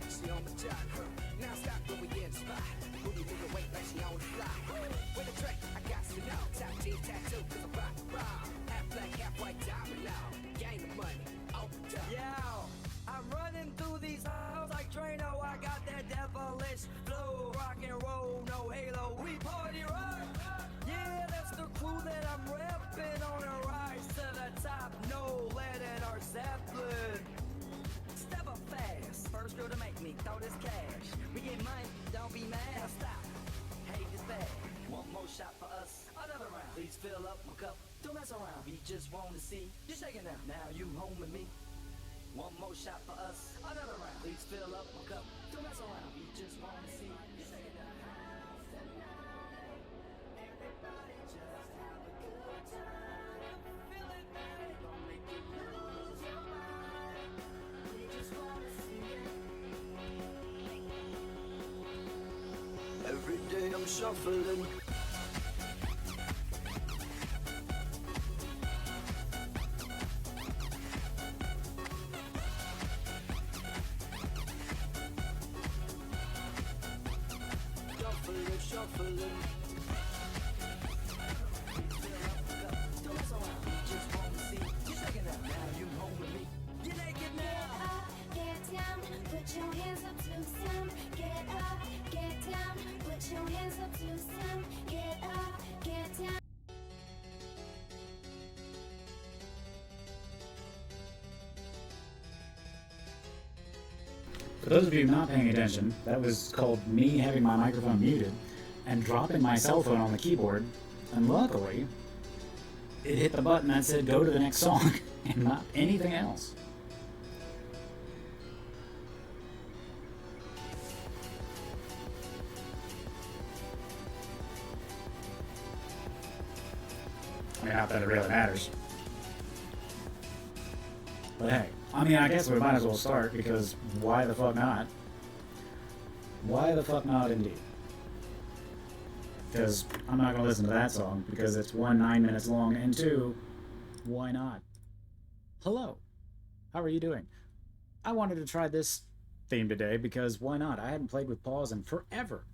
She on the job, now stop when we in the spot. Booty move away like she on the fly. With the track, I got to know. Top team tattoo, cause I'm rock and roll. Half black, half white, diamond now. Gang of money, open up. Yeah, I'm running through these halls like Drano. I got that devilish flow. Rock and roll, no halo. We party rock. Yeah, that's the crew that I'm repping on a rise to the top. No lead in our Zeppelin. Step up fast. First girl to make me throw this cash. We get money, don't be mad. Now stop. Hate is bad. One more shot for us. Another round. Please fill up my cup. Don't mess around. We just wanna see you shaking now. Now you home with me. One more shot for us. Another round. Please fill up my cup. Don't mess around. We just wanna see you shaking now. Everybody just have a good time. Feel it, man. Don't make you lose your mind. We just wanna see it. Every day I'm shuffling. Shuffling. Don't mess around. We just wanna see you shaking that. Now you home with me. You're naked now. Get up, get down, put your hands up to some. Get up, get down, put your hands up to some. Get up, get down. For those of you not paying attention, that was called me having my microphone muted and dropping my cell phone on the keyboard, and luckily, it hit the button that said go to the next song, and not anything else. I mean, not that it really matters. But hey, I mean, I guess we might as well start, because why the fuck not? Why the fuck not, indeed? Because I'm not going to listen to that song, because it's 1, 9 minutes long, and 2, why not? Hello, how are you doing? I wanted to try this theme today, because why not? I hadn't played with Pause in forever.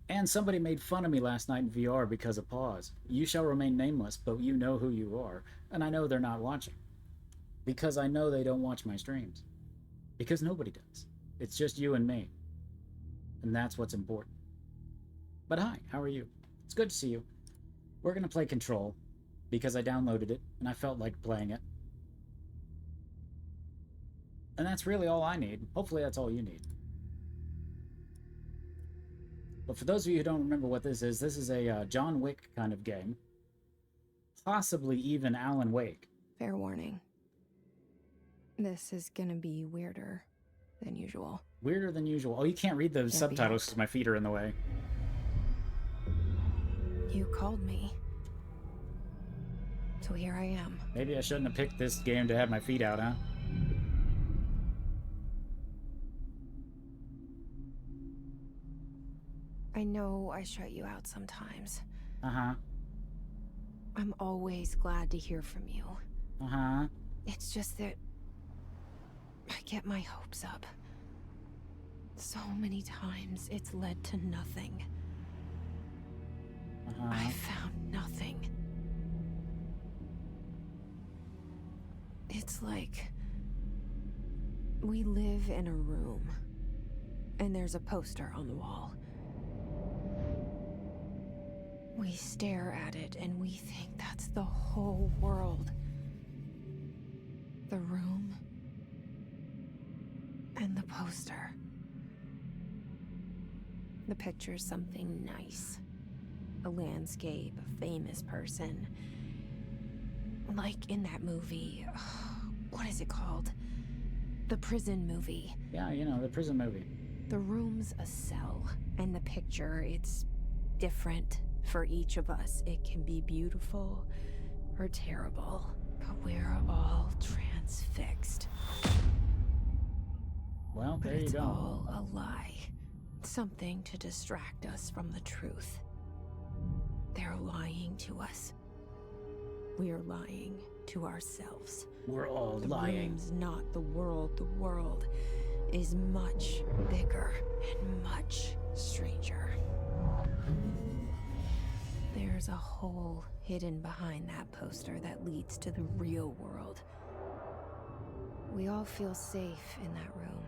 And somebody made fun of me last night in VR because of Pause. You shall remain nameless, but you know who you are, and I know they're not watching. Because I know they don't watch my streams. Because nobody does. It's just you and me. And that's what's important. But hi, how are you? It's good to see you. We're going to play Control, because I downloaded it, and I felt like playing it. And that's really all I need. Hopefully that's all you need. But for those of you who don't remember what this is a John Wick kind of game. Possibly even Alan Wake. Fair warning. This is gonna be weirder than usual. Weirder than usual. Oh, you can't read the subtitles because my feet are in the way. You called me. So here I am. Maybe I shouldn't have picked this game to have my feet out, huh? I know I shut you out sometimes. Uh-huh. I'm always glad to hear from you. Uh-huh. It's just that I get my hopes up. So many times it's led to nothing. I found nothing. It's like we live in a room and there's a poster on the wall. We stare at it and we think that's the whole world. The room and the poster. The picture's something nice. A landscape, a famous person. Like in that movie, what is it called? The prison movie. Yeah, you know, the prison movie. The room's a cell, and the picture, it's different for each of us. It can be beautiful or terrible, but we're all transfixed. Well, there But you it's go. all a lie. Something to distract us from the truth. They're lying to us. We're lying to ourselves. We're all The lying. room's not the world. The world is much bigger and much stranger. There's a hole hidden behind that poster that leads to the real world. We all feel safe in that room.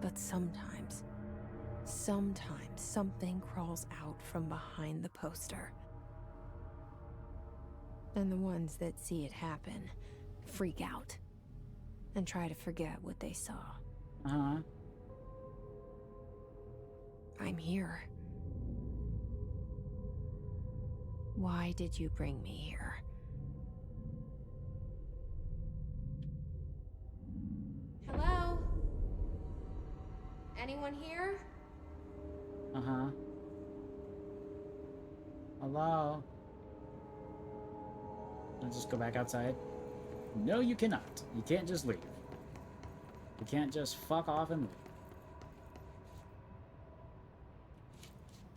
But sometimes something crawls out from behind the poster. And the ones that see it happen freak out and try to forget what they saw. Uh-huh. I'm here. Why did you bring me here? Hello? Anyone here? Uh-huh. Hello? I'll just go back outside. No, you cannot. You can't just leave. You can't just fuck off and leave.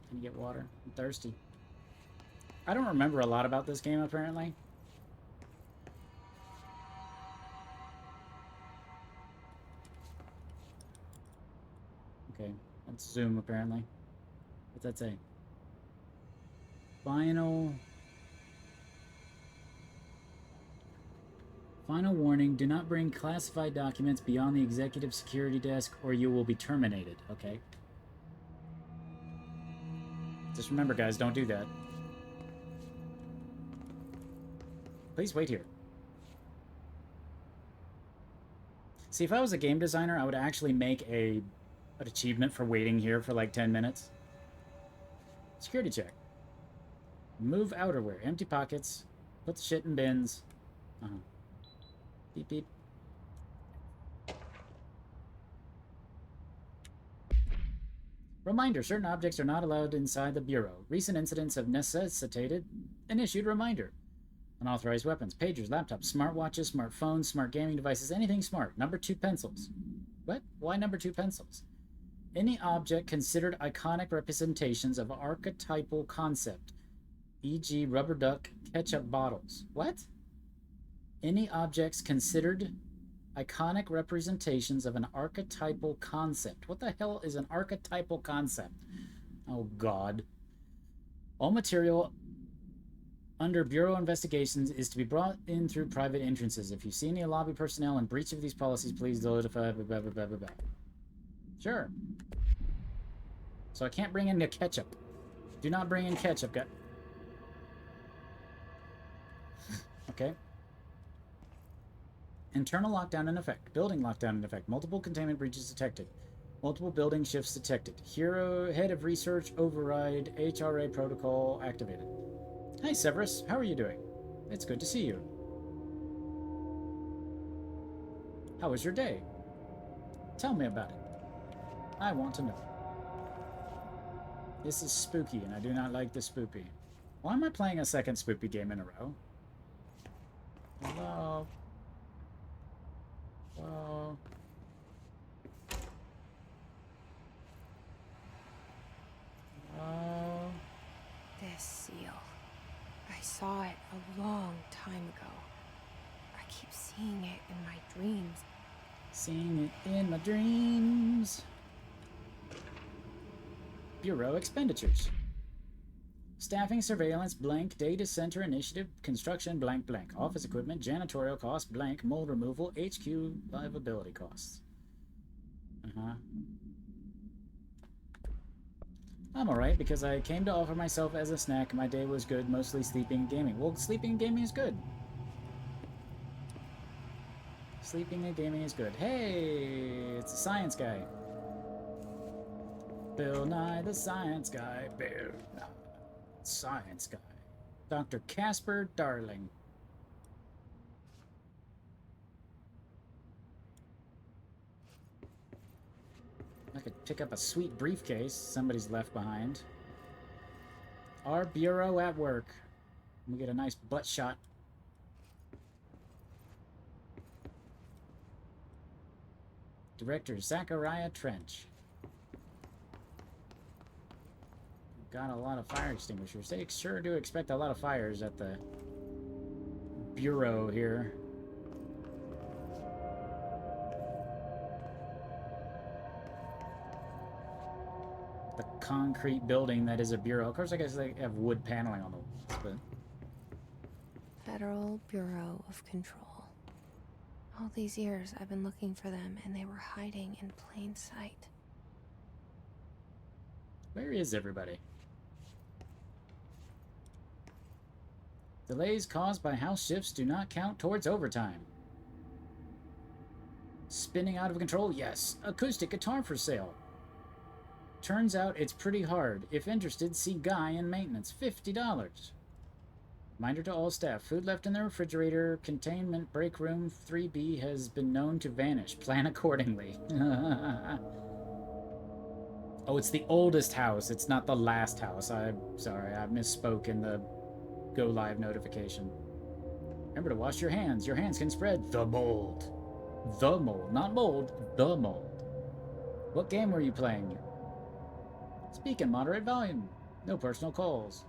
Can you get water? I'm thirsty. I don't remember a lot about this game, apparently. Okay, let's zoom, apparently. What's that say? Final warning, do not bring classified documents beyond the executive security desk or you will be terminated. Okay. Just remember, guys, don't do that. Please wait here. See, if I was a game designer, I would actually make an achievement for waiting here for like 10 minutes. Security check. Move outerwear. Empty pockets. Put the shit in bins. Uh-huh. Beep, beep. Reminder. Certain objects are not allowed inside the bureau. Recent incidents have necessitated an issued reminder. Unauthorized weapons, pagers, laptops, smartwatches, smartphones, smart gaming devices, anything smart. Number 2 pencils. What? Why number 2 pencils? Any object considered iconic representations of archetypal concept, e.g. rubber duck, ketchup bottles. What? Any objects considered iconic representations of an archetypal concept. What the hell is an archetypal concept? Oh, God. All material under Bureau investigations is to be brought in through private entrances. If you see any lobby personnel in breach of these policies, please notify. Blah, blah, blah, blah, blah. Sure. So I can't bring in the ketchup. Do not bring in ketchup, guys. Okay. Internal lockdown in effect. Building lockdown in effect. Multiple containment breaches detected. Multiple building shifts detected. Hero head of research override HRA protocol activated. Hi, Severus. How are you doing? It's good to see you. How was your day? Tell me about it. I want to know. This is spooky, and I do not like the spoopy. Why am I playing a second spoopy game in a row? Hello? Hello? Hello? This seal. I saw it a long time ago. I keep seeing it in my dreams. Seeing it in my dreams. Bureau expenditures. Staffing, surveillance, blank, data center initiative, construction, blank, blank. Office equipment, janitorial costs, blank, mold removal, HQ, livability costs. Uh-huh. I'm alright, because I came to offer myself as a snack. My day was good, mostly sleeping and gaming. Well, sleeping and gaming is good. Sleeping and gaming is good. Hey, it's a science guy. Bill Nye the Science Guy. Bill Nye the Science Guy. Dr. Casper Darling. I could pick up a sweet briefcase somebody's left behind. Our bureau at work. We get a nice butt shot. Director Zachariah Trench. Got a lot of fire extinguishers. They sure do expect a lot of fires at the bureau here. the concrete building that is a bureau. Of course, I guess they have wood paneling on the walls, but... Federal Bureau of Control. All these years I've been looking for them, and they were hiding in plain sight. Where is everybody? Delays caused by house shifts do not count towards overtime. Spinning out of control? Yes. Acoustic guitar for sale. Turns out it's pretty hard. If interested, see Guy in maintenance. $50. Reminder to all staff. Food left in the refrigerator. Containment break room 3B has been known to vanish. Plan accordingly. Oh, it's the oldest house. It's not the last house. I'm sorry. I misspoke in the go live notification. Remember to wash your hands. Your hands can spread the mold. The mold. Not mold. The mold. What game were you playing? Speak in moderate volume. No personal calls.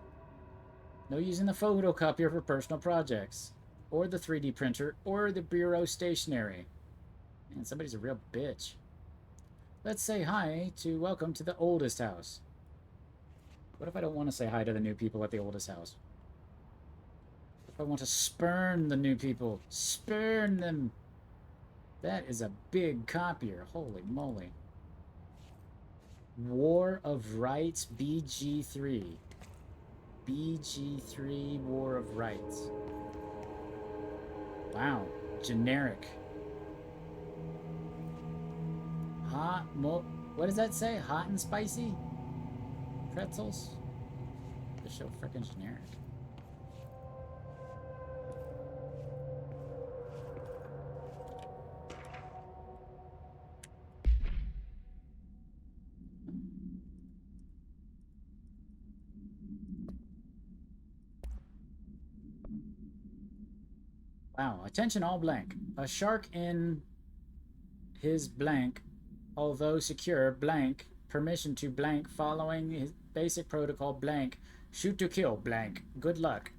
No using the photocopier for personal projects. Or the 3D printer. Or the bureau stationery. Man, somebody's a real bitch. Let's say hi to welcome to the oldest house. What if I don't want to say hi to the new people at the oldest house? What if I want to spurn the new people? Spurn them! That is a big copier. Holy moly. War of Rights BG3. BG3 War of Rights. Wow. Generic. What does that say? Hot and spicy? Pretzels? They're so freaking generic. Wow. Attention all blank. A shark in his blank, although secure, blank, permission to blank, following his basic protocol, blank, shoot to kill, blank, good luck.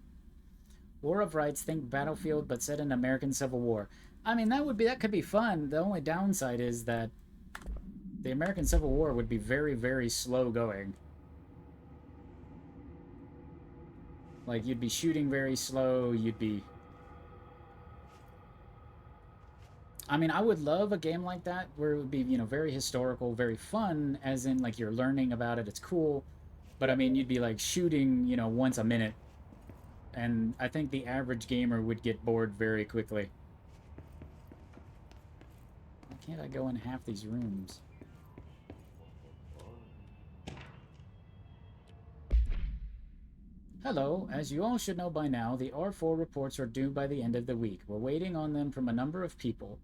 War of Rights, think Battlefield, but set in American Civil War. I mean, that could be fun. The only downside is that the American Civil War would be very, very slow going. Like, you'd be shooting very slow, you'd be... I mean, I would love a game like that where it would be, you know, very historical, very fun, as in, like, you're learning about it, it's cool. But, I mean, you'd be, like, shooting, you know, once a minute. And I think the average gamer would get bored very quickly. Why can't I go in half these rooms? Hello. As you all should know by now, the R4 reports are due by the end of the week. We're waiting on them from a number of people.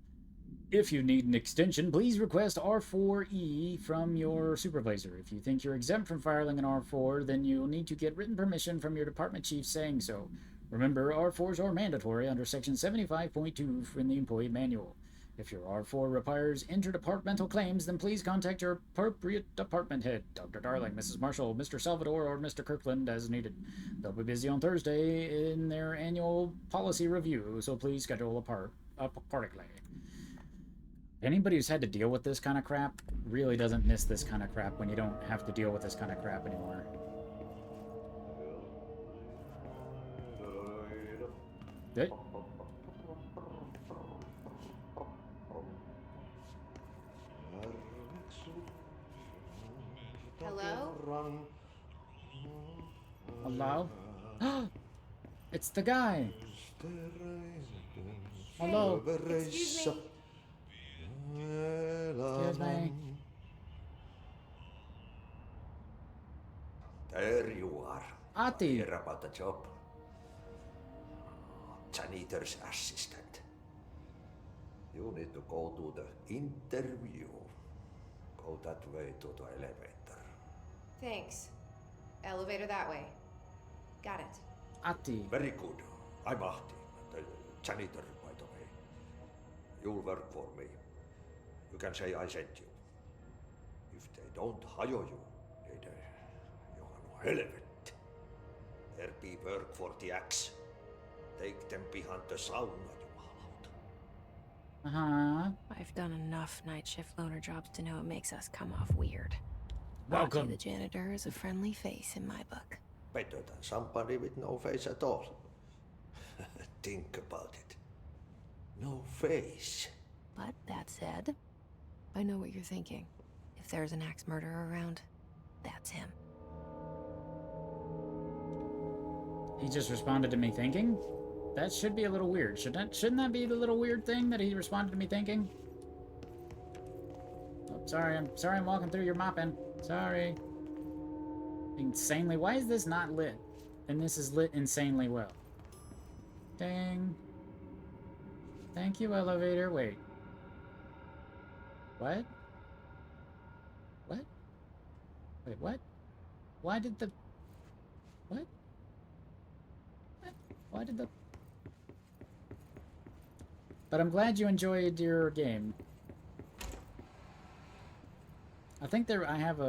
If you need an extension, please request R4E from your supervisor. If you think you're exempt from filing an R4, then you'll need to get written permission from your department chief saying so. Remember, R4s are mandatory under Section 75.2 from the Employee Manual. If your R4 requires interdepartmental claims, then please contact your appropriate department head, Dr. Darling, Mrs. Marshall, Mr. Salvador, or Mr. Kirkland as needed. They'll be busy on Thursday in their annual policy review, so please schedule accordingly. Anybody who's had to deal with this kind of crap really doesn't miss this kind of crap when you don't have to deal with this kind of crap anymore. Good. Hello? Hello? It's the guy. Hello. Excuse me. Excuse me. There you are. Ati. Hear about the job? Janitor's assistant. You need to go to the interview. Go that way to the elevator. Thanks. Elevator that way. Got it. Ati. Very good. I'm Ahti, the janitor, by the way. You'll work for me. You can say I sent you. If they don't hire you, niin Johan helvet. There be work for the axe. Take them behind the sauna, jumalauta. Uh-huh. I've done enough night shift loner jobs to know it makes us come off weird. Welcome. the janitor is a friendly face in my book. Better than somebody with no face at all. Think about it. No face. But that said, I know what you're thinking. If there's an axe murderer around, that's him. He just responded to me thinking? That should be a little weird. Shouldn't that be the little weird thing that he responded to me thinking? Oh, sorry, I'm walking through your mopping. Sorry. Insanely. Why is this not lit? And this is lit insanely well. Dang. Thank you, elevator. Wait. What? What? Wait, what? Why did the... What? What? Why did the... But I'm glad you enjoyed your game. I think I have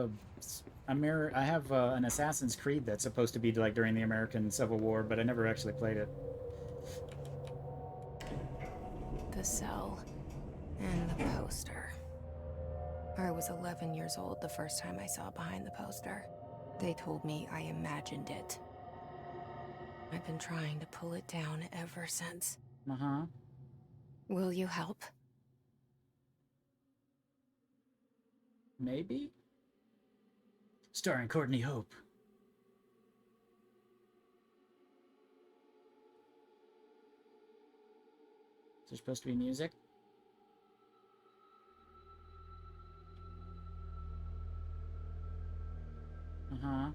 an Assassin's Creed that's supposed to be like during the American Civil War, but I never actually played it. The cell. And the poster. I was 11 years old the first time I saw behind the poster. They told me I imagined it. I've been trying to pull it down ever since. Uh-huh. Will you help? Maybe? Starring Courtney Hope. Is there supposed to be music? Uh-huh.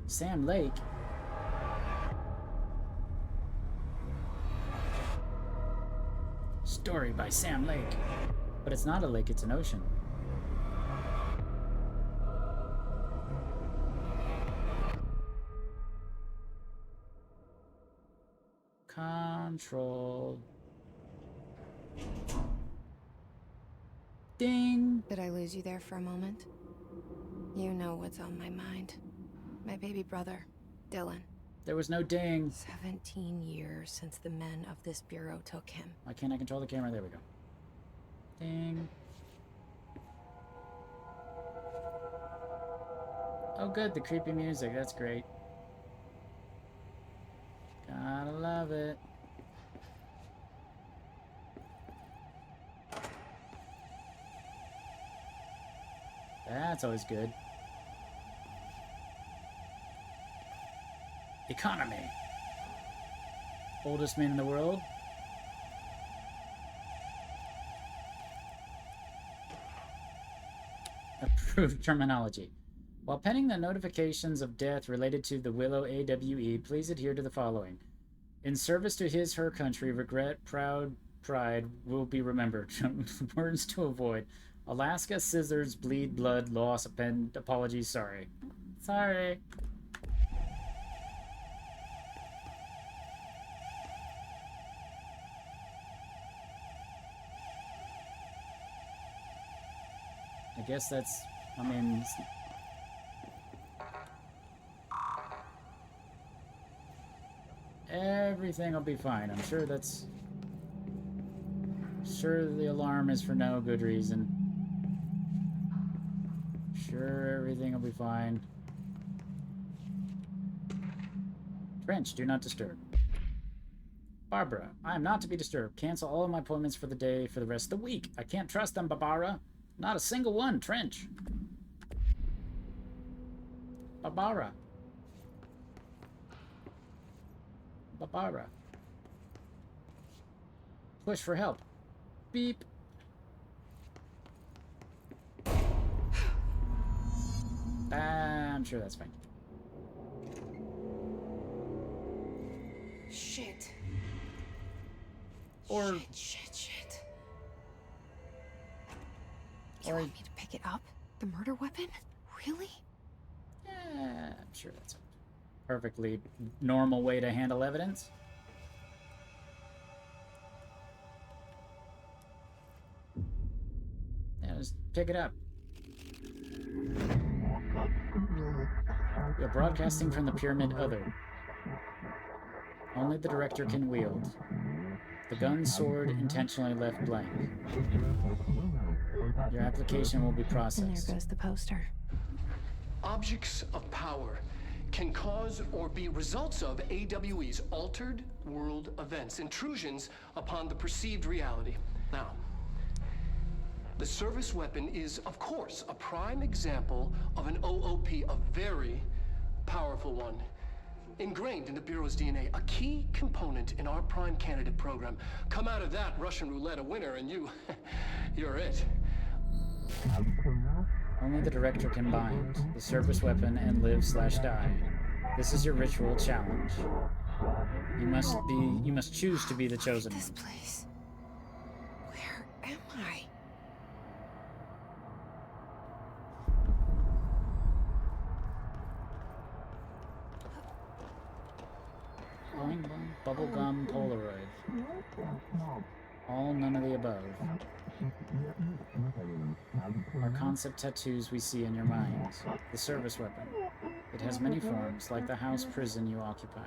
Sam Lake. Story by Sam Lake. But it's not a lake, it's an ocean. Control. Ding! Did I lose you there for a moment? You know what's on my mind. My baby brother, Dylan. There was no ding. 17 years since the men of this bureau took him. Why can't I control the camera? There we go. Ding. Oh good, the creepy music. That's great. Gotta love it. That's always good. Economy. Oldest man in the world. Approved terminology. While penning the notifications of death related to the Willow AWE, please adhere to the following. In service to his/her country, regret, pride will be remembered. Words to avoid. Alaska, scissors, bleed, blood, loss, append, apologies, sorry. Sorry. I guess that's, I mean... Everything will be fine. I'm sure that's... Sure the alarm is for no good reason. Sure everything will be fine. Trench, do not disturb. Barbara, I am not to be disturbed. Cancel all of my appointments for the day for the rest of the week. I can't trust them, Barbara. Not a single one, Trench. Barbara. Barbara. Push for help. Beep. I'm sure that's fine. Shit. Or... Shit. You want me to pick it up? The murder weapon? Really? Yeah, I'm sure that's a perfectly normal way to handle evidence. Just pick it up. We are broadcasting from the Pyramid Other. Only the director can wield. The gun sword intentionally left blank. Your application will be And processed. there goes the poster. Objects of power can cause or be results of AWE's altered world events, intrusions upon the perceived reality. Now, the service weapon is, of course, a prime example of an OOP, a very powerful one. Ingrained in the Bureau's DNA, a key component in our prime candidate program. Come out of that Russian roulette a winner and you're it. Only the director can bind the service weapon and live/die. This is your ritual challenge. You must choose to be the chosen This one. place. Where am I? Boing, boing, bubblegum Polaroid. All none of the above. Are concept tattoos we see in your mind. The service weapon. It has many forms, like the house prison you occupy.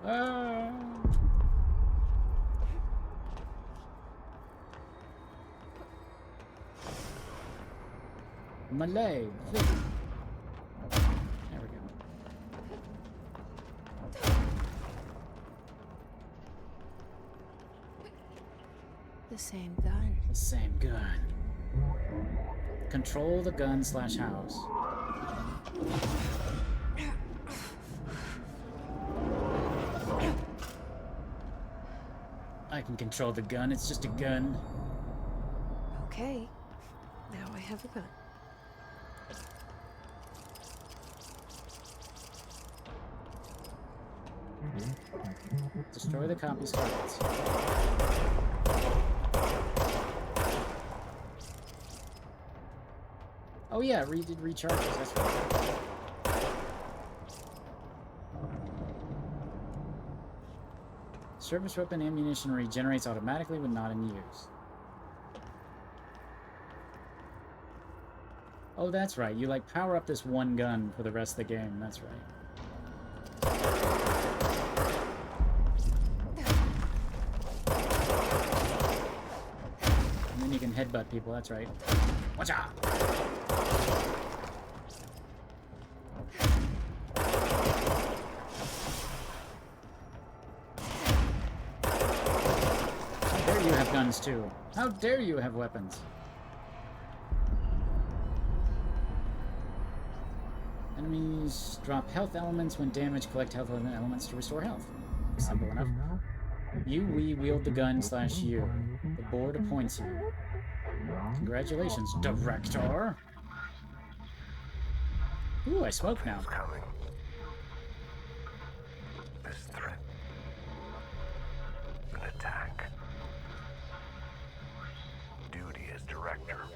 Ah! Malay. There we go. The same gun. The same gun. Control the gun/house. I can control the gun, it's just a gun. Okay. Now I have a gun. Destroy the copy's targets. Oh yeah, did recharges, that's right. Service weapon ammunition regenerates automatically when not in use. Oh, that's right. You, like, power up this one gun for the rest of the game. That's right. And then you can headbutt people. That's right. Watch out! How dare you have guns, too? How dare you have weapons? Enemies drop health elements when damaged. Collect health elements to restore health. Simple enough. We wield the gun/you. The board appoints you. Congratulations, Director. Ooh, I smoke now. Coming. This threat. An attack. Duty as director.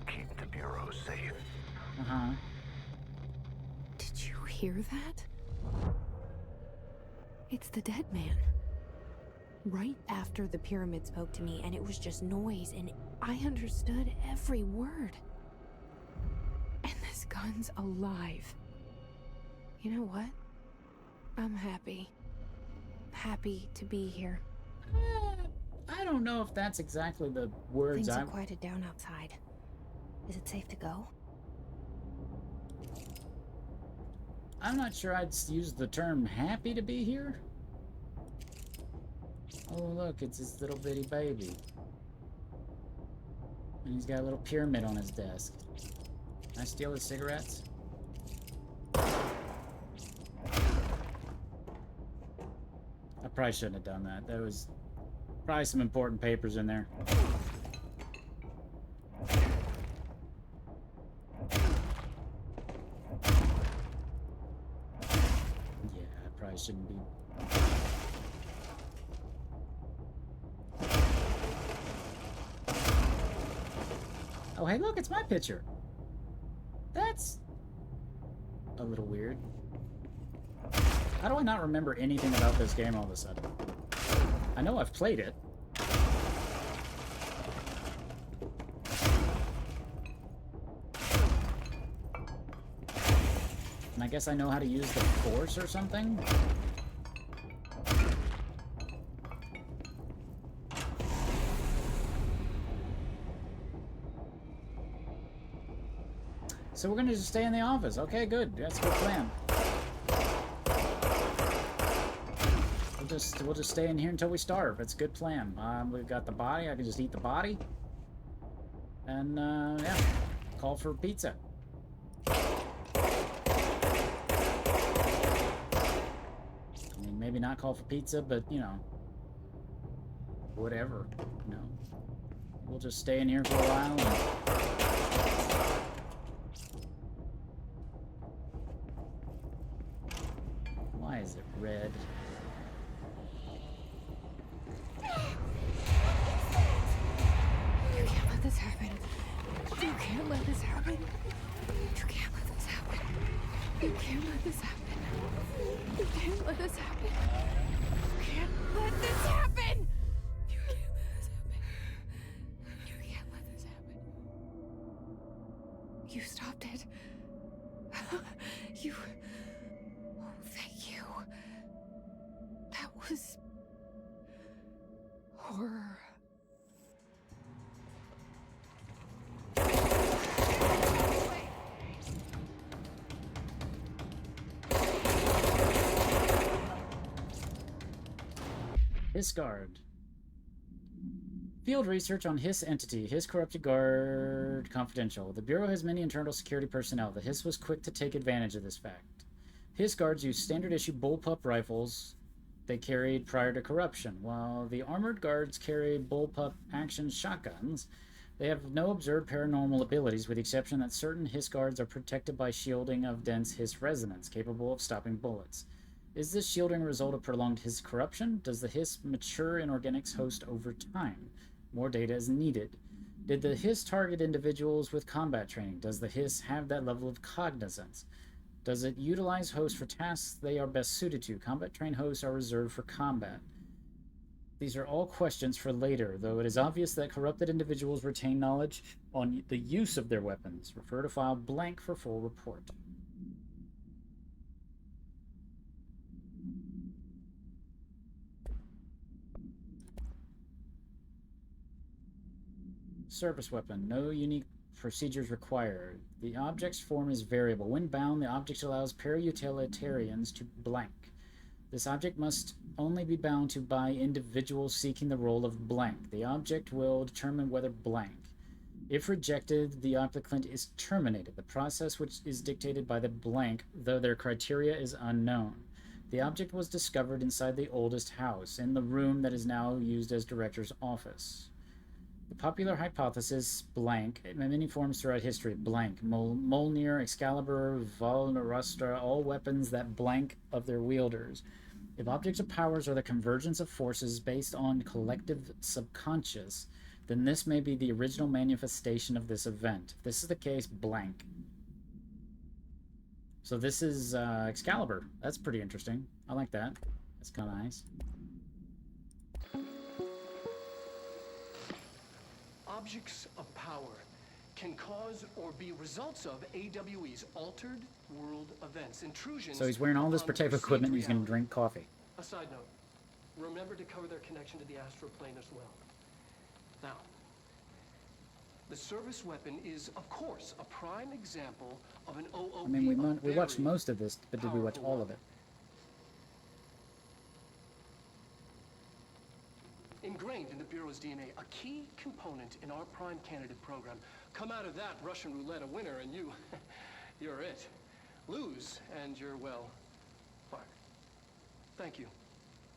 Keep the Bureau safe. Uh-huh. Did you hear that? It's the dead man. Right after the pyramid spoke to me, and it was just noise, and I understood every word. And this gun's alive. You know what? I'm happy. Happy to be here. I don't know if that's exactly the words Things I... have quieted down outside. Is it safe to go? I'm not sure I'd use the term happy to be here. Oh, look, it's his little bitty baby. And he's got a little pyramid on his desk. Can I steal his cigarettes? I probably shouldn't have done that. There was probably some important papers in there. Yeah, I probably shouldn't be. Oh, hey, look, it's my picture. That's a little weird. How do I not remember anything about this game all of a sudden? I know I've played it. And I guess I know how to use the Force or something? So we're gonna just stay in the office. Okay, good. That's a good plan. We'll just stay in here until we starve. It's a good plan. We've got the body. I can just eat the body. And, yeah. Call for pizza. I mean, maybe not call for pizza, but, you know. Whatever. You know. We'll just stay in here for a while and... Why is it red? You can't let this happen. You can't let this happen. You can't let this happen. You can't let this happen. You can't let this happen. You can't let this happen. You can't let this happen. You can't let this happen. You stopped it. You... Oh, thank you. That was... horror. Hiss Guard. Field research on Hiss entity. Hiss corrupted guard confidential. The Bureau has many internal security personnel. The Hiss was quick to take advantage of this fact. Hiss guards use standard issue bullpup rifles they carried prior to corruption. While the armored guards carry bullpup action shotguns, they have no observed paranormal abilities, with the exception that certain Hiss guards are protected by shielding of dense Hiss resonance, capable of stopping bullets. Is this shielding a result of prolonged Hiss corruption? Does the Hiss mature in organics host over time? More data is needed. Did the Hiss target individuals with combat training? Does the Hiss have that level of cognizance? Does it utilize hosts for tasks they are best suited to? Combat-trained hosts are reserved for combat. These are all questions for later, though it is obvious that corrupted individuals retain knowledge on the use of their weapons. Refer to file blank for full report. Service weapon. No unique procedures required. The object's form is variable. When bound, the object allows para-utilitarians to blank. This object must only be bound to by individuals seeking the role of blank. The object will determine whether blank. If rejected, the applicant is terminated. The process which is dictated by the blank, though their criteria is unknown. The object was discovered inside the oldest house, in the room that is now used as director's office. The popular hypothesis, blank, in many forms throughout history, blank, Mjolnir, Excalibur, Valnarustra, all weapons that blank of their wielders. If objects of powers are the convergence of forces based on collective subconscious, then this may be the original manifestation of this event. If this is the case, blank. So this is Excalibur. That's pretty interesting. I like that. That's kind of nice. Objects of power can cause or be results of AWE's altered world events, intrusions. So he's wearing all this upon protective perceived equipment and he's going to reality. drink coffee. A side note, remember to cover their connection to the astral plane as well. Now, the service weapon is, of course, a prime example of an OOP. I mean, we watched most of this, but did we watch all of it? Ingrained in the Bureau's DNA, a key component in our prime candidate program. Come out of that Russian roulette a winner and you're it. Lose and you're, well, fired. Thank you.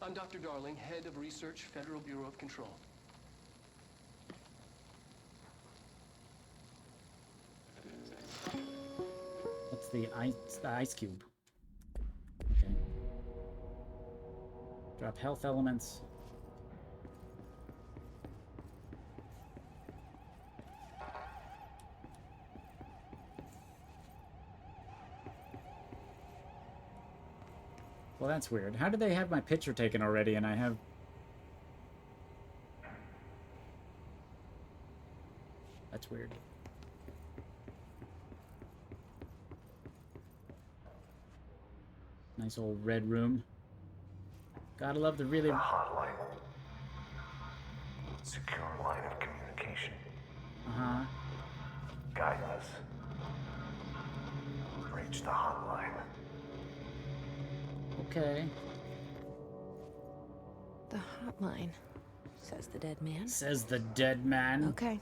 I'm Dr. Darling, head of research, Federal Bureau of Control. What's the ice cube? Okay. Drop health elements. Well, that's weird. How did they have my picture taken already and I have... That's weird. Nice old red room. Gotta love the really... The hotline. Secure line of communication. Uh-huh. Guidance. Reach the hotline. Okay. The hotline, says the dead man. Says the dead man. Okay.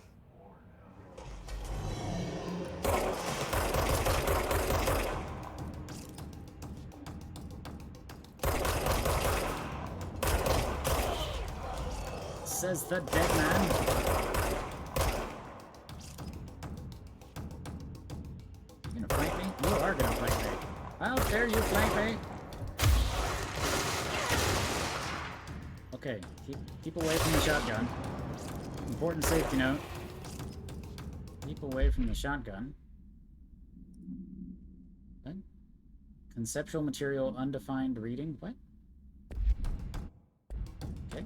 Says the dead man. You gonna flank me? You are gonna flank me. How dare you flank me? Okay, keep away from the shotgun. Important safety note. Keep away from the shotgun. What? Conceptual material, undefined reading. What? Okay.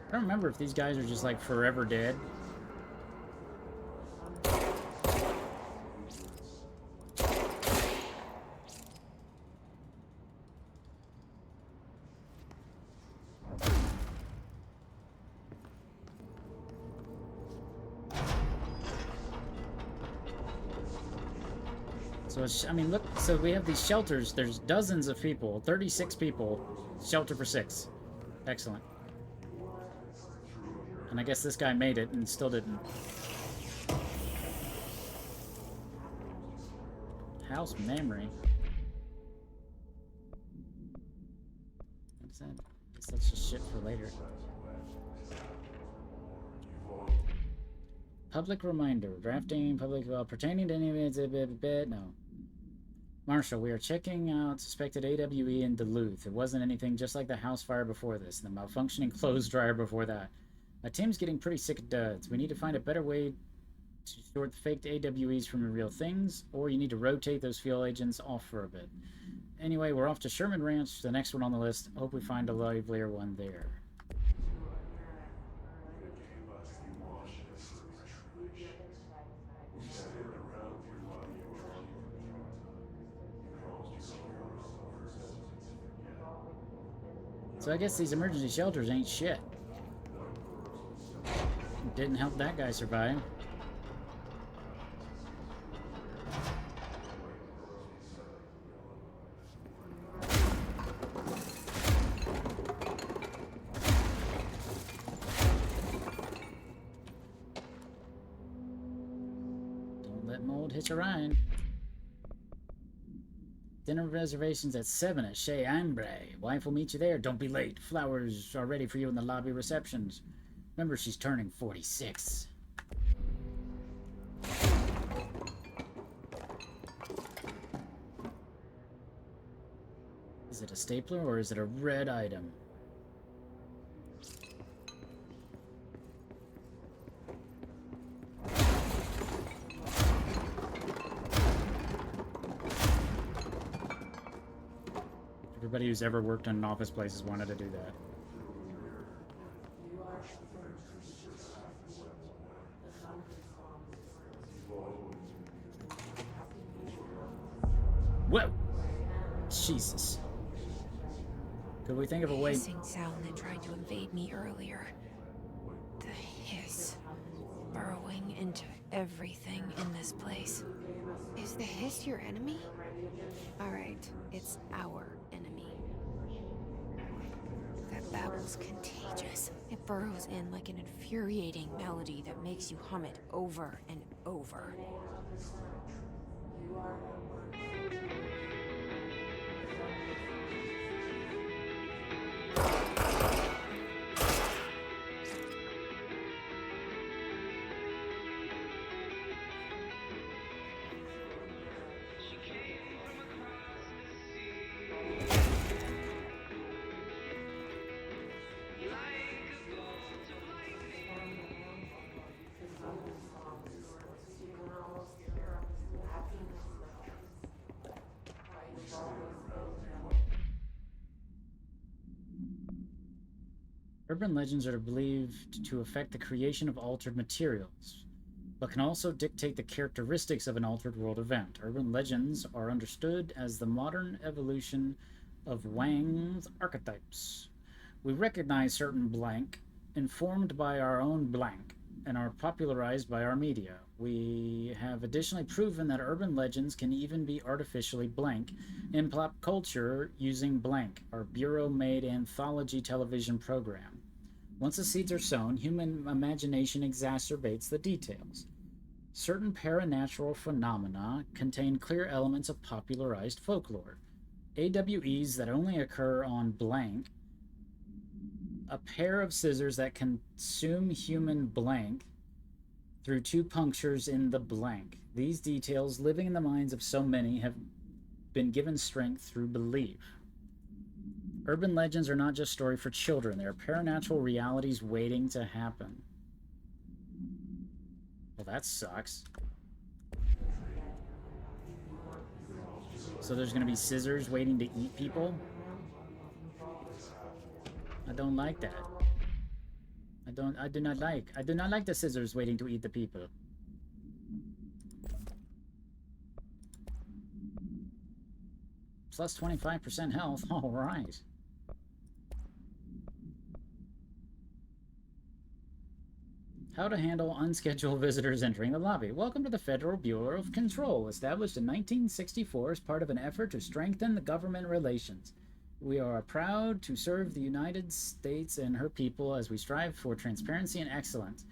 I don't remember if these guys are just like forever dead. So it's, I mean, look, so we have these shelters. There's dozens of people, 36 people, shelter for 6. Excellent. And I guess this guy made it and still didn't. House memory. What's that? I guess that's just shit for later. Public reminder. Drafting public pertaining to any bit. No. Marshall, we are checking out suspected AWE in Duluth. It wasn't anything just like the house fire before this, and the malfunctioning clothes dryer before that. My team's getting pretty sick of duds. We need to find a better way to sort the faked AWEs from the real things, or you need to rotate those fuel agents off for a bit. Anyway, we're off to Sherman Ranch, the next one on the list. Hope we find a livelier one there. So I guess these emergency shelters ain't shit. Didn't help that guy survive. Don't let mold hitch a ride. Dinner reservations at 7 at Chez Ambre. Wife will meet you there. Don't be late. Flowers are ready for you in the lobby receptions. Remember, she's turning 46. Is it a stapler or is it a red item? Everybody who's ever worked in an office place has wanted to do that. Whoa! Jesus. Could we think of a way... Hissing sound that tried to invade me earlier. The hiss. Burrowing into everything in this place. Is the hiss your enemy? Alright, it's our enemy. That babble's contagious. It burrows in like an infuriating melody that makes you hum it over and over. Urban legends are believed to affect the creation of altered materials, but can also dictate the characteristics of an altered world event. Urban legends are understood as the modern evolution of Wang's archetypes. We recognize certain blank, informed by our own blank, and are popularized by our media. We have additionally proven that urban legends can even be artificially blank in pop culture using Blank, our Bureau-made anthology television program. Once the seeds are sown, human imagination exacerbates the details. Certain paranatural phenomena contain clear elements of popularized folklore. AWEs that only occur on Blank, a pair of scissors that consume human blank through 2 punctures in the blank. These details, living in the minds of so many, have been given strength through belief. Urban legends are not just story for children. They are paranatural realities waiting to happen. Well, that sucks. So there's going to be scissors waiting to eat people? I don't like that. I do not like the scissors waiting to eat the people. Plus 25% health. All right. How to handle unscheduled visitors entering the lobby. Welcome to the Federal Bureau of Control, established in 1964 as part of an effort to strengthen the government relations. We are proud to serve the United States and her people as we strive for transparency and excellence.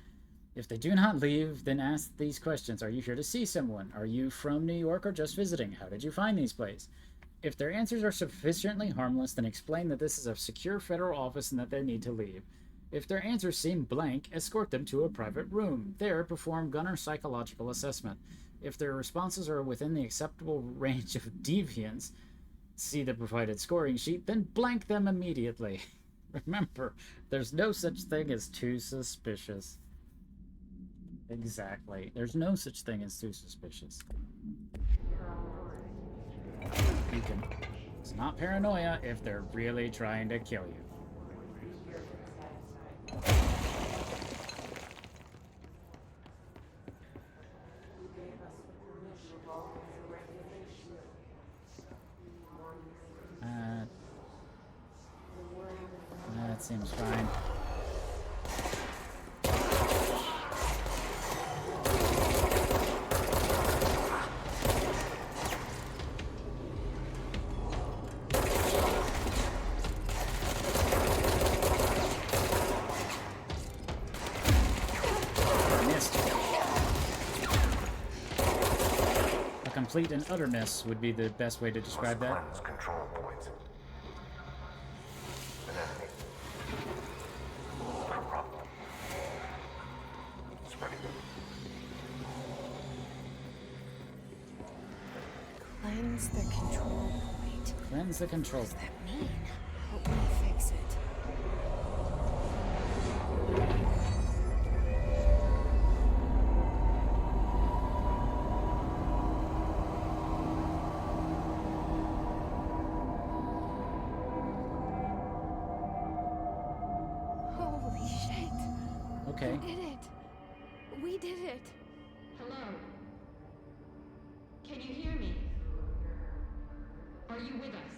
If they do not leave, then ask these questions. Are you here to see someone? Are you from New York or just visiting? How did you find these places? If their answers are sufficiently harmless, then explain that this is a secure federal office and that they need to leave. If their answers seem blank, escort them to a private room. There, perform gunner psychological assessment. If their responses are within the acceptable range of deviance, see the provided scoring sheet, then blank them immediately. Remember, there's no such thing as too suspicious. Exactly. There's no such thing as too suspicious. You can... It's not paranoia if they're really trying to kill you. That seems fine. Missed. A complete and utter miss would be the best way to describe that. Cleanse control points. An enemy. Corrupt. Spreading. Cleanse the control point. Cleanse the control. What does that mean? Help me fix it. Holy shit. Okay. We did it. We did it. Hello? Can you hear me? Are you with us?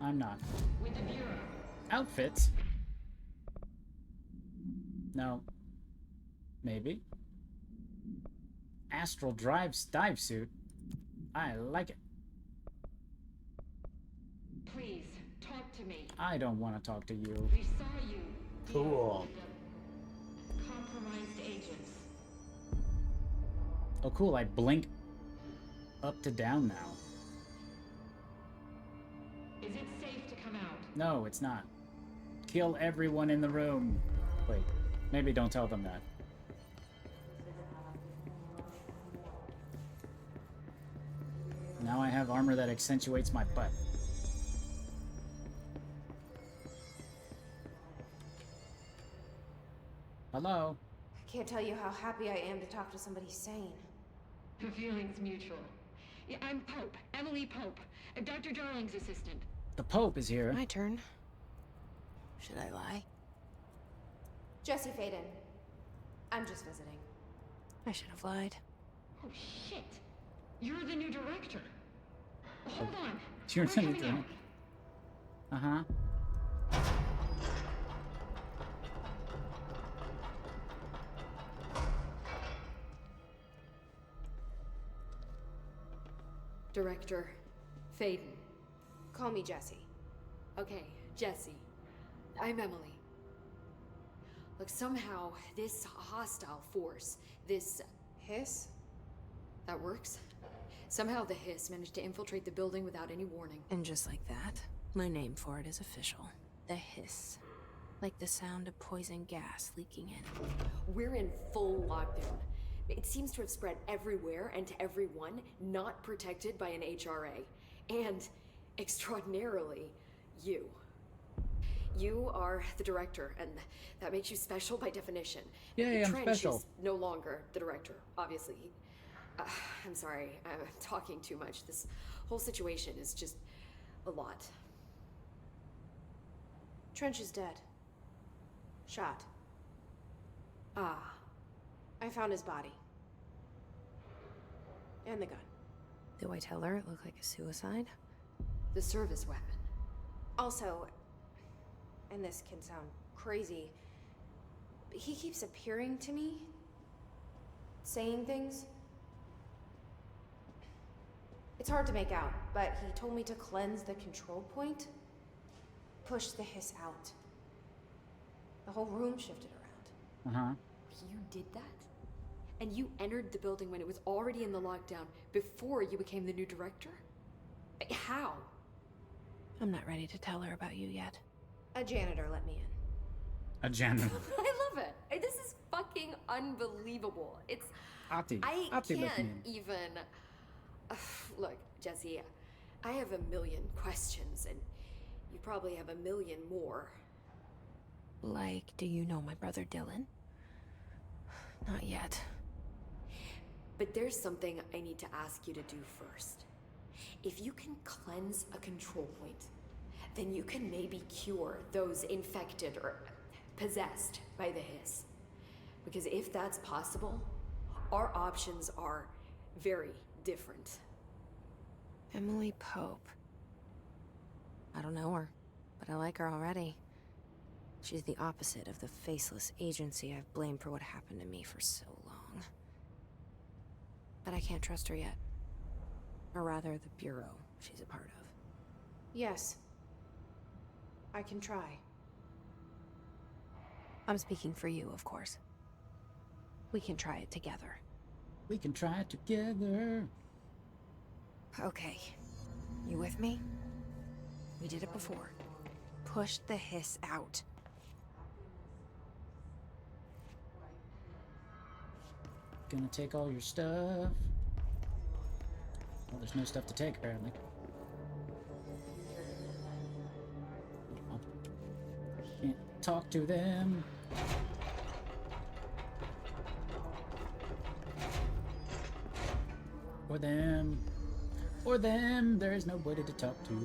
I'm not. With the Bureau? Outfits? No. Maybe. Astral dive suit. I like it. Please, talk to to me. I don't want to talk to you. We saw you. Cool. with the compromised agents. Oh, cool. I blink up to down now. Is it safe to come out? No, it's not. Kill everyone in the room. Wait, maybe don't tell them that. Now I have armor that accentuates my butt. Hello? I can't tell you how happy I am to talk to somebody sane. The feeling's mutual. Yeah, I'm Pope. Emily Pope. Dr. Darling's assistant. The Pope is here. My turn. Should I lie? Jesse Faden. I'm just visiting. I should have lied. Oh, shit. You're the new director. Hold on. You're We're the new coming out. Uh-huh. Director Faden. Call me Jesse. Okay, Jesse. I'm Emily. Look, somehow this hostile force, this... Hiss? that works? Somehow the hiss managed to infiltrate the building without any warning. And just like that, my name for it is official. The hiss. Like the sound of poison gas leaking in. We're in full lockdown. It seems to have spread everywhere and to everyone not protected by an HRA. And, extraordinarily, you. You are the director, and that makes you special by definition. Yay, I'm Trench special. is no longer the director, obviously. I'm sorry, I'm talking too much. This whole situation is just a lot. Trench is dead. Shot. Ah, I found his body. And the gun. Do I tell her it looked like a suicide? the service weapon. Also, and this can sound crazy, but he keeps appearing to me, saying things. It's hard to make out, but he told me to cleanse the control point, push the hiss out. The whole room shifted around. Uh-huh. You did that? And you entered the building when it was already in the lockdown, before you became the new director? How? I'm not ready to tell her about you yet. A janitor let me in. A janitor. I love it. This is fucking unbelievable. It's... I Ati can't let me in. even... Look, Jesse, I have a million questions, and you probably have a million more. Like, do you know my brother Dylan? Not yet. But there's something I need to ask you to do first. If you can cleanse a control point, then you can maybe cure those infected or possessed by the hiss. Because if that's possible, our options are very different. Emily Pope. I don't know her, but I like her already. She's the opposite of the faceless agency I've blamed for what happened to me for so long. But I can't trust her yet. Or rather, the Bureau she's a part of. Yes. I can try. I'm speaking for you, of course. We can try it together. We can try it together. Okay. You with me? We did it before. Push the hiss out. Gonna take all your stuff. Well, there's no stuff to take, apparently. Can't talk to them. Or them. Or them. There is nobody to talk to.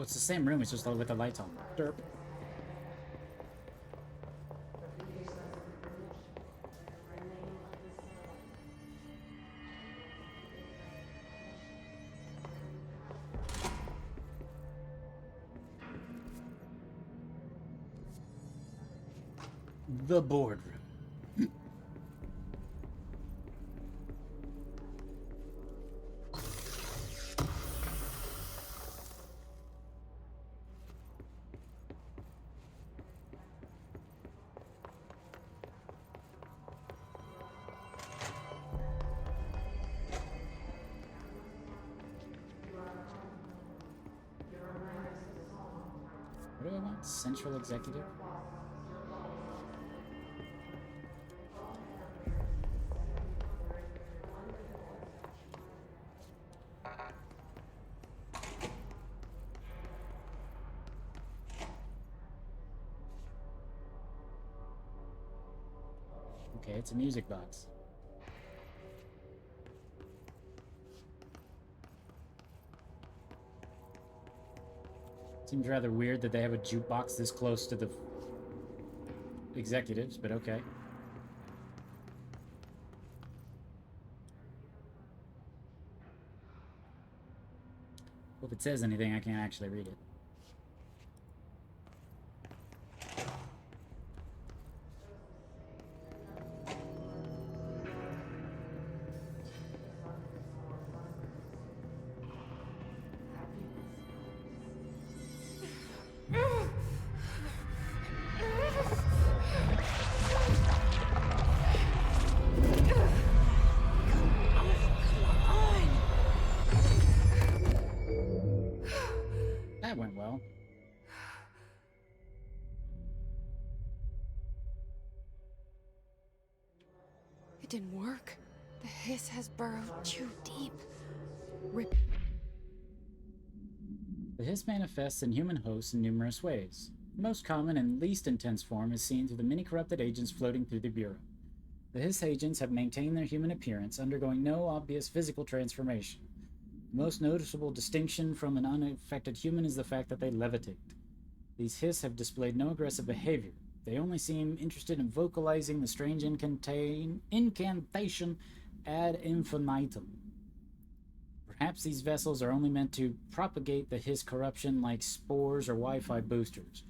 Well, it's the same room, it's just with the lights on. Derp. The boardroom. What do I want? Central executive? Okay, it's a music box. Seems rather weird that they have a jukebox this close to the executives, but okay. Well, if it says anything, I can't actually read it. That went well. It didn't work. The hiss has burrowed too deep. Rip. The hiss manifests in human hosts in numerous ways. The most common and least intense form is seen through the many corrupted agents floating through the Bureau. The hiss agents have maintained their human appearance, undergoing no obvious physical transformation. The most noticeable distinction from an unaffected human is the fact that they levitate. These hiss have displayed no aggressive behavior. They only seem interested in vocalizing the strange incantation ad infinitum. Perhaps these vessels are only meant to propagate the hiss corruption like spores or Wi-Fi boosters.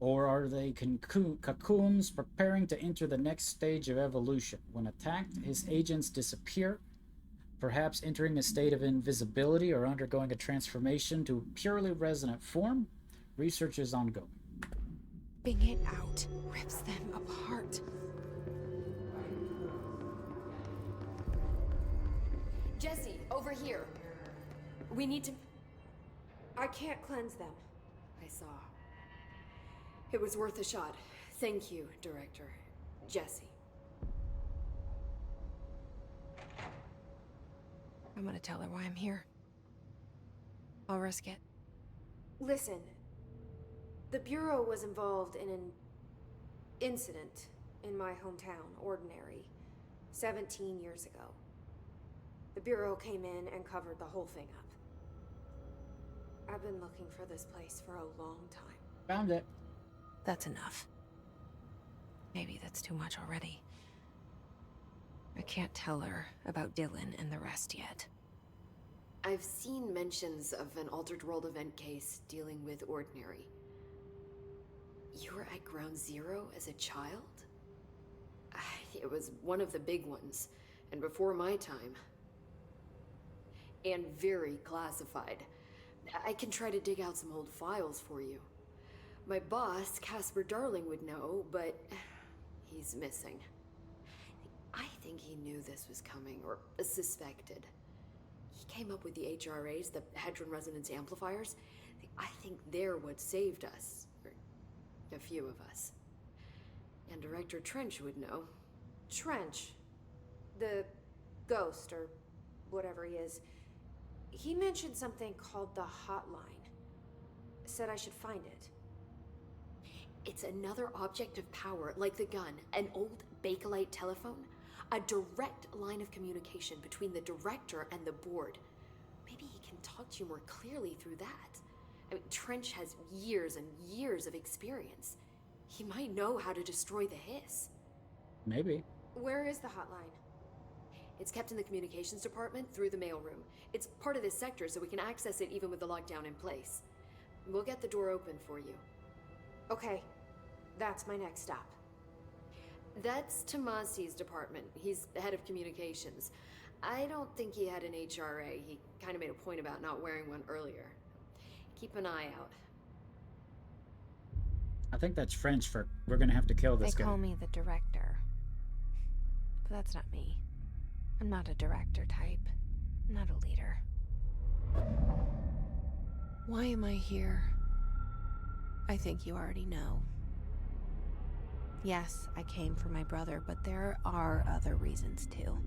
Or are they cocoons preparing to enter the next stage of evolution? When attacked, his agents disappear, perhaps entering a state of invisibility or undergoing a transformation to purely resonant form. Research is ongoing. Ripping it out rips them apart. Jesse, over here. We need to... I can't cleanse them. I saw. It was worth a shot. Thank you, Director. Jesse. I'm gonna tell her why I'm here. I'll risk it. Listen, the Bureau was involved in an incident in my hometown, Ordinary, 17 years ago. The Bureau came in and covered the whole thing up. I've been looking for this place for a long time. Found it. That's enough. Maybe that's too much already. I can't tell her about Dylan and the rest yet. I've seen mentions of an Altered World event case dealing with Ordinary. You were at Ground Zero as a child? It was one of the big ones, and before my time. And very classified. I can try to dig out some old files for you. My boss, Casper Darling, would know, but he's missing. I think he knew this was coming, or suspected. He came up with the HRAs, the Hadron Resonance Amplifiers. I think they're what saved us. Or a few of us. And Director Trench would know. Trench, the ghost, or whatever he is, he mentioned something called the Hotline. Said I should find it. It's another object of power, like the gun, an old Bakelite telephone. A direct line of communication between the director and the board. Maybe he can talk to you more clearly through that. I mean, Trench has years and years of experience. He might know how to destroy the hiss. Maybe. Where is the hotline? It's kept in the communications department through the mailroom. It's part of this sector, so we can access it even with the lockdown in place. We'll get the door open for you. Okay, that's my next stop. That's Tomasi's department. He's the head of communications. I don't think he had an HRA. He kind of made a point about not wearing one earlier. Keep an eye out. I think that's French for we're gonna have to kill this They guy. call me the director. But that's not me. I'm not a director type. I'm not a leader. Why am I here? I think you already know. Yes, I came for my brother, but there are other reasons too.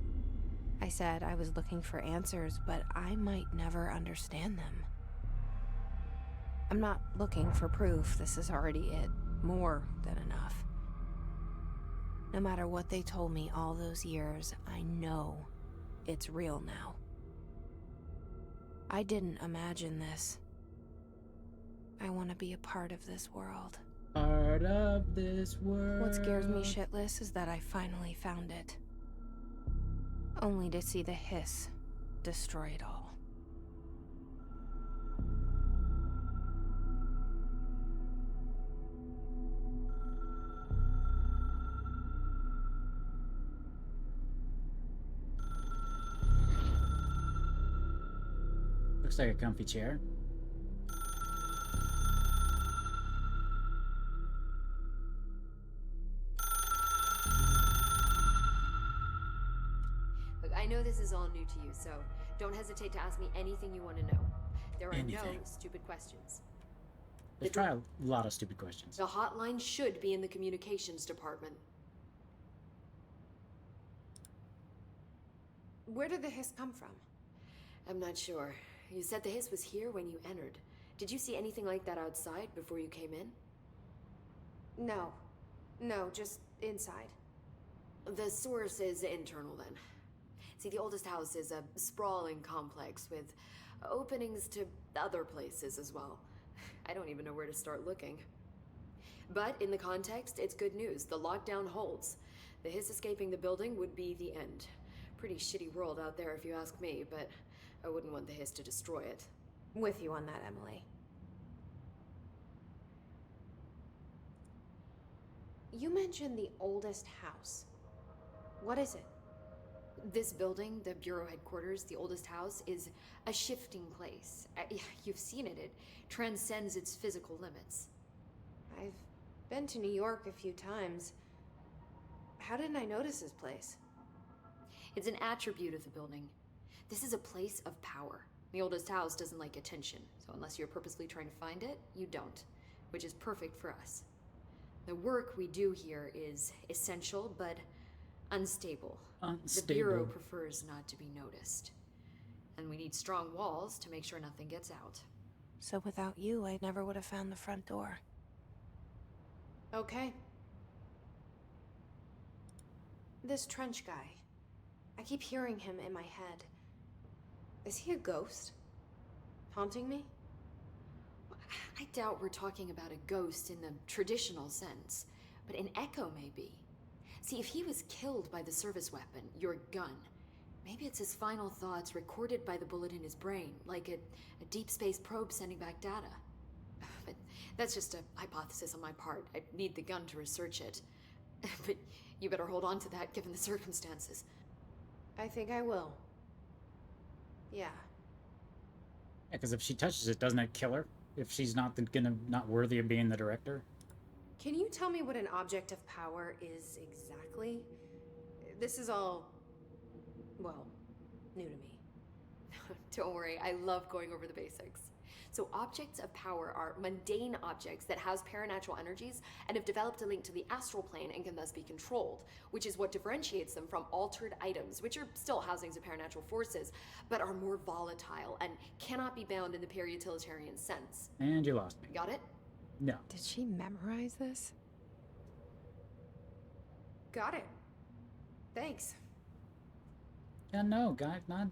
I said I was looking for answers, but I might never understand them. I'm not looking for proof. This is already it. More than enough. No matter what they told me all those years, I know it's real now. I didn't imagine this. I want to be a part of this world. Part of this world. What scares me shitless is that I finally found it. Only to see the hiss destroy it all. Looks like a comfy chair. Look, I know this is all new to you, so don't hesitate to ask me anything you want to know. There are no Anything. stupid questions. Let's try a lot of stupid questions. The hotline should be in the communications department. Where did the hiss come from? I'm not sure. You said the hiss was here when you entered. Did you see anything like that outside before you came in? No. No, just inside. The source is internal then. See, the oldest house is a sprawling complex with openings to other places as well. I don't even know where to start looking. But in the context, it's good news. The lockdown holds. The hiss escaping the building would be the end. Pretty shitty world out there if you ask me, but I wouldn't want the hiss to destroy it. With you on that, Emily. You mentioned the oldest house. What is it? This building, the Bureau headquarters, the oldest house, is a shifting place. You've seen it. It transcends its physical limits. I've been to New York a few times. How didn't I notice this place? It's an attribute of the building. This is a place of power. The oldest house doesn't like attention, so unless you're purposely trying to find it, you don't, which is perfect for us. The work we do here is essential, but unstable. The Bureau prefers not to be noticed. And we need strong walls to make sure nothing gets out. So without you, I never would have found the front door. Okay. This Trench guy. I keep hearing him in my head. Is he a ghost? Haunting me? I doubt we're talking about a ghost in the traditional sense, but an echo maybe. See, if he was killed by the service weapon, your gun, maybe it's his final thoughts recorded by the bullet in his brain, like a deep space probe sending back data. But that's just a hypothesis on my part. I need the gun to research it. But you better hold on to that given the circumstances. I think I will. Yeah. Yeah, because if she touches it, doesn't it kill her? If she's not not worthy of being the director? Can you tell me what an object of power is exactly? This is all, well, new to me. Don't worry, I love going over the basics. So objects of power are mundane objects that house paranatural energies and have developed a link to the astral plane and can thus be controlled, which is what differentiates them from altered items, which are still housings of paranatural forces, but are more volatile and cannot be bound in the peri-utilitarian sense. And you lost me. Got it? No. Did she memorize this? Got it. Thanks. No, guys, not,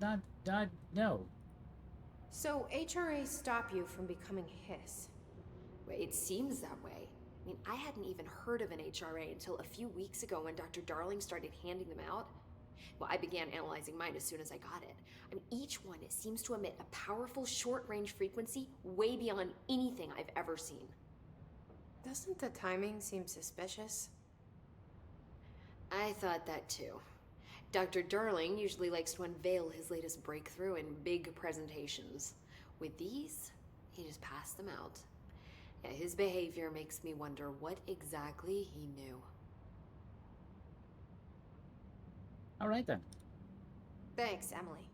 no. So HRA stop you from becoming his? Well, it seems that way. I mean, I hadn't even heard of an HRA until a few weeks ago when Dr. Darling started handing them out. Well, I began analyzing mine as soon as I got it. I mean, each one seems to emit a powerful short-range frequency way beyond anything I've ever seen. Doesn't the timing seem suspicious? I thought that too. Dr. Darling usually likes to unveil his latest breakthrough in big presentations. With these, he just passed them out. Yeah, his behavior makes me wonder what exactly he knew. All right then. Thanks, Emily.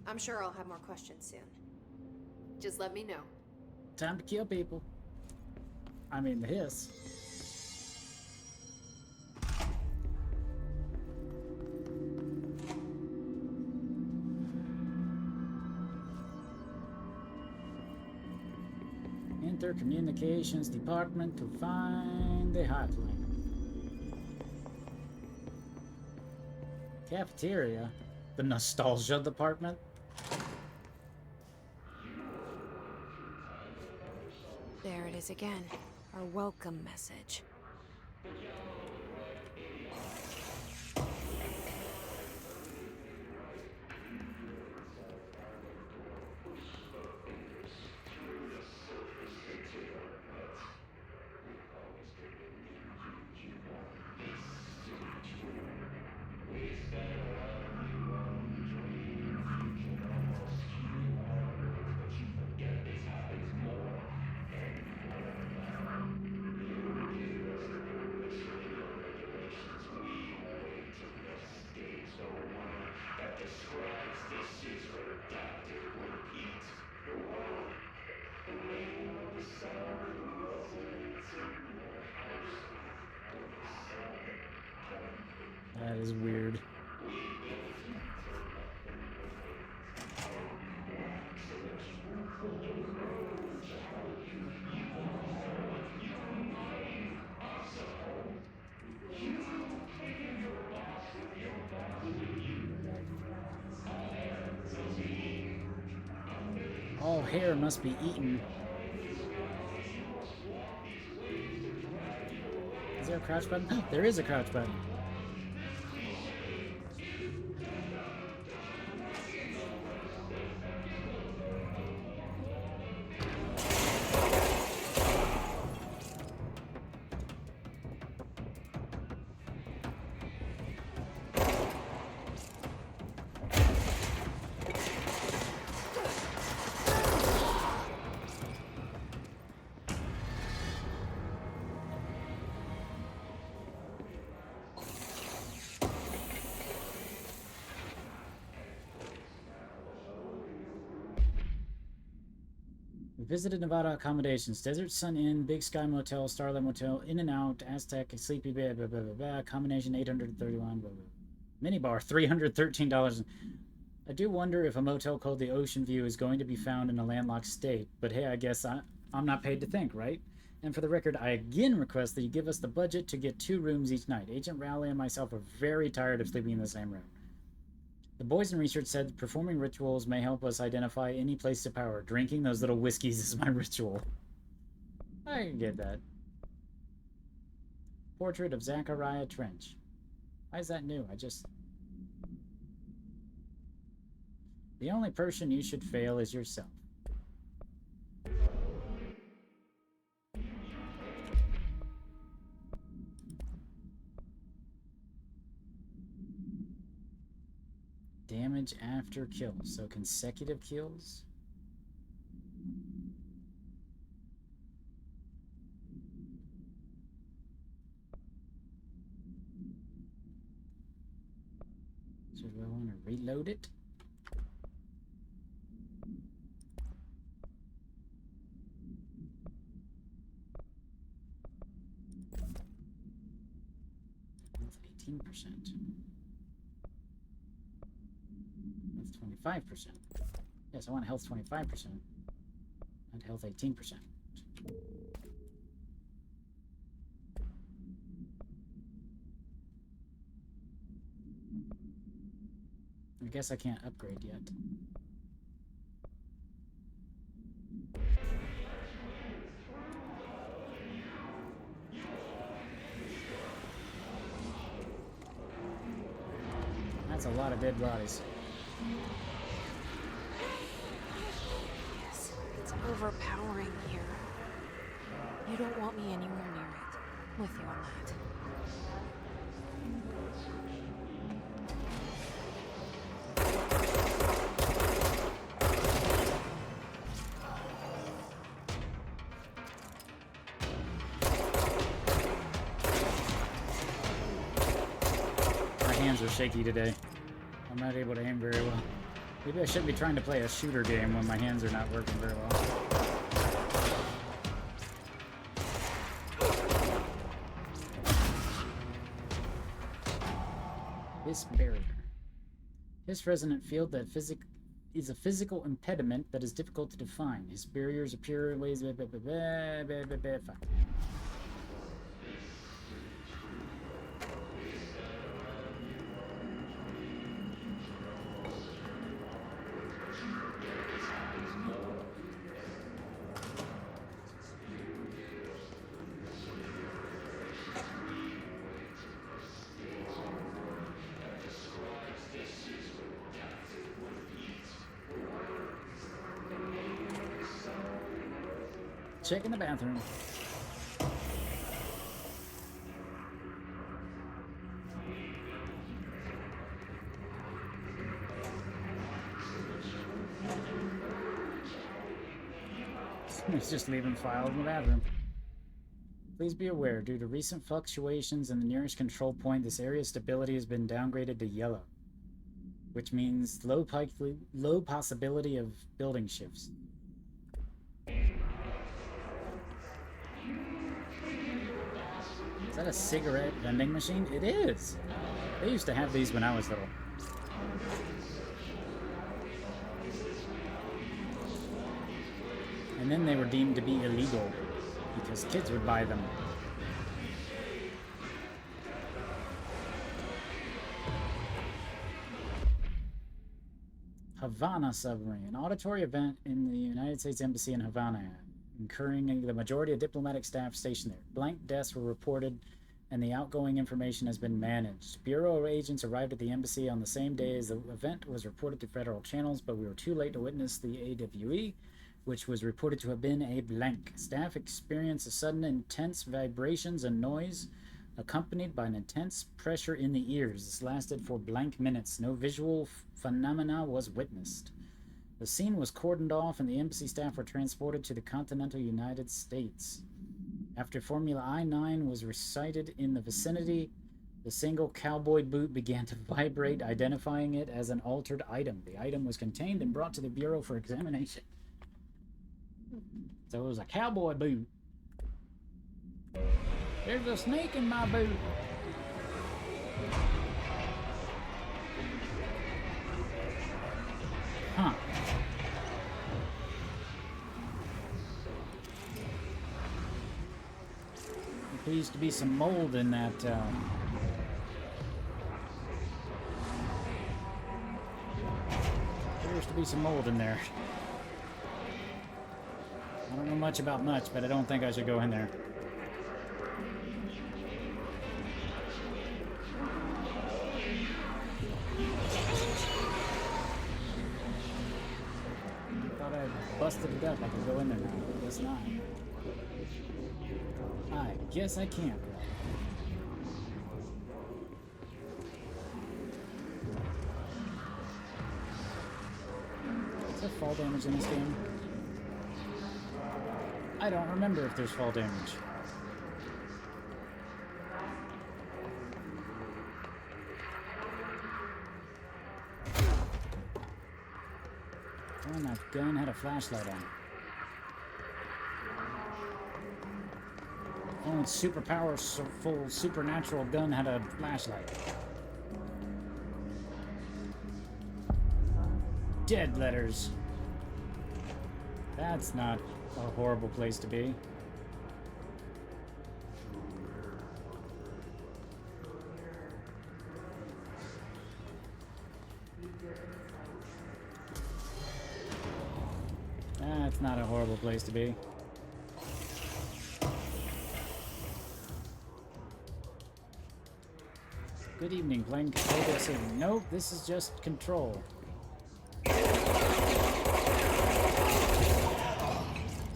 I'm sure I'll have more questions soon. Just let me know. Time to kill people. I mean, the hiss. Enter communications department to find the hotline. Cafeteria? The nostalgia department? There it is again. Our welcome message. That is weird. All hair must be eaten. Is there a crouch button? There is a crouch button. We visited Nevada accommodations, Desert Sun Inn, Big Sky Motel, Starlight Motel, In and Out, Aztec, Sleepy Bed, blah, blah, blah, blah, combination 831, blah, blah. Minibar, $313. I do wonder if a motel called the Ocean View is going to be found in a landlocked state, but hey, I guess I'm not paid to think, right? And for the record, I again request that you give us the budget to get 2 rooms each night. Agent Rowley and myself are very tired of sleeping in the same room. The boys in research said performing rituals may help us identify any place of power. Drinking those little whiskeys is my ritual. I can get that. Portrait of Zachariah Trench. Why is that new? The only person you should fail is yourself. Damage after kill, so consecutive kills? So do I want to reload it? That's 18%. That's 25%. Yes, I want health 25%. And health 18%. I guess I can't upgrade yet. That's a lot of dead bodies. Yes, it's overpowering here. You don't want me anywhere near it. I'm with you on that. My hands are shaky today. I'm not able to aim very well. Maybe I shouldn't be trying to play a shooter game when my hands are not working very well. This barrier. His resonant field that is a physical impediment that is difficult to define. His barriers appear in ways... Check in the bathroom. He's just leaving files in the bathroom. Please be aware, due to recent fluctuations in the nearest control point, this area's stability has been downgraded to yellow, which means low possibility of building shifts. Is that a cigarette vending machine? It is! They used to have these when I was little. And then they were deemed to be illegal because kids would buy them. Havana submarine. An auditory event in the United States Embassy in Havana, incurring the majority of diplomatic staff stationed there. Blank deaths were reported, and the outgoing information has been managed. Bureau agents arrived at the embassy on the same day as the event was reported to federal channels, but we were too late to witness the AWE, which was reported to have been a blank. Staff experienced a sudden intense vibrations and noise, accompanied by an intense pressure in the ears. This lasted for blank minutes. No visual phenomena was witnessed. The scene was cordoned off and the embassy staff were transported to the continental United States. After Formula I-9 was recited in the vicinity, the single cowboy boot began to vibrate, identifying it as an altered item. The item was contained and brought to the Bureau for examination. So it was a cowboy boot. There's a snake in my boot. Huh. There used to be some mold in that, There used to be some mold in there. I don't know much about much, but I don't think I should go in there. I thought I busted it up. I could go in there now. I guess not. I guess I can't. Is there fall damage in this game? I don't remember if there's fall damage. Oh, my gun had a flashlight on it. Only super powerful supernatural gun had a flashlight. Dead letters. That's not a horrible place to be. That's not a horrible place to be. Good evening, playing Krogan. Nope, this is just control.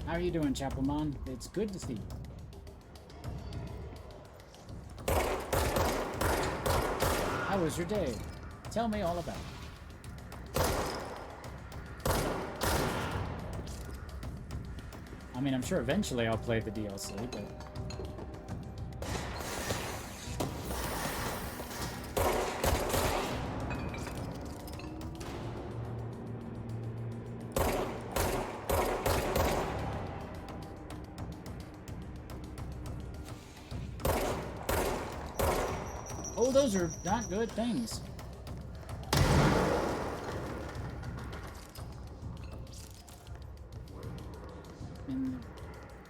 How are you doing, Chapelmon? It's good to see you. How was your day? Tell me all about it. I mean, I'm sure eventually I'll play the DLC, but... Oh, those are not good things. In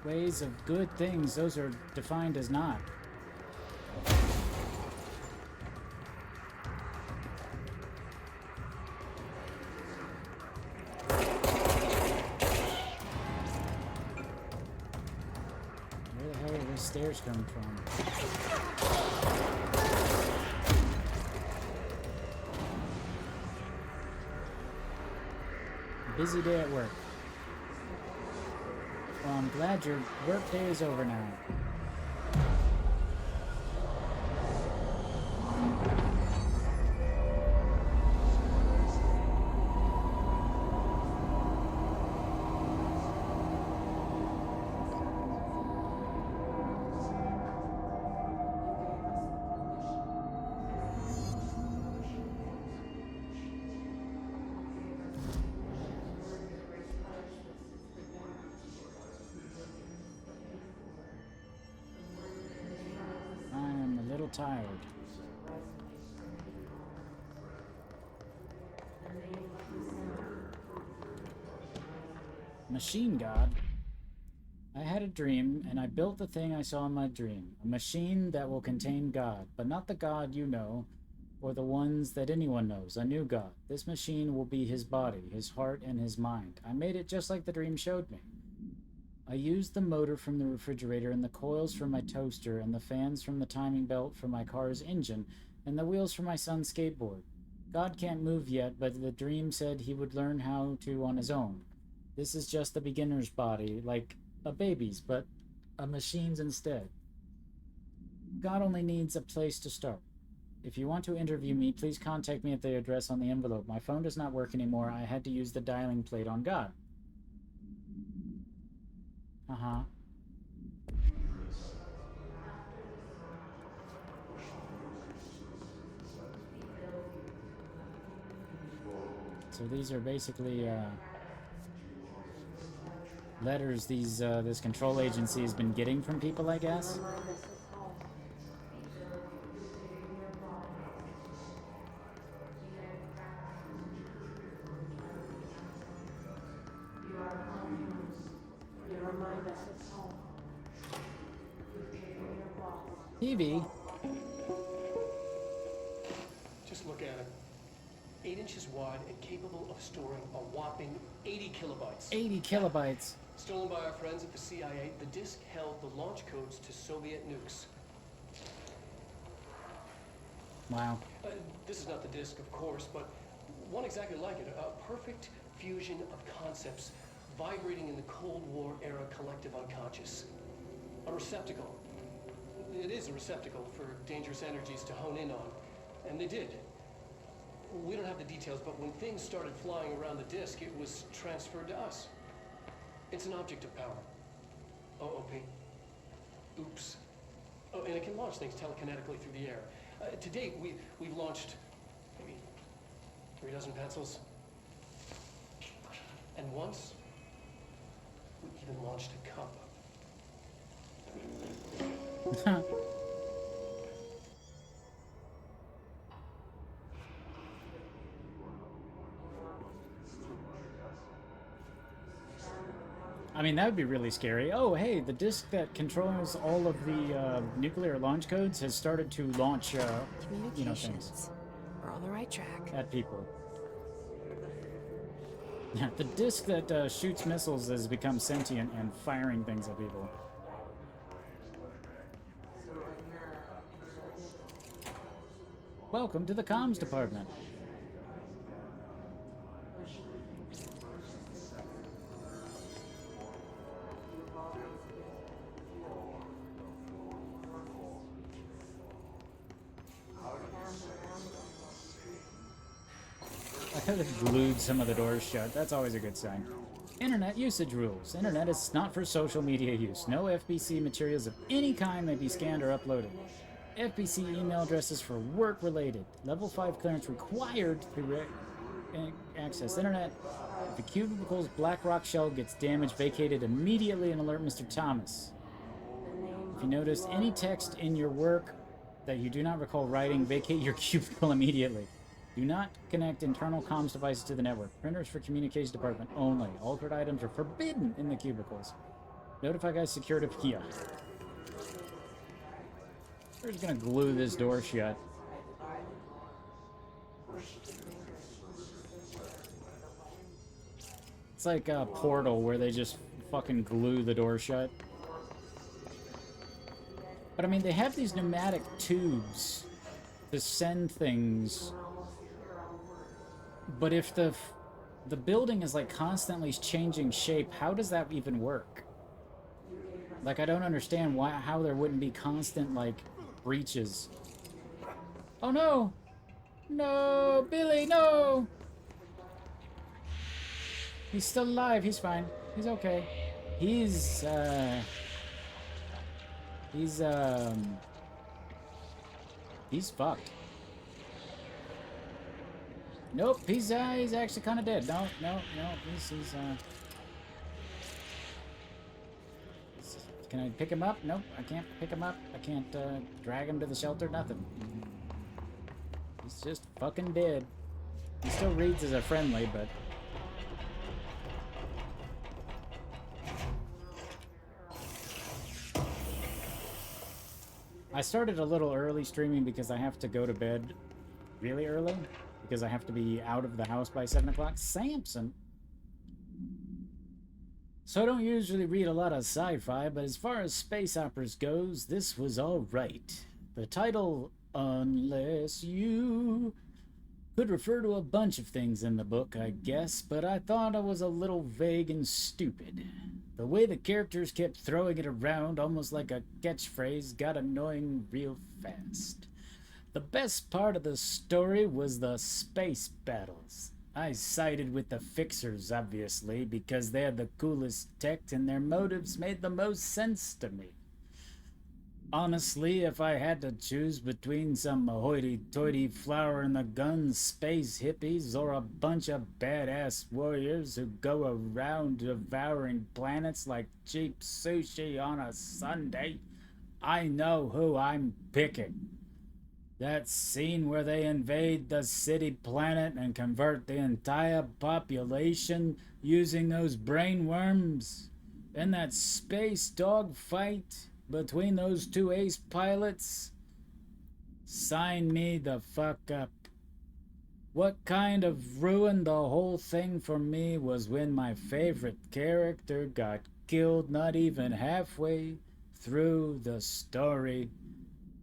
ways of good things, those are defined as not. Where the hell are these stairs coming from? Busy day at work. Well, I'm glad your work day is over now. Tired. Machine God. I had a dream, and I built the thing I saw in my dream. A machine that will contain God, but not the God you know, or the ones that anyone knows. A new God. This machine will be his body, his heart, and his mind. I made it just like the dream showed me. I used the motor from the refrigerator and the coils from my toaster and the fans from the timing belt for my car's engine and the wheels for my son's skateboard. God can't move yet, but the dream said he would learn how to on his own. This is just the beginner's body, like a baby's, but a machine's instead. God only needs a place to start. If you want to interview me, please contact me at the address on the envelope. My phone does not work anymore. I had to use the dialing plate on God. Uh-huh. So these are basically letters this control agency has been getting from people, I guess. TV. Just look at it. 8 inches wide and capable of storing a whopping 80 kilobytes. 80 kilobytes. Stolen by our friends at the CIA, the disk held the launch codes to Soviet nukes. Wow. This is not the disk, of course, but one exactly like it. A perfect fusion of concepts vibrating in the Cold War era collective unconscious. A receptacle. It is a receptacle for dangerous energies to hone in on. And they did. We don't have the details, but when things started flying around the disk, it was transferred to us. It's an object of power. OOP. Oops. Oh, and it can launch things telekinetically through the air. To date, we've launched maybe 3 dozen pencils. And once, we even launched a cup. I mean, that would be really scary. Oh, hey, the disk that controls all of the nuclear launch codes has started to launch, you know, things. We're on the right track. At people. Yeah, the disk that shoots missiles has become sentient and firing things at people. Welcome to the comms department. I could have glued some of the doors shut. That's always a good sign. Internet usage rules. Internet is not for social media use. No FBC materials of any kind may be scanned or uploaded. FBC email addresses for work-related. Level 5 clearance required to access internet. If the cubicle's black rock shell gets damaged, vacated immediately and alert Mr. Thomas. If you notice any text in your work that you do not recall writing, vacate your cubicle immediately. Do not connect internal comms devices to the network. Printers for communications department only. Altered items are forbidden in the cubicles. Notify guys security. Yeah. We're just gonna glue this door shut. It's like a Portal where they just fucking glue the door shut. But I mean, they have these pneumatic tubes to send things. But if the building is like constantly changing shape, how does that even work? Like, I don't understand how there wouldn't be constant like breaches. Oh no! No, Billy, no! He's still alive. He's fine. He's okay. He's fucked. Nope, he's actually kind of dead. No, can I pick him up? Nope, I can't pick him up. I can't drag him to the shelter. Nothing. He's just fucking dead. He still reads as a friendly, but I started a little early streaming because I have to go to bed really early. Because I have to be out of the house by 7 o'clock. Samson! So I don't usually read a lot of sci-fi, but as far as space operas goes, this was alright. The title, Unless You, could refer to a bunch of things in the book, I guess, but I thought it was a little vague and stupid. The way the characters kept throwing it around, almost like a catchphrase, got annoying real fast. The best part of the story was the space battles. I sided with the Fixers, obviously, because they had the coolest tech and their motives made the most sense to me. Honestly, if I had to choose between some hoity-toity flower-in-the-gun space hippies or a bunch of badass warriors who go around devouring planets like cheap sushi on a Sunday, I know who I'm picking. That scene where they invade the city planet and convert the entire population using those brain worms, and that space dog fight between those two ace pilots, sign me the fuck up. What kind of ruined the whole thing for me was when my favorite character got killed not even halfway through the story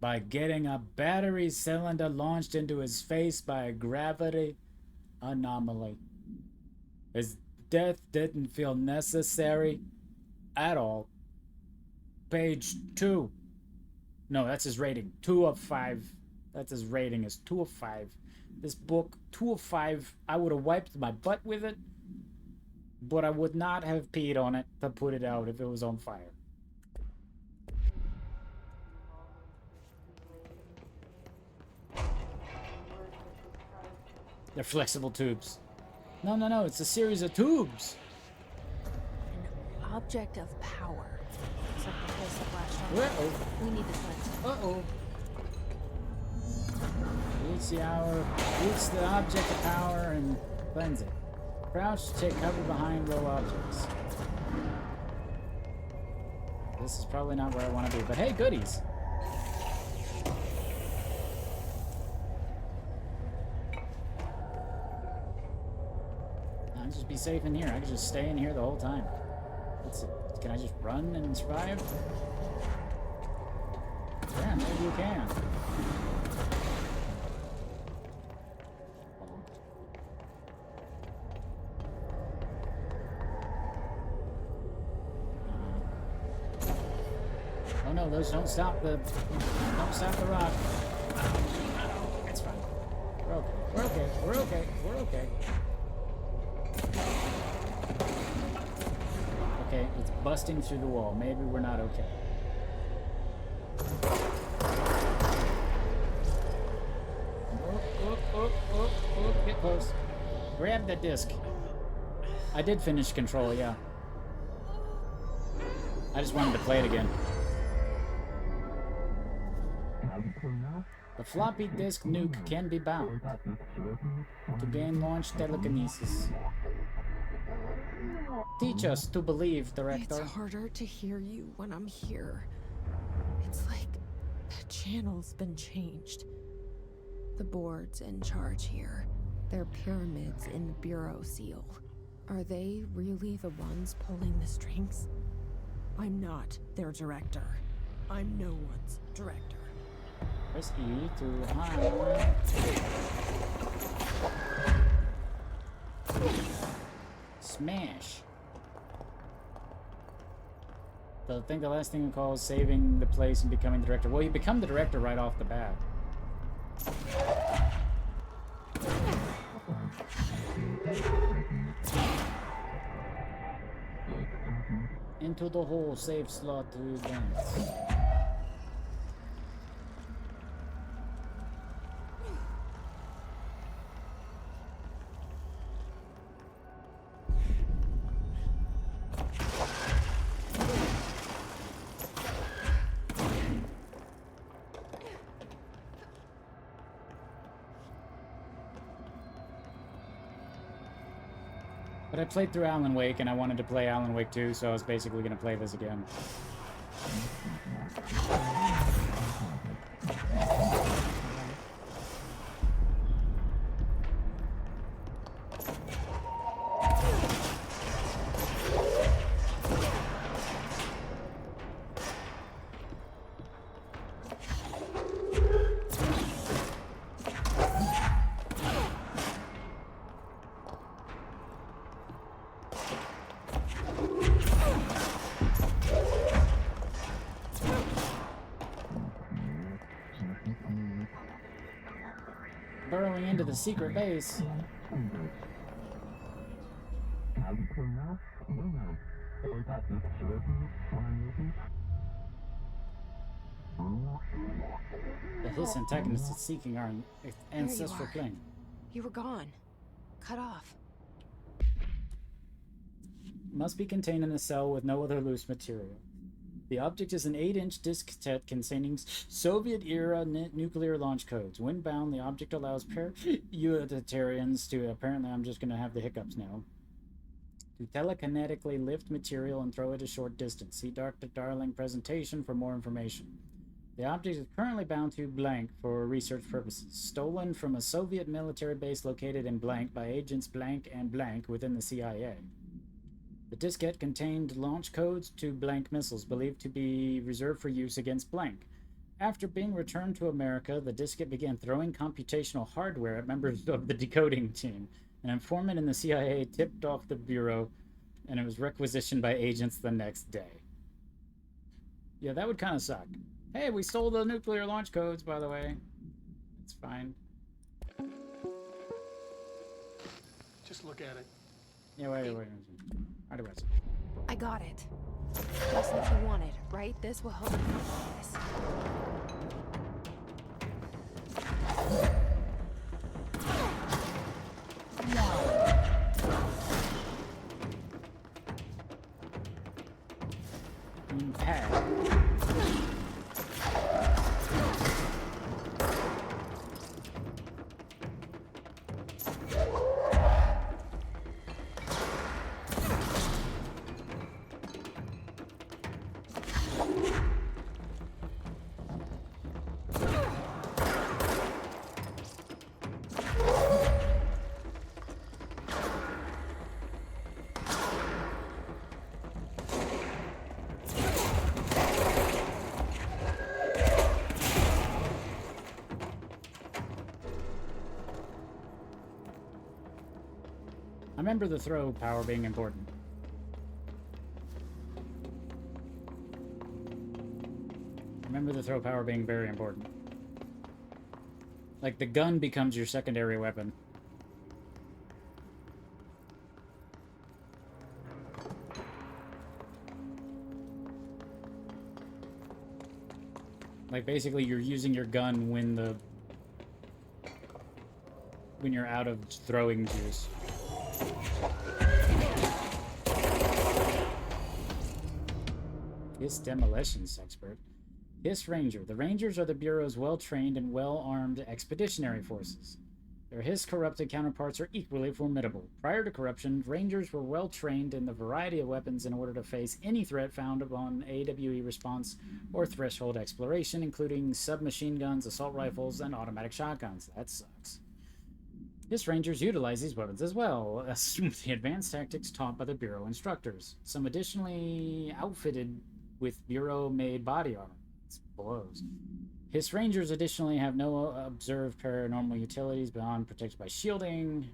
by getting a battery cylinder launched into his face by a gravity anomaly. His death didn't feel necessary at all. Page 2. No, that's his rating. 2 of 5. That's his rating, is 2 of 5. This book, 2 of 5. I would have wiped my butt with it, but I would not have peed on it to put it out if it was on fire. They're flexible tubes. No, it's a series of tubes. An object of power. It's like the place that flashed on. Uh-oh. We need the cleanse. Reach the object of power and cleanse it. Crouch to take cover behind low objects. This is probably not where I want to be, but hey, goodies. I'll just be safe in here. I can just stay in here the whole time. Let's see. Can I just run and survive? Yeah, maybe you can. Oh no, those don't stop the rock. It's fine. We're okay. We're okay. We're okay. We're okay. Okay, it's busting through the wall. Maybe we're not okay. Get close. Grab the disc. I did finish Control, yeah. I just wanted to play it again. The floppy disk nuke can be bound to gain launch telekinesis. Teach us to believe, Director. It's harder to hear you when I'm here. It's like the channel's been changed. The board's in charge here. They're pyramids in the Bureau seal. Are they really the ones pulling the strings? I'm not their director. I'm no one's director. Press E to hide. Smash. So I think the last thing we call is saving the place and becoming the director. Well, you become the director right off the bat. Into the hole, save slot to advance. But I played through Alan Wake, and I wanted to play Alan Wake 2, so I was basically going to play this again. Burrowing into the secret base. The hiss antagonist is seeking our ancestral plane. You were gone. Cut off. Must be contained in a cell with no other loose material. The object is an 8-inch disk set containing Soviet-era nuclear launch codes. When bound, the object allows utilitarians to... Apparently, I'm just going to have the hiccups now. To telekinetically lift material and throw it a short distance. See Dr. Darling presentation for more information. The object is currently bound to blank for research purposes. Stolen from a Soviet military base located in blank by agents blank and blank within the CIA. The diskette contained launch codes to blank missiles, believed to be reserved for use against blank. After being returned to America, the diskette began throwing computational hardware at members of the decoding team. An informant in the CIA tipped off the Bureau, and it was requisitioned by agents the next day. Yeah, that would kind of suck. Hey, we stole the nuclear launch codes, by the way. It's fine. Just look at it. Yeah, wait. How do I I got it. Just what you wanted, right? This will help you focus. I remember the throw power being important. Remember the throw power being very important. Like, the gun becomes your secondary weapon. Like, basically, you're using your gun when you're out of throwing juice. Hiss demolitions expert. Hiss Ranger. The Rangers are the Bureau's well-trained and well-armed expeditionary forces. Their Hiss corrupted counterparts are equally formidable. Prior to corruption, Rangers were well-trained in the variety of weapons in order to face any threat found upon AWE response or threshold exploration, including submachine guns, assault rifles, and automatic shotguns. That sucks. Hiss Rangers utilize these weapons as well as the advanced tactics taught by the Bureau instructors. Some additionally outfitted with Bureau-made body armor. It blows. Hiss Rangers additionally have no observed paranormal utilities beyond protected by shielding.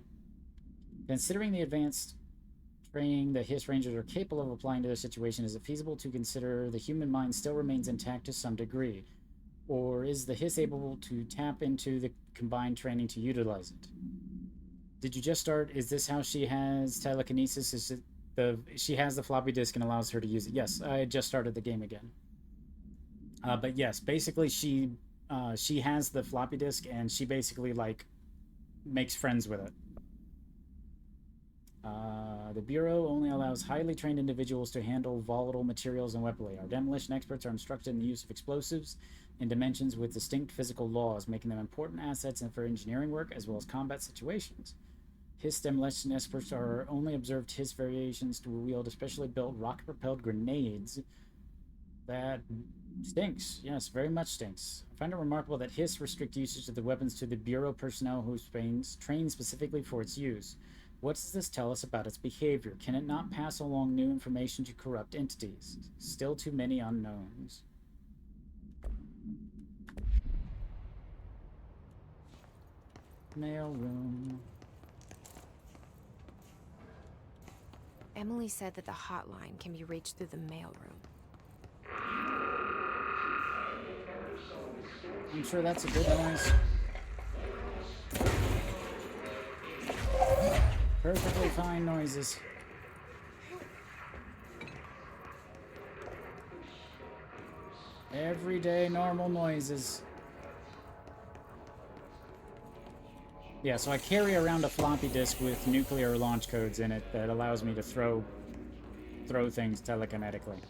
Considering the advanced training the Hiss Rangers are capable of applying to their situation, is it feasible to consider the human mind still remains intact to some degree? Or is the Hiss able to tap into the combined training to utilize it? Did you just start? Is this how she has telekinesis? Is it she has the floppy disk and allows her to use it? Yes, I just started the game again. But yes, basically she has the floppy disk and she basically like makes friends with it. The Bureau only allows highly trained individuals to handle volatile materials and weaponry. Our demolition experts are instructed in the use of explosives in dimensions with distinct physical laws, making them important assets for engineering work as well as combat situations. Hiss demolition experts are only observed Hiss variations to wield specially built rocket-propelled grenades. That stinks. Yes, very much stinks. I find it remarkable that Hiss restrict usage of the weapons to the Bureau personnel who trained specifically for its use. What does this tell us about its behavior? Can it not pass along new information to corrupt entities? Still too many unknowns. Mailroom. Emily said that the hotline can be reached through the mailroom. I'm sure that's a good noise. Perfectly fine noises. Everyday normal noises. Yeah, so I carry around a floppy disk with nuclear launch codes in it that allows me to throw things telekinetically.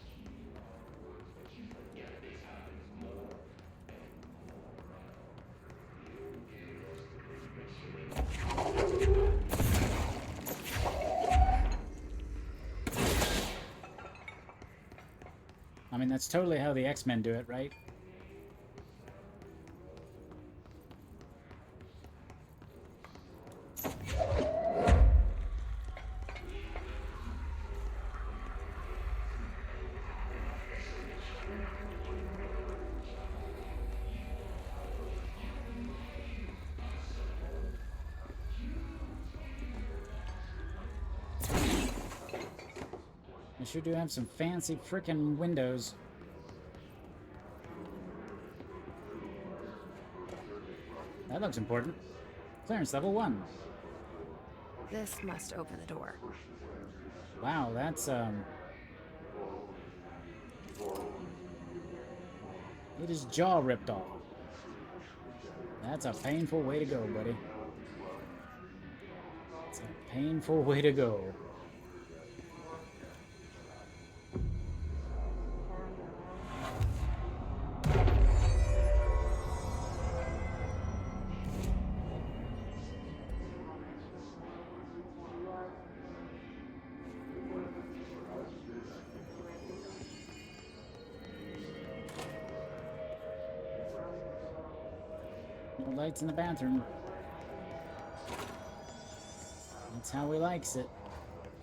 I mean, that's totally how the X-Men do it, right? I sure do have some fancy frickin' windows. That looks important. Clearance level 1. This must open the door. Wow, that's, It is jaw ripped off. That's a painful way to go, buddy. It's a painful way to go. No lights in the bathroom. That's how he likes it.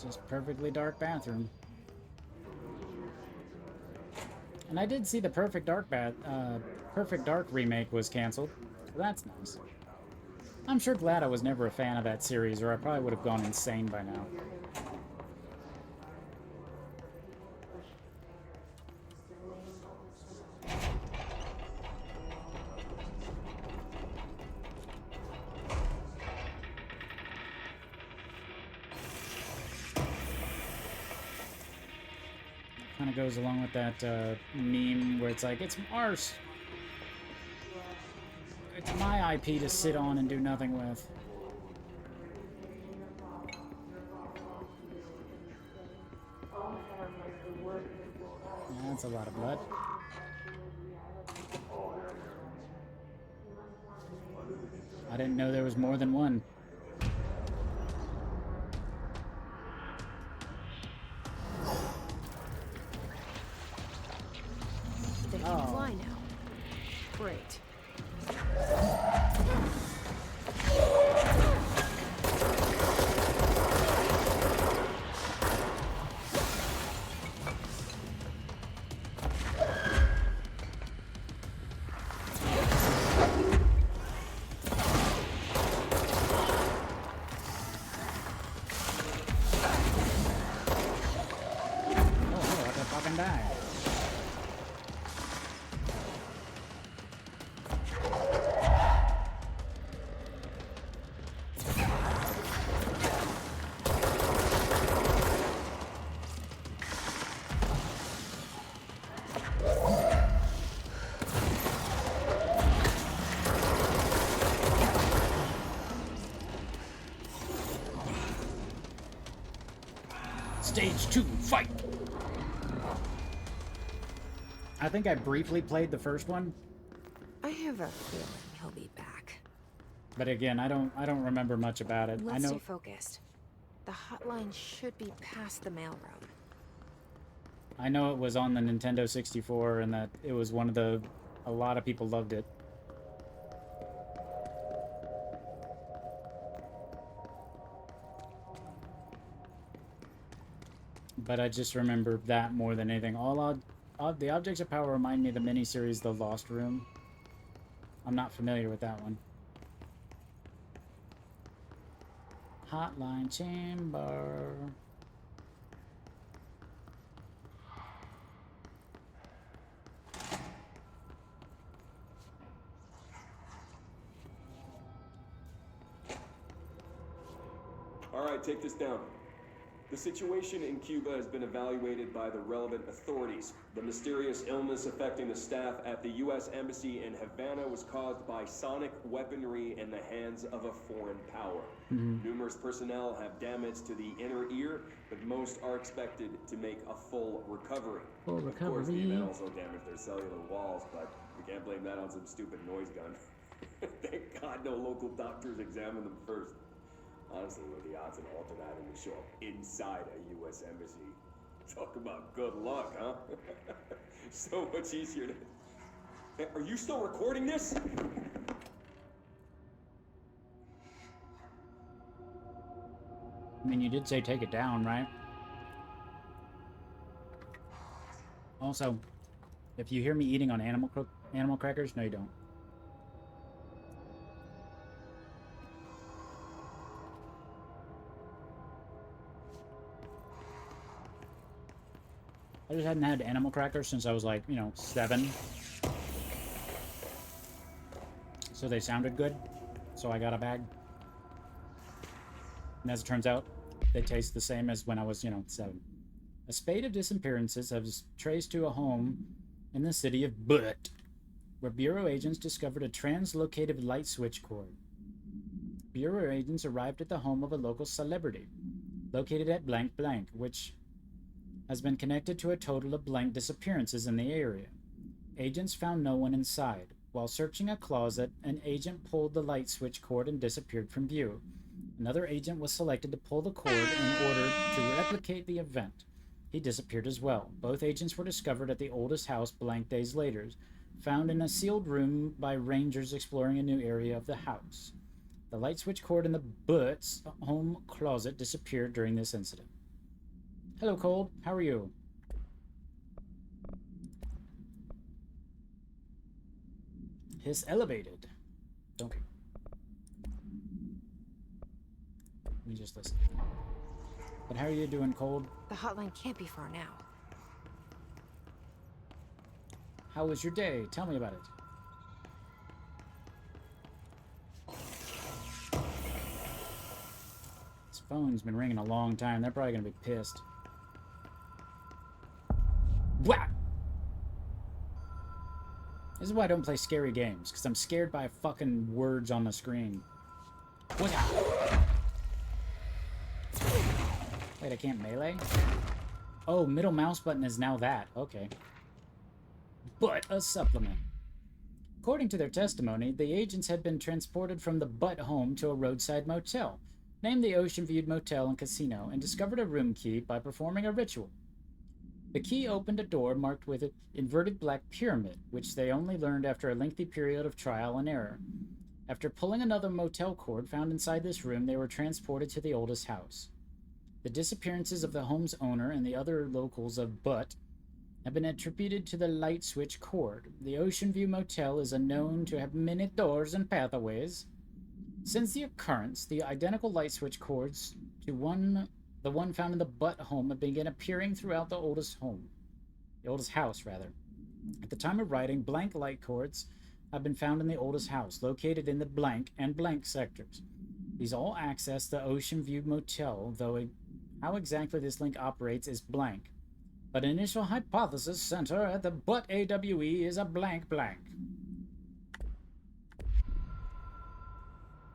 Just perfectly dark bathroom. And I did see the Perfect Dark remake was canceled. So that's nice. I'm sure glad I was never a fan of that series, or I probably would have gone insane by now. Kind of goes along with that meme where it's like, it's ours. It's my IP to sit on and do nothing with. Yeah, that's a lot of blood. I didn't know there was more than one. They can fly now. Great. Stage 2, fight! I think I briefly played the first one. I have a feeling he'll be back. But again, I don't remember much about it. Let's I know stay focused. The hotline should be past the mailroom. I know it was on the Nintendo 64 and that it was one of the... A lot of people loved it. But I just remember that more than anything. The Objects of Power remind me of the miniseries The Lost Room. I'm not familiar with that one. Hotline Chamber. All right, take this down. The situation in Cuba has been evaluated by the relevant authorities. The mysterious illness affecting the staff at the U.S. Embassy in Havana was caused by sonic weaponry in the hands of a foreign power. Numerous personnel have damage to the inner ear, but most are expected to make a full recovery. Of course, the event also damaged their cellular walls, but we can't blame that on some stupid noise gun. Thank God no local doctors examined them first. Honestly, what are the odds an alternate item will show up inside a U.S. embassy? Talk about good luck, huh? So much easier to... Hey, are you still recording this? I mean, you did say take it down, right? Also, if you hear me eating on animal crackers, no you don't. I just hadn't had animal crackers since I was like, 7. So they sounded good. So I got a bag. And as it turns out, they taste the same as when I was, 7. A spate of disappearances has traced to a home in the city of Butt, where Bureau agents discovered a translocated light switch cord. Bureau agents arrived at the home of a local celebrity, located at blank blank, which has been connected to a total of blank disappearances in the area. Agents found no one inside. While searching a closet, an agent pulled the light switch cord and disappeared from view. Another agent was selected to pull the cord in order to replicate the event. He disappeared as well. Both agents were discovered at the oldest house blank days later, found in a sealed room by rangers exploring a new area of the house. The light switch cord in the Butts home closet disappeared during this incident. Hello, Cold. How are you? Hiss elevated. Okay. Let me just listen. But how are you doing, Cold? The hotline can't be far now. How was your day? Tell me about it. This phone's been ringing a long time. They're probably gonna be pissed. Wow. This is why I don't play scary games, because I'm scared by fucking words on the screen. Wow. Wait, I can't melee? Oh, middle mouse button is now that. Okay. But a supplement. According to their testimony, the agents had been transported from the Butt home to a roadside motel, named the Ocean View Motel and Casino, and discovered a room key by performing a ritual. The key opened a door marked with an inverted black pyramid, which they only learned after a lengthy period of trial and error. After pulling another motel cord found inside this room, they were transported to the oldest house. The disappearances of the home's owner and the other locals of Butt have been attributed to the light switch cord. The Ocean View Motel is known to have many doors and pathways. Since the occurrence, the identical light switch cords to the one found in the Butt home have begun appearing throughout the oldest house. At the time of writing, blank light cords have been found in the oldest house, located in the blank and blank sectors. These all access the Ocean View Motel, though how exactly this link operates is blank. But initial hypothesis center at the Butt AWE is a blank blank.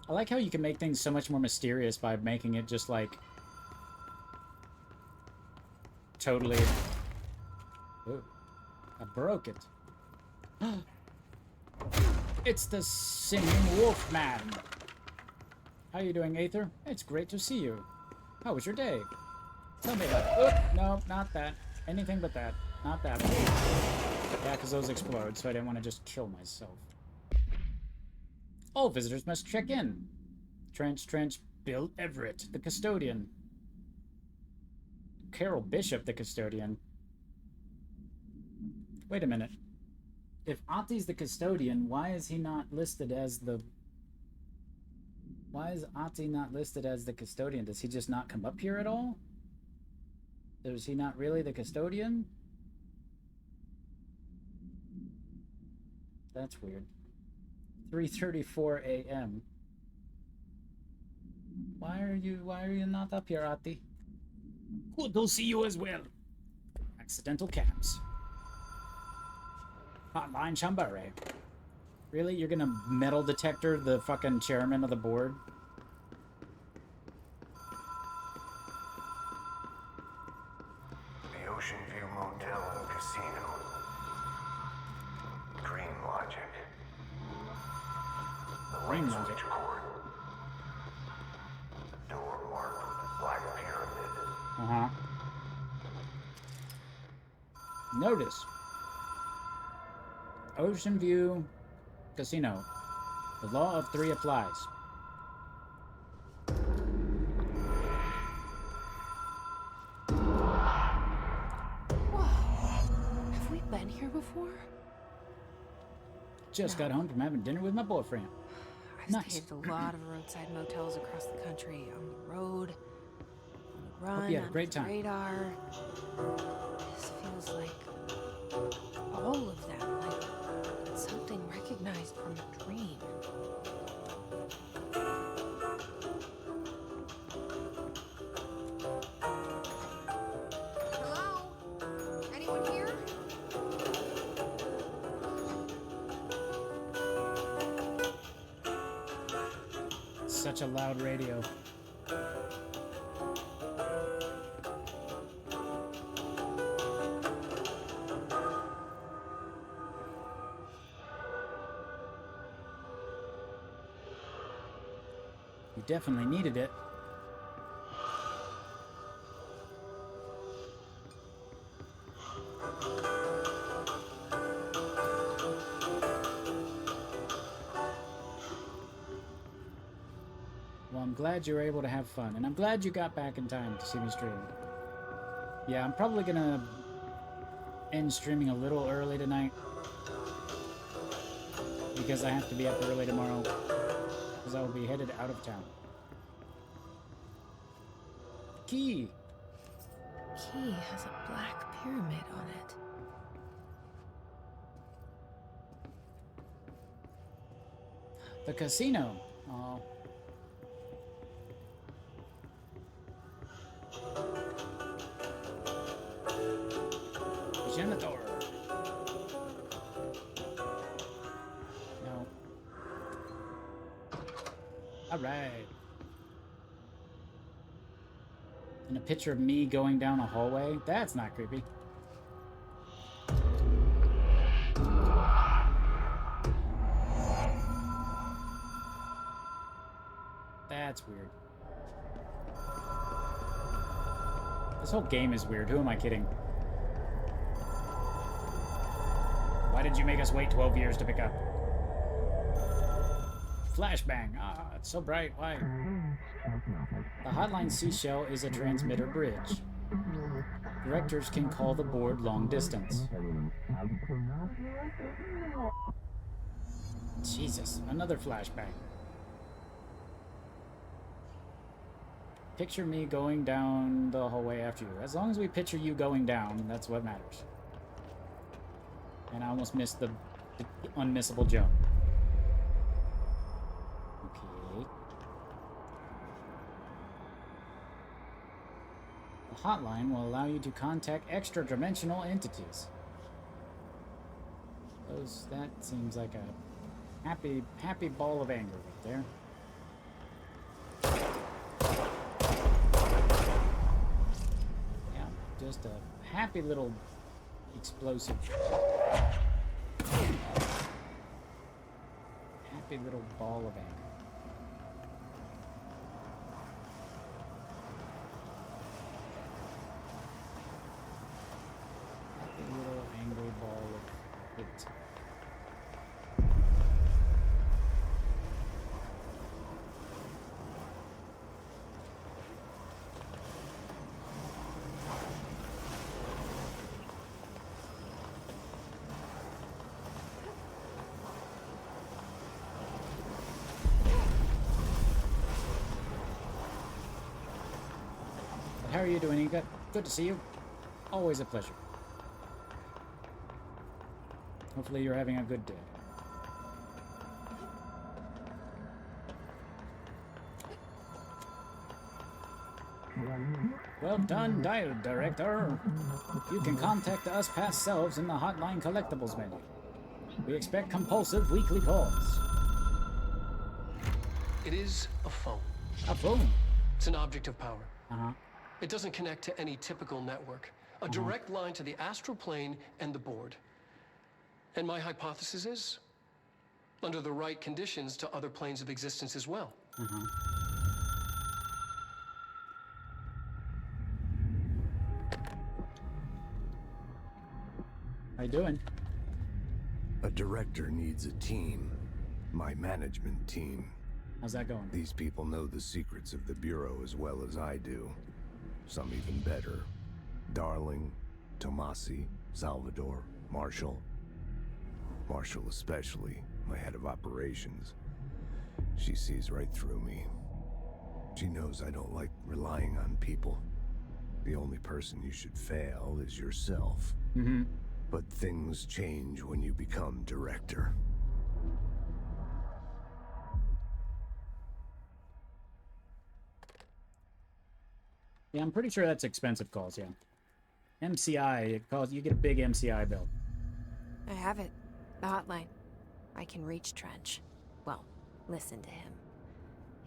I like how you can make things so much more mysterious by making it just like totally. Ooh, I broke it. It's the singing wolf man. How you doing, Aether? It's great to see you. How was your day? Tell me about it. No, not that. Anything but that. Not that one. Yeah, because those explode, so I didn't want to just kill myself. All visitors must check in. Trench, Bill Everett, the custodian. Carol Bishop, the custodian. Wait a minute. If Ati's the custodian, why is he not listed as the... Why is Ati not listed as the custodian? Does he just not come up here at all? Is he not really the custodian? That's weird. 3:34 a.m. Why are you not up here, Ati? Good to see you as well. Accidental caps. Hotline Chambare. Really? You're gonna metal detector the fucking chairman of the board? The Ocean View Motel and Casino. Dream logic. The Dream light logic. switch cord. The door marked with a black pyramid. Uh-huh. Notice. Ocean View Casino. The law of three applies. Whoa. Have we been here before? Just got home from having dinner with my boyfriend. I've Nice. stayed at a lot of roadside motels across the country, on the road, on the run, Hope you had a on great the time. radar. This feels like all of them, like something recognized from a dream. Hello? Anyone here? Such a loud radio. You definitely needed it. Well, I'm glad you were able to have fun, and I'm glad you got back in time to see me stream. Yeah, I'm probably gonna end streaming a little early tonight because I have to be up early tomorrow because I will be headed out of town. Key! Key has a black pyramid on it. The casino. Oh. Jenna Alright. And a picture of me going down a hallway? That's not creepy. That's weird. This whole game is weird. Who am I kidding? Why did you make us wait 12 years to pick up? Flashbang. Ah, it's so bright. Why? The Hotline Seashell is a transmitter bridge. Directors can call the board long distance. Jesus, another flashbang. Picture me going down the hallway after you. As long as we picture you going down, that's what matters. And I almost missed the unmissable jump. Okay. The hotline will allow you to contact extra-dimensional entities. That seems like a happy ball of anger right there. Just a happy little explosive. Happy little ball of anger. Happy little angry ball of it. How are you doing, Inga? Good to see you. Always a pleasure. Hopefully you're having a good day. Well done, Director. You can contact us past selves in the Hotline Collectibles menu. We expect compulsive weekly calls. It is a phone. A phone? It's an object of power. Uh-huh. It doesn't connect to any typical network. A direct line to the astral plane and the board. And my hypothesis is, under the right conditions, to other planes of existence as well. How you doing? A director needs a team. My management team. How's that going? These people know the secrets of the Bureau as well as I do. Some even better. Darling, Tomasi, Salvador, Marshall. Marshall especially, my head of operations. She sees right through me. She knows I don't like relying on people. The only person you should fail is yourself. But things change when you become director. Yeah, I'm pretty sure that's expensive calls, yeah. MCI, you get a big MCI bill. I have it. The hotline. I can reach Trench. Well, listen to him.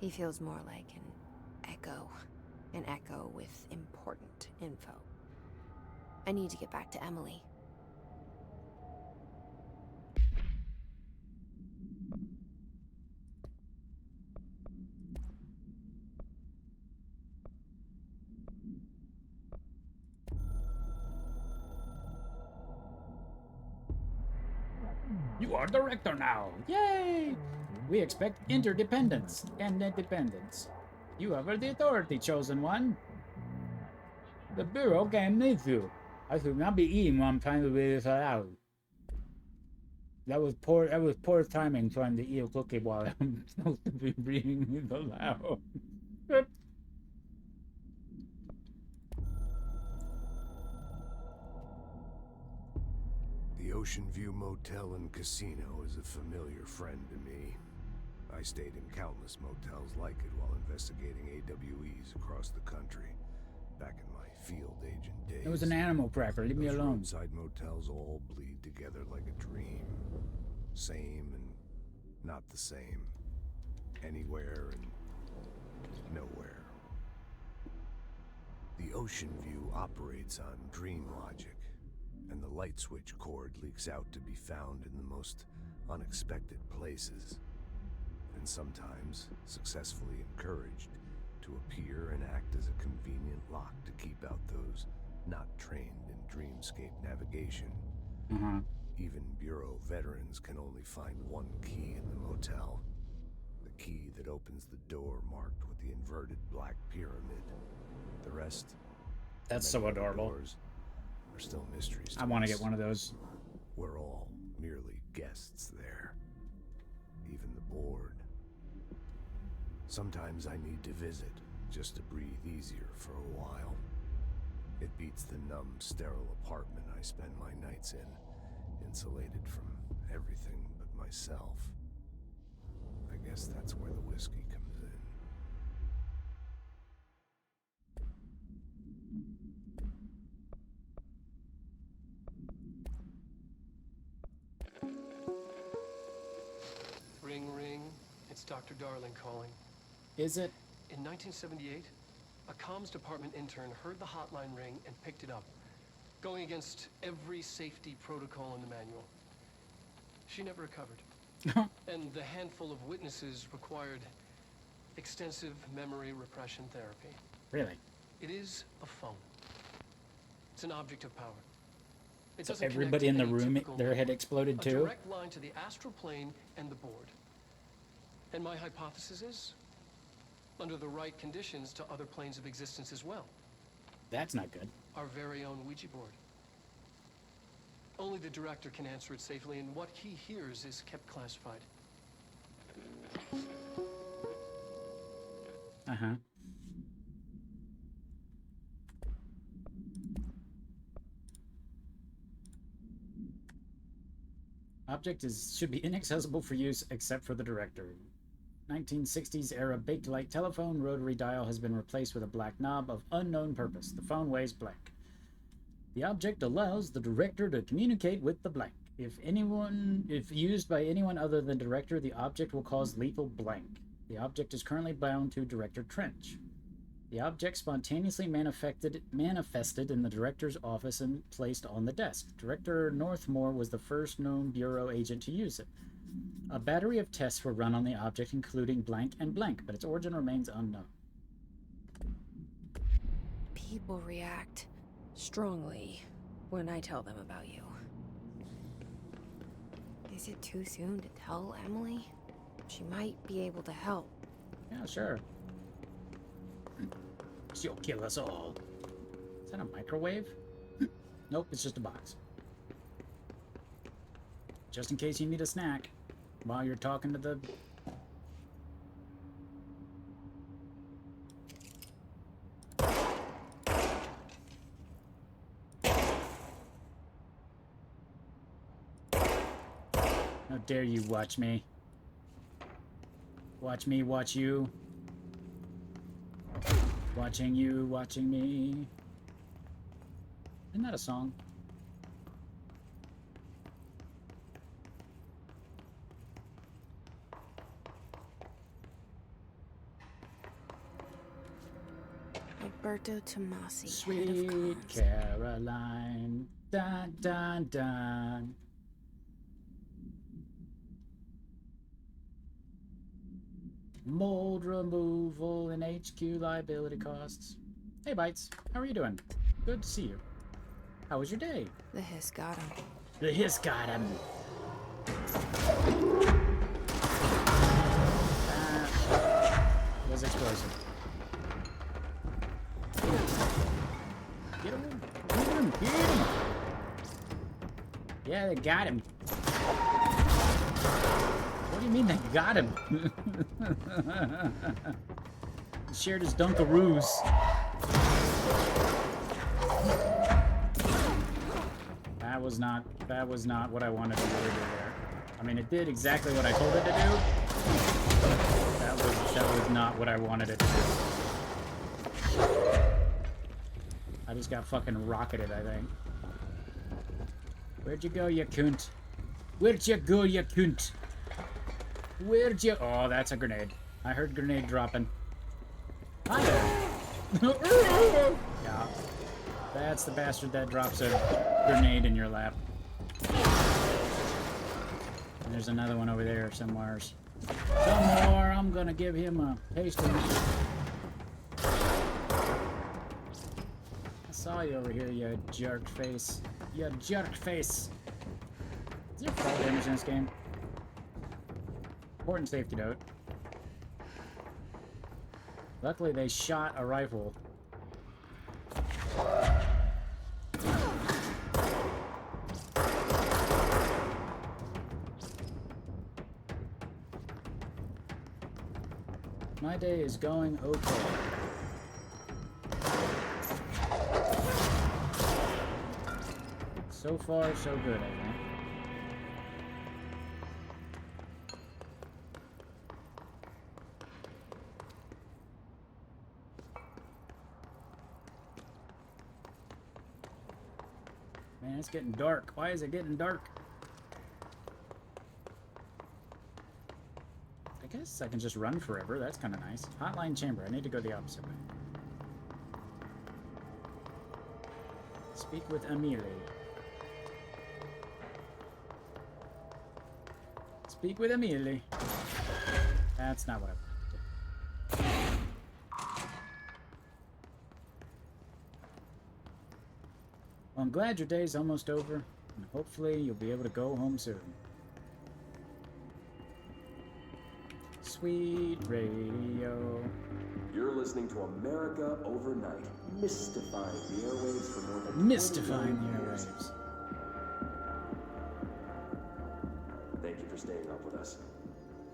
He feels more like an echo. An echo with important info. I need to get back to Emily. You are director now! Yay! We expect interdependence and independence. You have the authority, chosen one. The Bureau can need you. I should not be eating while I'm trying to read this aloud. That was poor timing trying to eat a cookie while I'm supposed to be reading this aloud. The Ocean View Motel and Casino is a familiar friend to me. I stayed in countless motels like it while investigating AWEs across the country, back in my field agent days. It was an animal cracker, leave me Those alone. roadside motels all bleed together like a dream. Same and not the same. anywhere and nowhere. The ocean view operates on dream logic, and the light switch cord leaks out to be found in the most unexpected places, and sometimes successfully encouraged to appear and act as a convenient lock to keep out those not trained in dreamscape navigation. Even Bureau veterans can only find one key in the motel. The key that opens the door marked with the inverted black pyramid. The rest, That's so adorable. doors, are still mysteries. I want to get one of those. We're all merely guests there. Even the board. Sometimes I need to visit, just to breathe easier for a while. It beats the numb, sterile apartment I spend my nights in, insulated from everything but myself. I guess that's where the whiskey comes in. Ring, ring. It's Dr. Darling calling. Is it? In 1978, a comms department intern heard the hotline ring and picked it up, going against every safety protocol in the manual. She never recovered. And the handful of witnesses required extensive memory repression therapy. Really? It is a phone. It's an object of power. It So doesn't connect everybody to in the any room, typical their head network. exploded A too? direct line to the astral plane and the board. And my hypothesis is, under the right conditions, to other planes of existence as well. That's not good. Our very own Ouija board. Only the director can answer it safely, and what he hears is kept classified. Uh-huh. Object should be inaccessible for use except for the director. 1960s era baked light telephone rotary dial has been replaced with a black knob of unknown purpose. The phone weighs blank. The object allows the director to communicate with the blank. If used by anyone other than director, the object will cause lethal blank. The object is currently bound to Director Trench. The object spontaneously manifested in the director's office and placed on the desk. Director Northmore was the first known Bureau agent to use it. A battery of tests were run on the object, including blank and blank, but its origin remains unknown. People react strongly when I tell them about you. Is it too soon to tell Emily? She might be able to help. Yeah, sure. She'll kill us all. Is that a microwave? Nope, it's just a box. Just in case you need a snack while you're talking to the... How dare you watch me? Watch me, watch you. Watching you, watching me. Isn't that a song? Roberto Tomasi. Sweet Caroline. Dun, dun, dun. Mold removal and HQ liability costs. Hey, Bites. How are you doing? Good to see you. How was your day? The hiss got him. The hiss got him. Was explosive. Get him! Get him! Get him! Yeah, they got him. What do you mean they got him? He shared his Dunkaroos. That was not what I wanted to really do there. I mean, it did exactly what I told it to do. That was not what I wanted it to do. I just got fucking rocketed, I think. Where'd you go, you cunt? Where'd you go, you cunt? Where'd you... Oh, that's a grenade. I heard grenade dropping. Hi there. Yeah. That's the bastard that drops a grenade in your lap. And there's another one over there somewhere. Some more. I'm gonna give him a tasting. I saw you over here, you jerk face. You jerk face. Is there fall damage in this game? Important safety note. Luckily, they shot a rifle. My day is going okay. So far, so good, I think. Man, it's getting dark. Why is it getting dark? I guess I can just run forever. That's kind of nice. Hotline chamber. I need to go the opposite way. Speak with Amelie. Speak with Amelie. That's not what I wanted to do. Well, I'm glad your day's almost over, and hopefully you'll be able to go home soon. Sweet radio. You're listening to America Overnight, mystifying the airwaves for more than Mystifying 20 the years. airwaves. Thank you for staying up with us.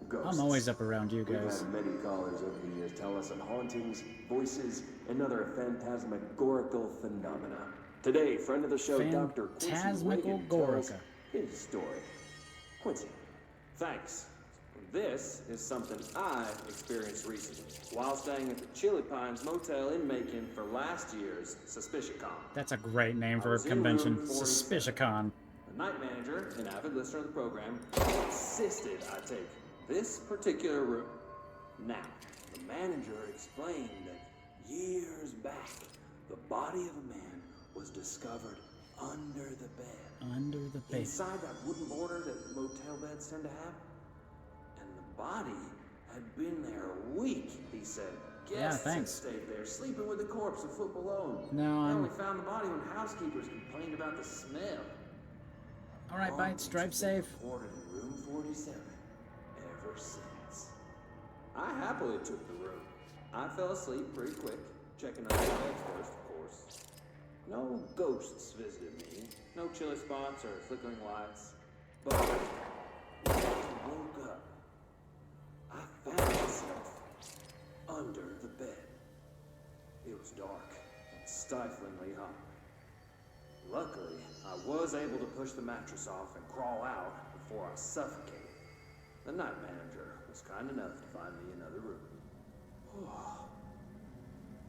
Ghosts. I'm always up around you We've guys. had many callers over the years tell us of hauntings, voices, and other phantasmagorical phenomena. Today, friend of the show, Dr. Quincy Reagan, tells Phantasmagorica. his story. Quincy, thanks. This is something I experienced recently while staying at the Chili Pines Motel in Macon for last year's SuspiciaCon. That's a great name for a was in convention. room 47. SuspiciaCon. The night manager, an avid listener of the program, insisted I take this particular room. Now, the manager explained that years back, the body of a man was discovered under the bed. Under the bed. Inside that wooden border that motel beds tend to have. And the body had been there a week, he said. Guests had thanks. stayed there, sleeping with the corpse a foot below. No, They I'm... only found the body when housekeepers complained about the smell. Alright, Bites, drive safe. Reported in room 47 ever since. I happily took the room. I fell asleep pretty quick, checking under the beds first, of course. No ghosts visited me, no chilly spots or flickering lights. But when I woke up, I found myself under the bed. It was dark and stiflingly hot. Luckily, I was able to push the mattress off and crawl out before I suffocated. The night manager was kind enough to find me another room. Oh,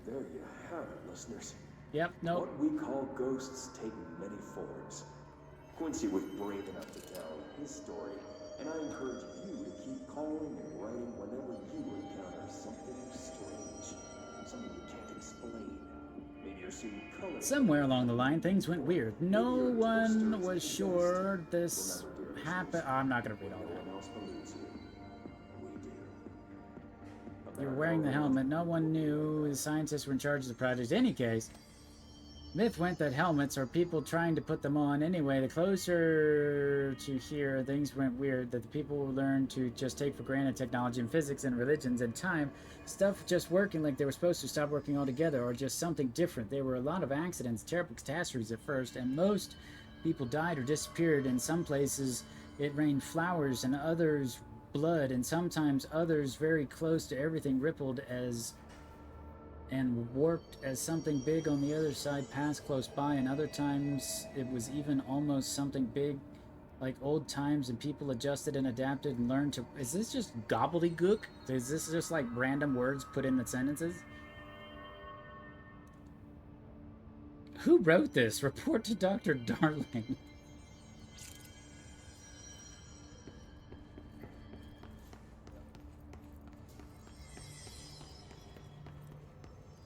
there you have it, listeners. Yep, nope. What we call ghosts take many forms. Quincy was brave enough to tell his story, and I encourage you to keep calling and writing whenever you encounter something strange, something you can't explain. Maybe you're seeing colors. Somewhere along the line, things went weird. No one was sure this happened. Oh, I'm not going to read all that. You're wearing the helmet. No one knew. The scientists were in charge of the project. In any case, myth went that helmets are people trying to put them on. Anyway, the closer to here, things went weird. That the people learned to just take for granted technology and physics and religions and time. Stuff just working like they were supposed to stop working altogether, or just something different. There were a lot of accidents, terrible catastrophes at first, and most people died or disappeared. In some places, it rained flowers, and others blood, and sometimes others very close to everything rippled as and warped as something big on the other side passed close by, and other times it was even almost something big like old times, and people adjusted and adapted and learned to... Is this just gobbledygook? Is this just like random words put in the sentences? Who wrote this? Report to Dr. Darling.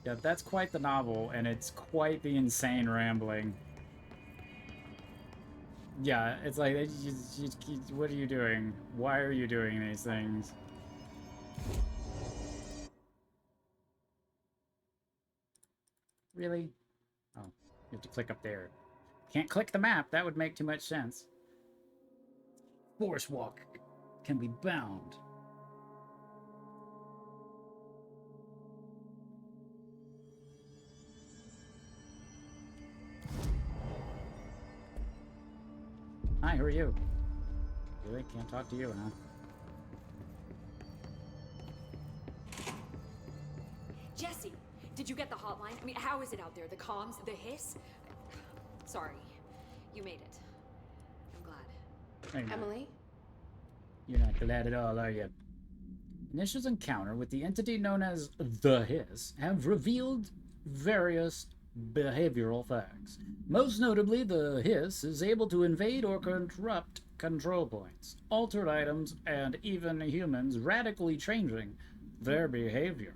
Yeah, that's quite the novel, and it's quite the insane rambling. Yeah, it's like, what are you doing? Why are you doing these things? Really? Oh, you have to click up there. Can't click the map, that would make too much sense. Force walk can be bound. Hi, who are you? Really? Can't talk to you, huh? Jesse, did you get the hotline? I mean, how is it out there? The comms, the hiss? Sorry, you made it. I'm glad. Emily? You're not glad at all, are you? Initial's encounter with the entity known as the Hiss have revealed various behavioral facts. Most notably, the Hiss is able to invade or corrupt control points, altered items, and even humans, radically changing their behavior.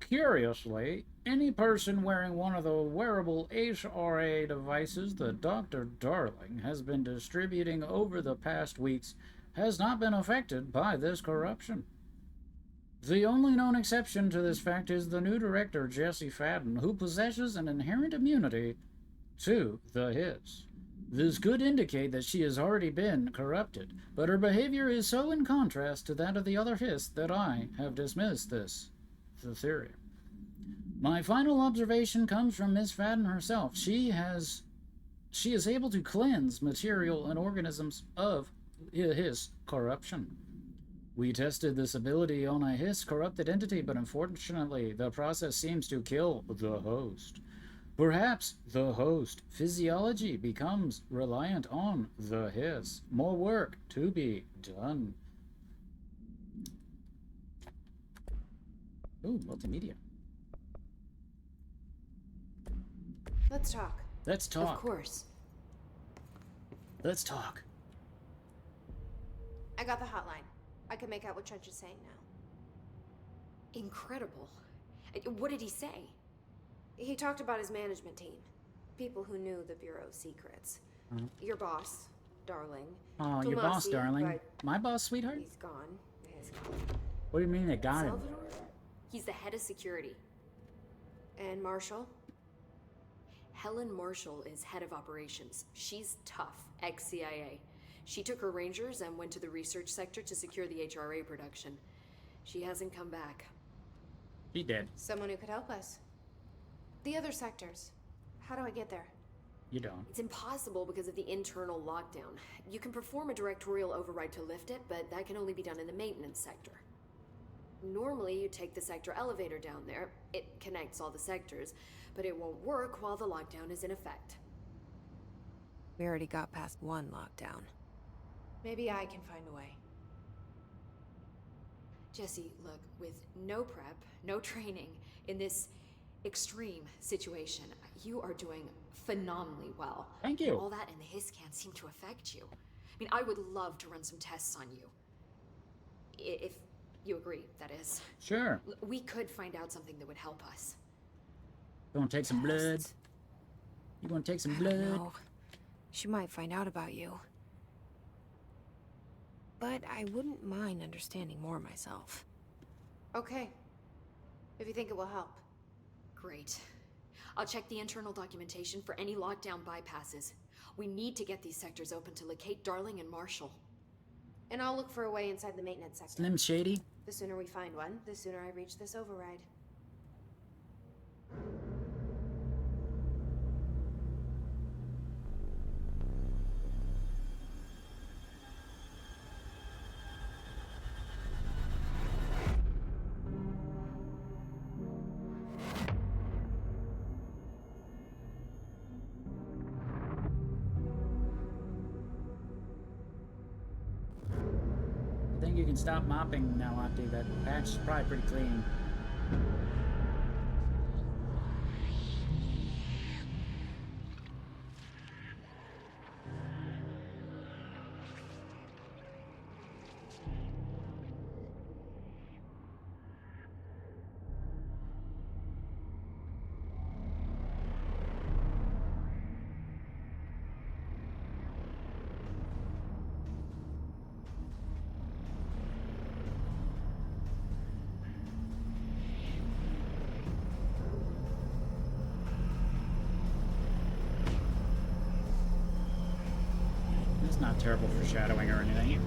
Curiously, any person wearing one of the wearable HRA devices that Dr. Darling has been distributing over the past weeks has not been affected by this corruption. The only known exception to this fact is the new director, Jesse Fadden, who possesses an inherent immunity to the Hiss. This could indicate that she has already been corrupted, but her behavior is so in contrast to that of the other Hiss that I have dismissed the theory. My final observation comes from Miss Fadden herself. She is able to cleanse material and organisms of Hiss corruption. We tested this ability on a Hiss corrupted entity, but unfortunately, the process seems to kill the host. Perhaps the host physiology becomes reliant on the Hiss. More work to be done. Ooh, multimedia. Let's talk. Let's talk. Of course. Let's talk. I got the hotline. I can make out what Trench is saying now. Incredible. What did he say? He talked about his management team. People who knew the Bureau's secrets. Your boss, Darling. Oh, your boss, Tomasi, darling. but My boss, sweetheart? he's gone. What do you mean they got him? Salvador? He's the head of security. And Marshall? Helen Marshall is head of operations. She's tough, ex-CIA. She took her rangers and went to the research sector to secure the HRA production. She hasn't come back. She did. Someone who could help us. The other sectors. How do I get there? You don't. It's impossible because of the internal lockdown. You can perform a directorial override to lift it, but that can only be done in the maintenance sector. Normally, you take the sector elevator down there. It connects all the sectors, but it won't work while the lockdown is in effect. We already got past one lockdown. Maybe I can find a way. Jesse, look, with no prep, no training, in this extreme situation, you are doing phenomenally well. Thank you. All that and the Hiss can't seem to affect you. I mean, I would love to run some tests on you. If you agree, that is. Sure. We could find out something that would help us. You want to take some blood? You want to take some blood? No. She might find out about you. But I wouldn't mind understanding more myself. Okay. If you think it will help. Great. I'll check the internal documentation for any lockdown bypasses. We need to get these sectors open to locate Darling and Marshall. And I'll look for a way inside the maintenance sector. Slim Shady? The sooner we find one, the sooner I reach this override. I think you can stop mopping now, Auntie. That patch is probably pretty clean. terrible foreshadowing or anything.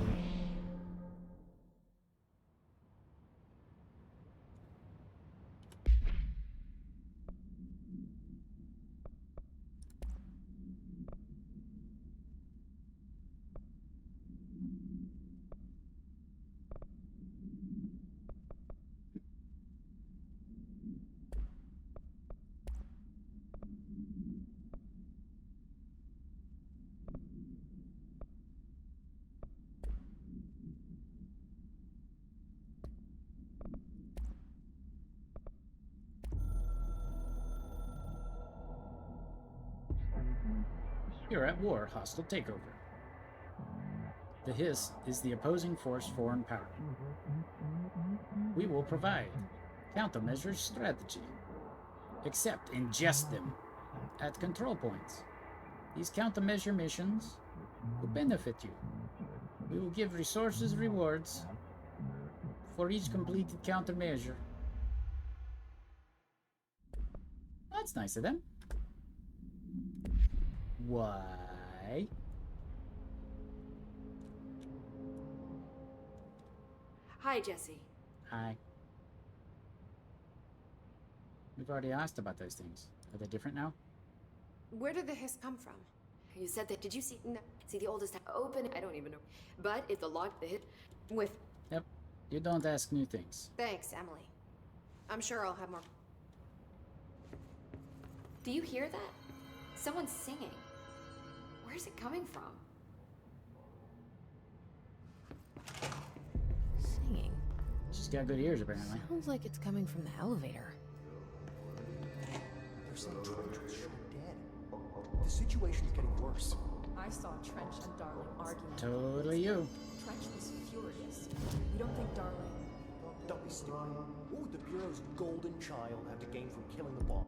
You're at war, hostile takeover. The Hiss is the opposing force foreign power. We will provide countermeasures strategy. Accept and ingest them at control points. These countermeasure missions will benefit you. We will give resources rewards for each completed countermeasure. That's nice of them. Why? Hi, Jesse. Hi. We've already asked about those things. Are they different now? Where did the hiss come from? You said that. Did you see? No, see the oldest open? I don't even know. But if the lock, the hit with. Yep. You don't ask new things. Thanks, Emily. I'm sure I'll have more. Do you hear that? Someone's singing. Where's it coming from? Singing. She's got good ears, apparently. Sounds like it's coming from the elevator. They're saying Trench was shot dead. The situation's getting worse. I saw Trench and Darling arguing. Totally you. Trench was furious. You don't think Darling... Don't be stupid. What would the Bureau's golden child have to gain from killing the bomb?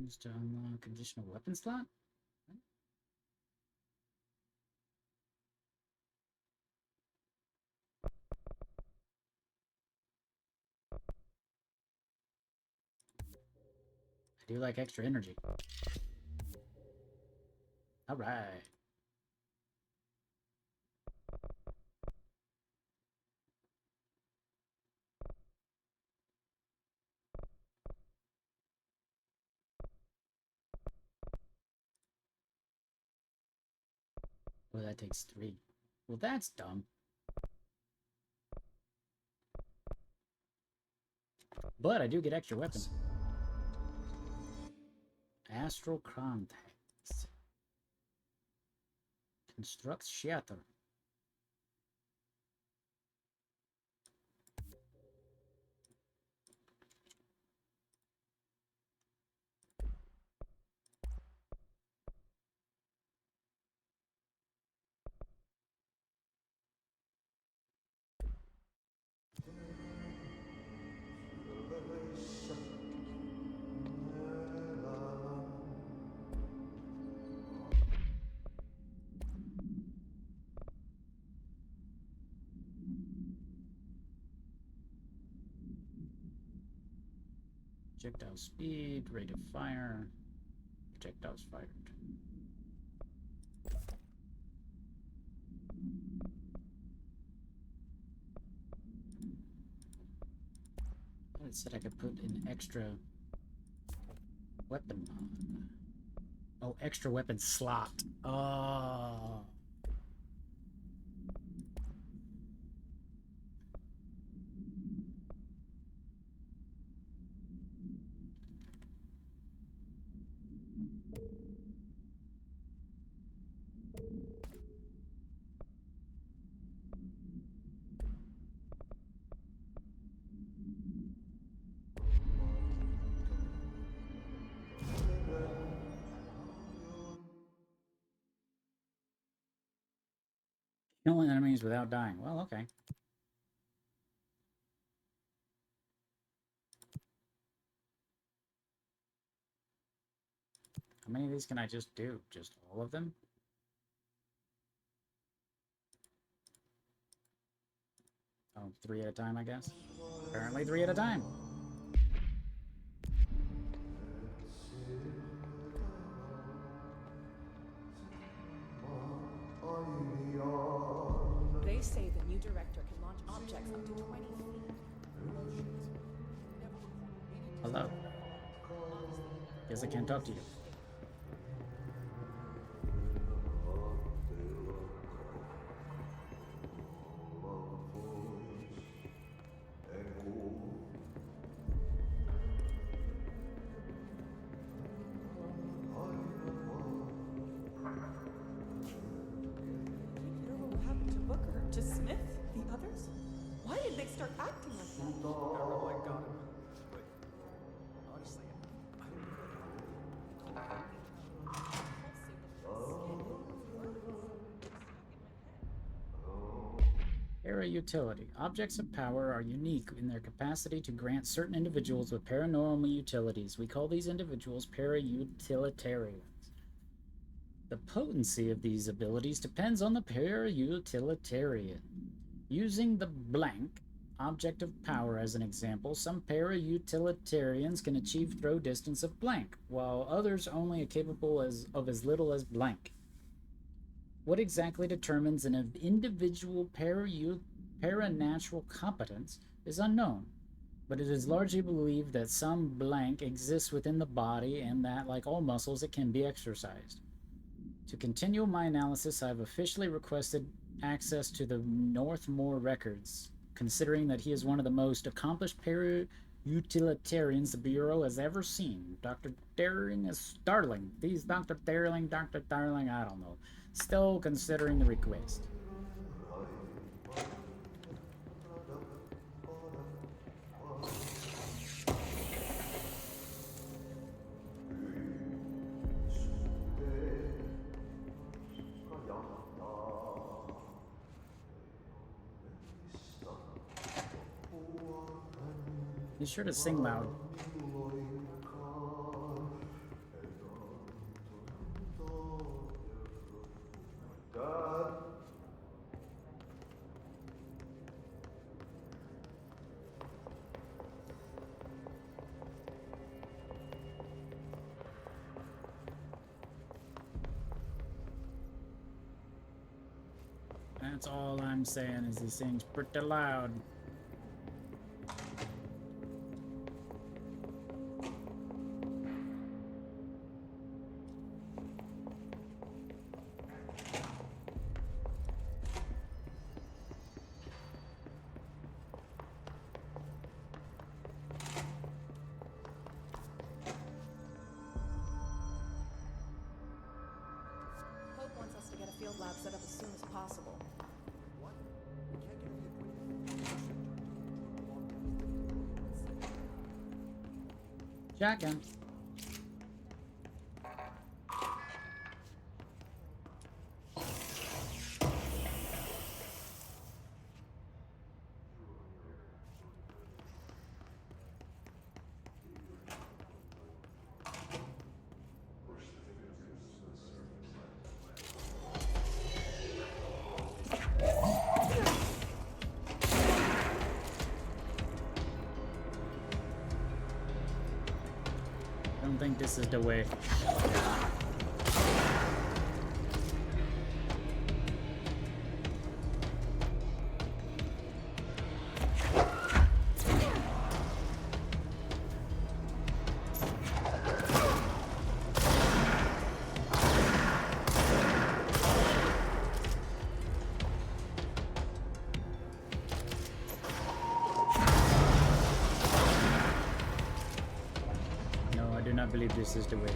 Used to unlock conditional weapon slot? I do like extra energy. Alright. Well, that takes 3. Well, that's dumb. But I do get extra weapons. Astral contacts. Constructs shatter. Projectile speed, rate of fire, projectiles fired. It said I could put an extra weapon on. Oh, extra weapon slot. Oh. Killing enemies without dying. Well, okay. How many of these can I just do? Just all of them? Oh, 3 at a time, I guess. Apparently 3 at a time. They say the new director can launch objects up to 20 feet. Hello. Guess I can't talk to you. What happened to Booker? To Smith? The others? Why did they start acting like that? That rebel I got him. But honestly, I don't Para-utility. Objects of power are unique in their capacity to grant certain individuals with paranormal utilities. We call these individuals para-utilitarians. The potency of these abilities depends on the para-utilitarian. Using the blank object of power as an example, some para-utilitarians can achieve throw distance of blank, while others only are capable of as little as blank. What exactly determines an individual paranatural competence is unknown, but it is largely believed that some blank exists within the body and that, like all muscles, it can be exercised. To continue my analysis, I have officially requested access to the Northmore records, considering that he is one of the most accomplished para-utilitarians the Bureau has ever seen. Dr. Darling. These Dr. Darling, I don't know. Still considering the request. Be sure to sing loud. That's all I'm saying is he sings pretty loud. Hope wants us to get a field lab set up as soon as possible. What? We can't get any equipment. Shotgun. I don't think this is the way. No, I do not believe this is the way.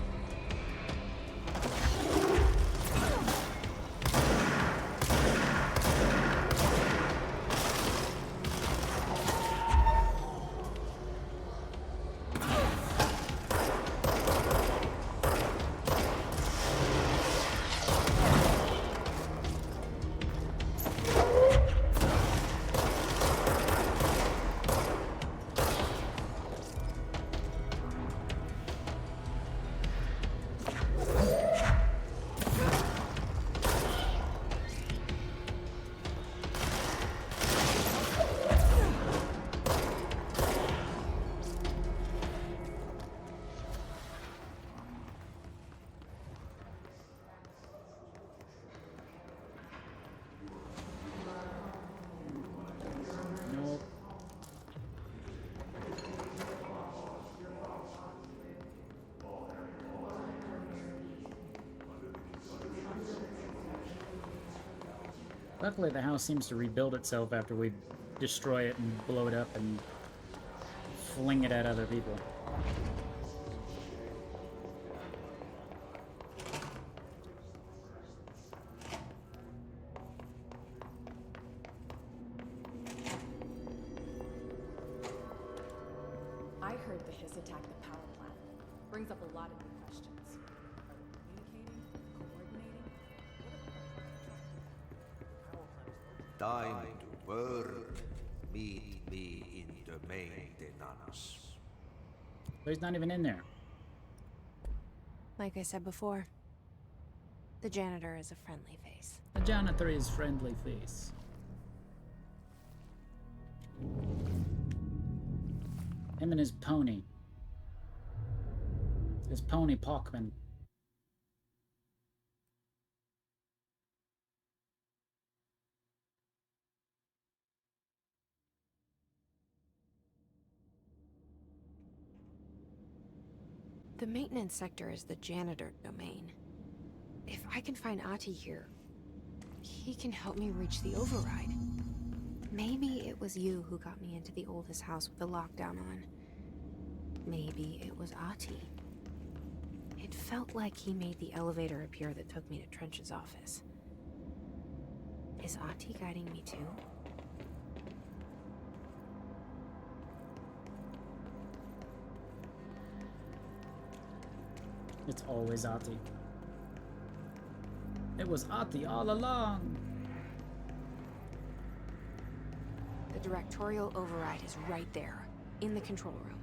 Luckily, the house seems to rebuild itself after we destroy it and blow it up and fling it at other people. I heard the Hiss attacked the power plant. Brings up a lot of new questions. Are they communicating? Coordinating? Time to work. Meet me in the maintenance. But he's not even in there. Like I said before, the janitor is a friendly face. The janitor is friendly face. Him and his pony. His pony Pockman. The maintenance sector is the janitor domain. If I can find Ahti here, he can help me reach the override. Maybe it was you who got me into the oldest house with the lockdown on. Maybe it was Ahti. It felt like he made the elevator appear that took me to Trench's office. Is Ahti guiding me too? It's always Ahti. It was Ahti all along. The directorial override is right there, in the control room.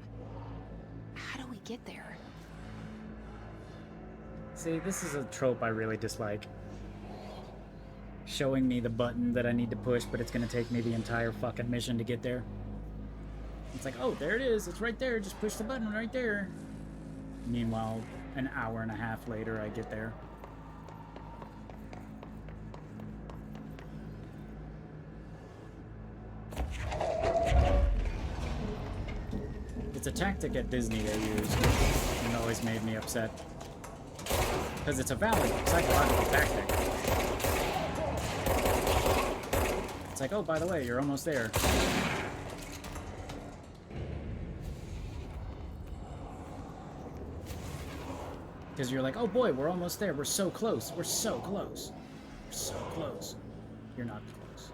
How do we get there? See, this is a trope I really dislike. Showing me the button that I need to push, but it's gonna take me the entire fucking mission to get there. It's like, oh, there it is. It's right there. Just push the button right there. Meanwhile, an hour and a half later, I get there. It's a tactic at Disney they use, and it always made me upset. Because it's a valid psychological tactic. It's like, oh, by the way, you're almost there. Because you're like, oh boy, we're almost there. We're so close. We're so close. We're so close. You're not close.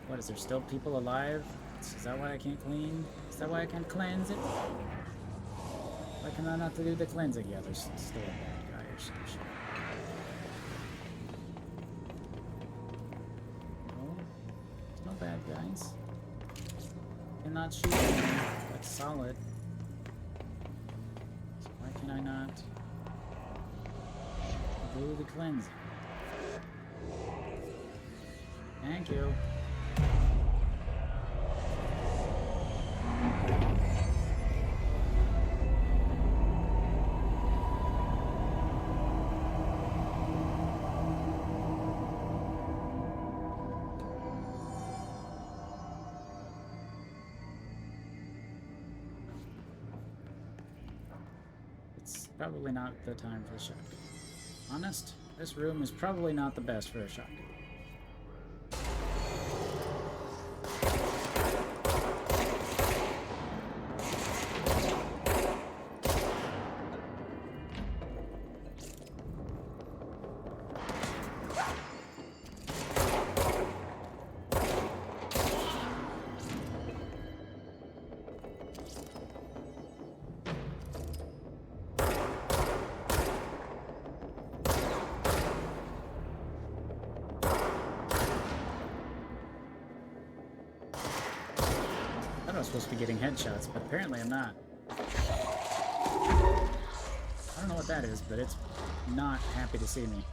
What, is there still people alive? Is that why I can't clean? Is that why I can't cleanse it? Why can I not do the cleansing? Yeah, there's still a bad guy or some shit. No, no bad guys. Cannot shoot them. That's solid. So why can I not do the cleansing? Thank you. Probably not the time for the shotgun. Honest, this room is probably not the best for a shotgun. I was supposed to be getting headshots, but apparently I'm not. I don't know what that is, but it's not happy to see me.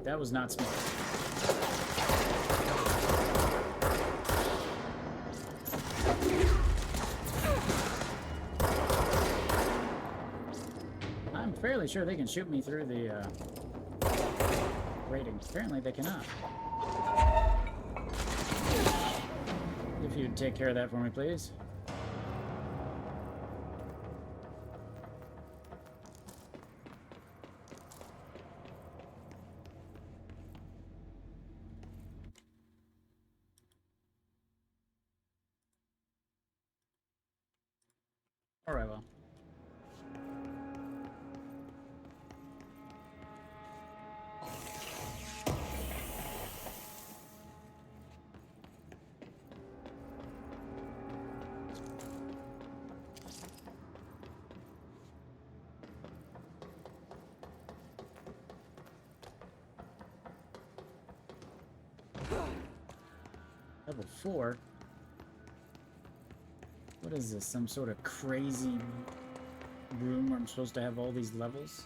That was not smart. I'm fairly sure they can shoot me through the rating. Apparently they cannot. If you'd take care of that for me, please. Alright, well. Level 4? What is this? Some sort of crazy room where I'm supposed to have all these levels?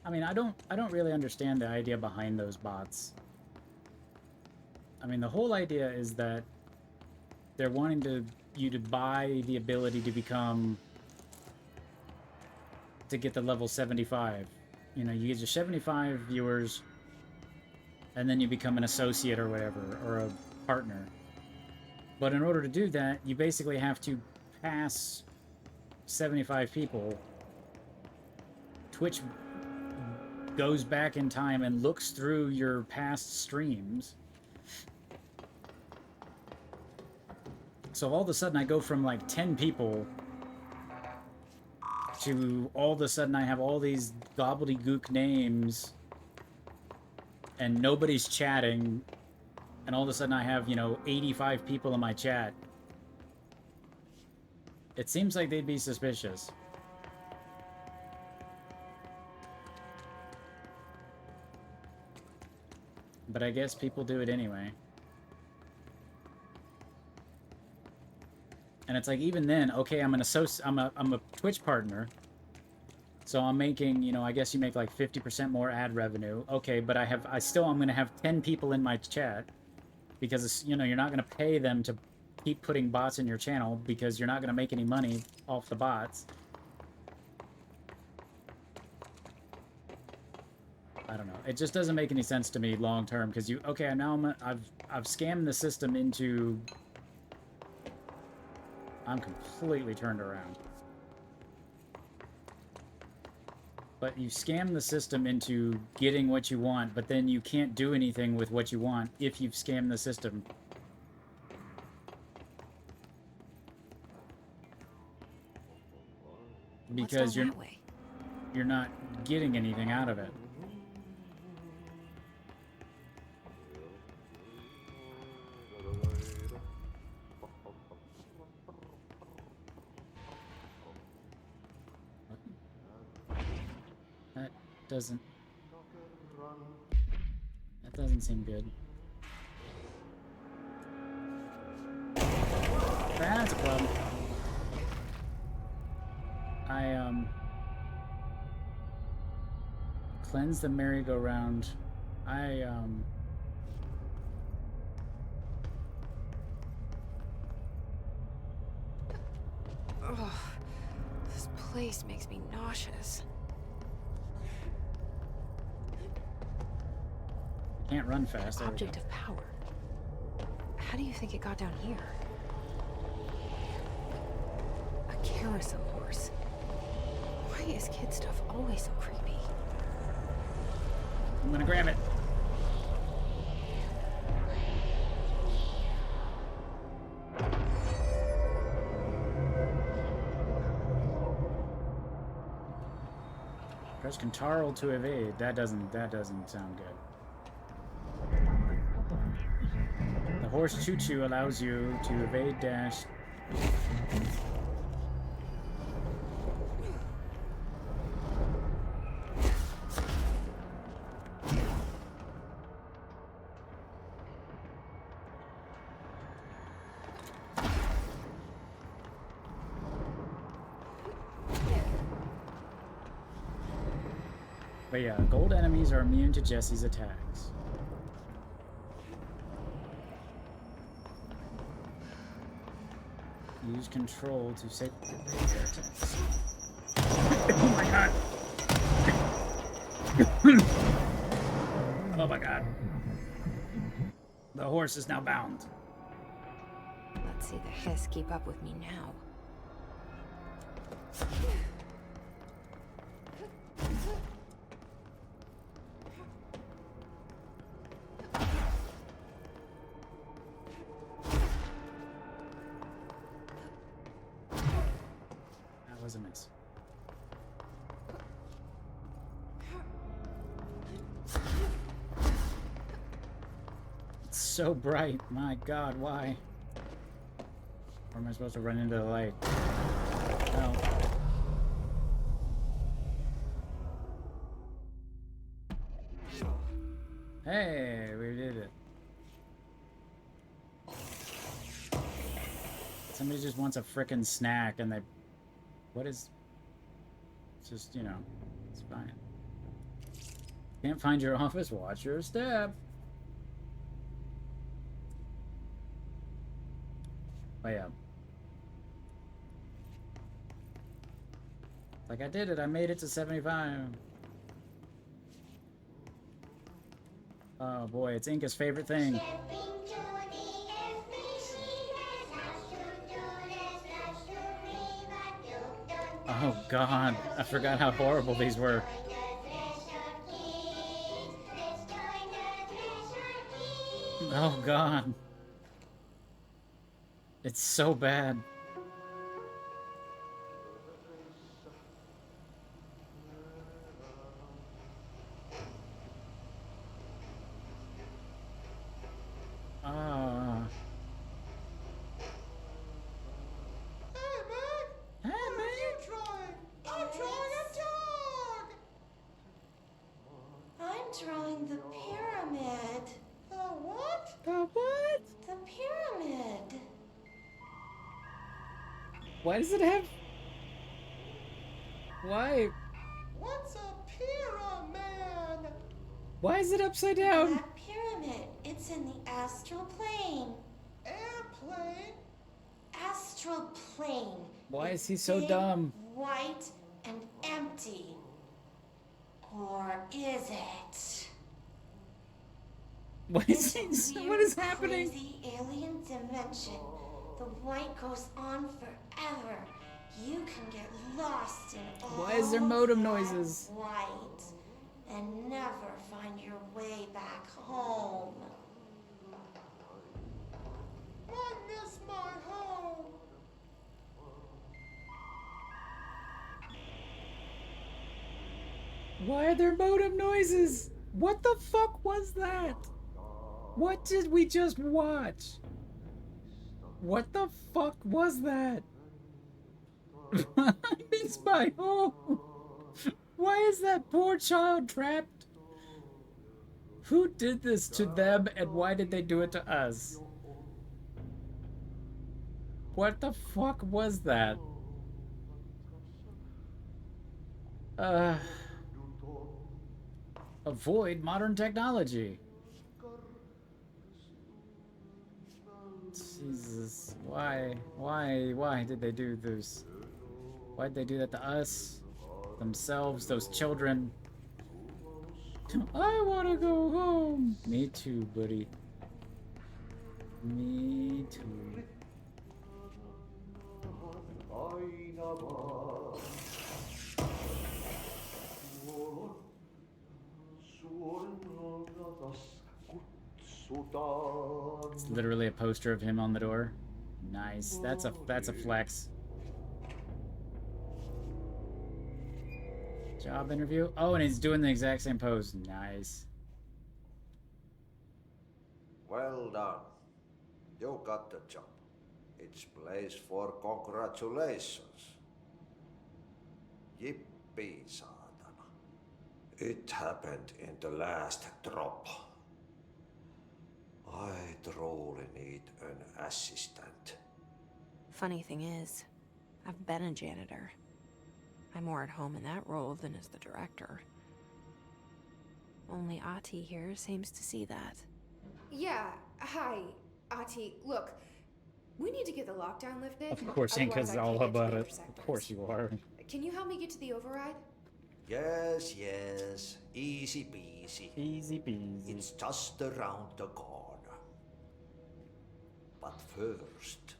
I mean, I don't really understand the idea behind those bots. I mean, the whole idea is that they're wanting you to buy the ability to get the level 75. You know, you get your 75 viewers, and then you become an associate or whatever, or a partner. But in order to do that, you basically have to pass 75 people. Twitch goes back in time and looks through your past streams. So all of a sudden I go from like 10 people to all of a sudden I have all these gobbledygook names and nobody's chatting, and all of a sudden I have, you know, 85 people in my chat. It seems like they'd be suspicious. But I guess people do it anyway. And it's like, even then, okay, I'm a Twitch partner. So I'm making, you know, I guess you make like 50% more ad revenue. Okay, but I'm going to have 10 people in my chat because it's, you know, you're not going to pay them to keep putting bots in your channel because you're not going to make any money off the bots. I don't know. It just doesn't make any sense to me long term because I've scammed the system into. I'm completely turned around. But you scam the system into getting what you want, but then you can't do anything with what you want if you've scammed the system. Because you're not getting anything out of it. That doesn't seem good. That's a problem. Cleanse the merry-go-round. Ugh, this place makes me nauseous. Can't run fast. Object of power. How do you think it got down here? A carousel horse. Why is kid stuff always so creepy? I'm gonna grab it. Press Ctrl to evade. That doesn't sound good. The horse choo-choo allows you to evade dash. But yeah, gold enemies are immune to Jesse's attacks. Use control to save their attacks. Oh my god! Oh my god. The horse is now bound. Let's see the hiss keep up with me now. was a miss. It's so bright. My God, why? Or am I supposed to run into the light? No. Hey, we did it. Somebody just wants a frickin' snack and they... What is... It's just, you know, it's fine. Can't find your office? Watch your step. Oh, yeah. Like, I did it. I made it to 75. Oh, boy. It's Inca's favorite thing. Oh, God. I forgot how horrible these were. Oh, God. It's so bad. Ah. Hey, man! I'm drawing a dog! I'm drawing the pyramid. The what? The what? The pyramid. Why does it have... Why? What's a pyramid? Why is it upside down? That pyramid. It's in the astral plane. Airplane? Astral plane. Why is he so Big, dumb? white, and empty. Or is it? What is he... What is happening? Crazy alien dimension. The white goes on forever. You can get lost in all Why is there modem that noises? white and never find your way back home. I miss my home. Why are there modem noises? What the fuck was that? What did we just watch? What the fuck was that? I miss my home. Why is that poor child trapped? Who did this to them and why did they do it to us? What the fuck was that? Avoid modern technology. Jesus, why did they do this? Why'd they do that to us? Themselves, those children. I wanna go home. Me too, buddy. Me too. It's literally a poster of him on the door. Nice. That's a flex. Job interview. Oh, and he's doing the exact same pose. Nice. Well done. You got the job. It's place for congratulations. Yippee, saatana. It happened in the last drop. I truly need an assistant. Funny thing is, I've been a janitor. I'm more at home in that role than as the director. Only Ahti here seems to see that. Yeah, hi, Ahti. Look, we need to get the lockdown lifted. Of course, otherwise Inca's I all can't get to about the it. other sectors. Of course you are. Can you help me get to the override? Yes, yes. Easy peasy. Easy peasy. It's just around the corner. But first,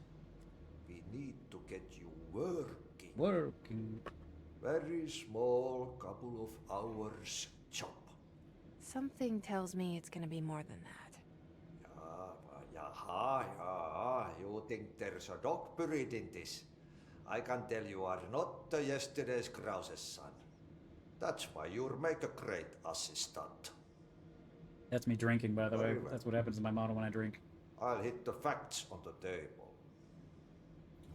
we need to get you working. Working. Very small, couple of hours job. Something tells me it's gonna be more than that. Yeah, you think there's a dog buried in this? I can tell you are not the yesterday's Krause's son. That's why you'll make a great assistant. That's me drinking, by the way. Very well. That's what happens to my model when I drink. I'll hit the facts on the table.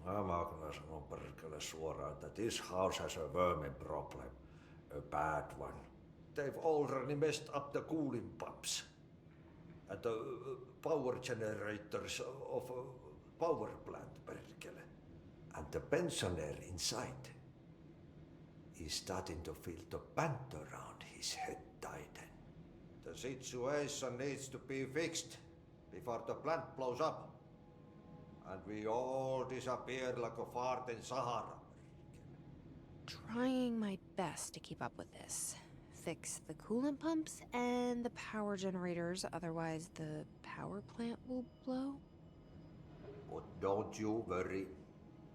Mä kyllä sanon perkele suoraan, that this house has a vermin problem. A bad one. They've already messed up the cooling pumps. And the power generators of a power plant, perkele. And the pensioner inside is starting to feel the band around his head tighten. The situation needs to be fixed before the plant blows up. And we all disappear like a fart in Sahara. Trying my best to keep up with this. Fix the coolant pumps and the power generators, otherwise the power plant will blow. But don't you worry.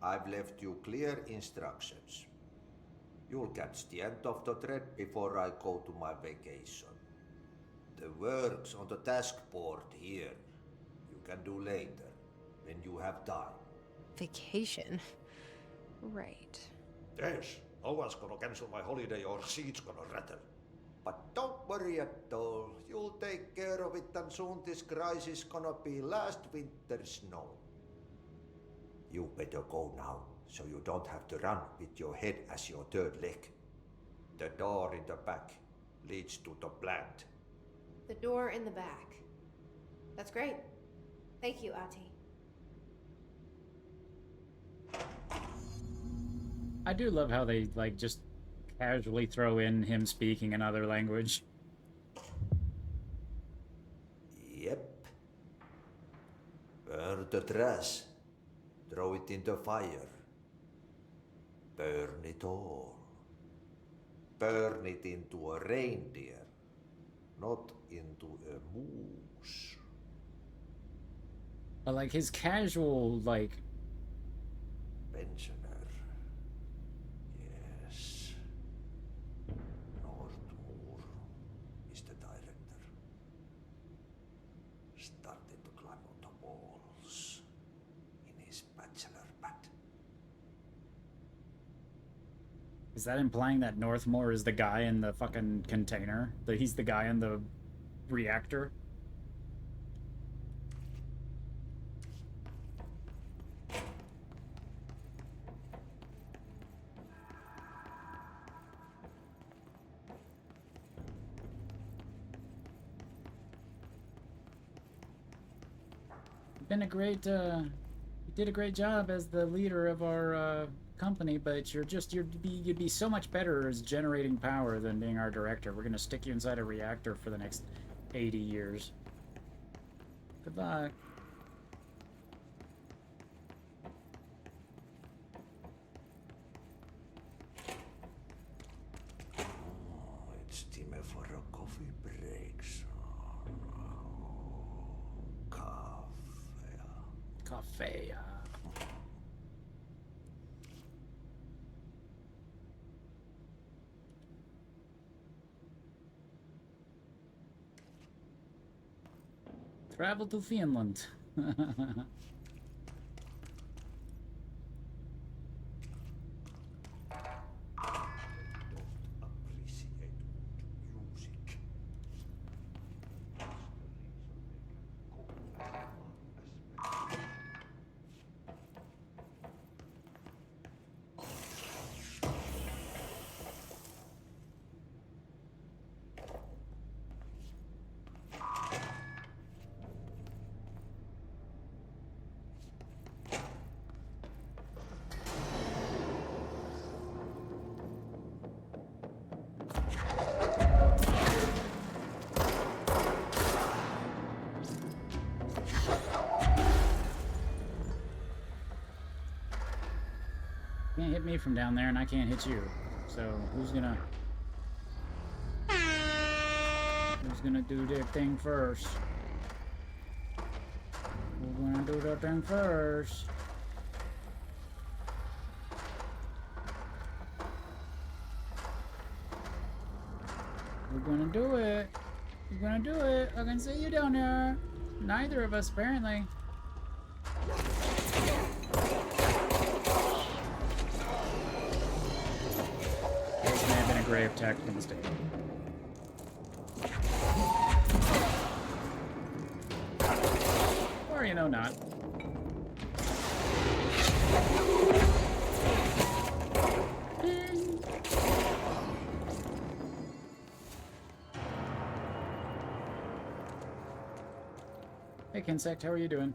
I've left you clear instructions. You'll catch the end of the thread before I go to my vacation. The work's on the task board here. You can do later, when you have time. Vacation? Right. Yes, no one's gonna cancel my holiday or seat's gonna rattle. But don't worry at all. You'll take care of it and soon this crisis gonna be last winter's snow. You better go now, so you don't have to run with your head as your third leg. The door in the back leads to the plant. The door in the back. That's great. Thank you, Ati. I do love how they, like, just casually throw in him speaking another language. Yep. Burn the trash. Throw it in the fire. Burn it all. Burn it into a reindeer, not into a moose. But, like, his casual, like... Pensioner. Yes. Northmoor is the director. Started to climb on the walls in his bachelor pad. Is that implying that Northmore is the guy in the fucking container? That he's the guy in the reactor? Been a great, you did a great job as the leader of our, company, but you'd be so much better as generating power than being our director. We're gonna stick you inside a reactor for the next 80 years. Good luck. It's time for a coffee break, son. Coffee. Travel to Finland. Can't hit me from down there, and I can't hit you. So who's gonna do their thing first? Who's gonna do their thing first? We're gonna do it. We're gonna do it. I can see you down there. Neither of us, apparently. grave tactical mistake. Or, you know, not. Hey, Kinsect, how are you doing?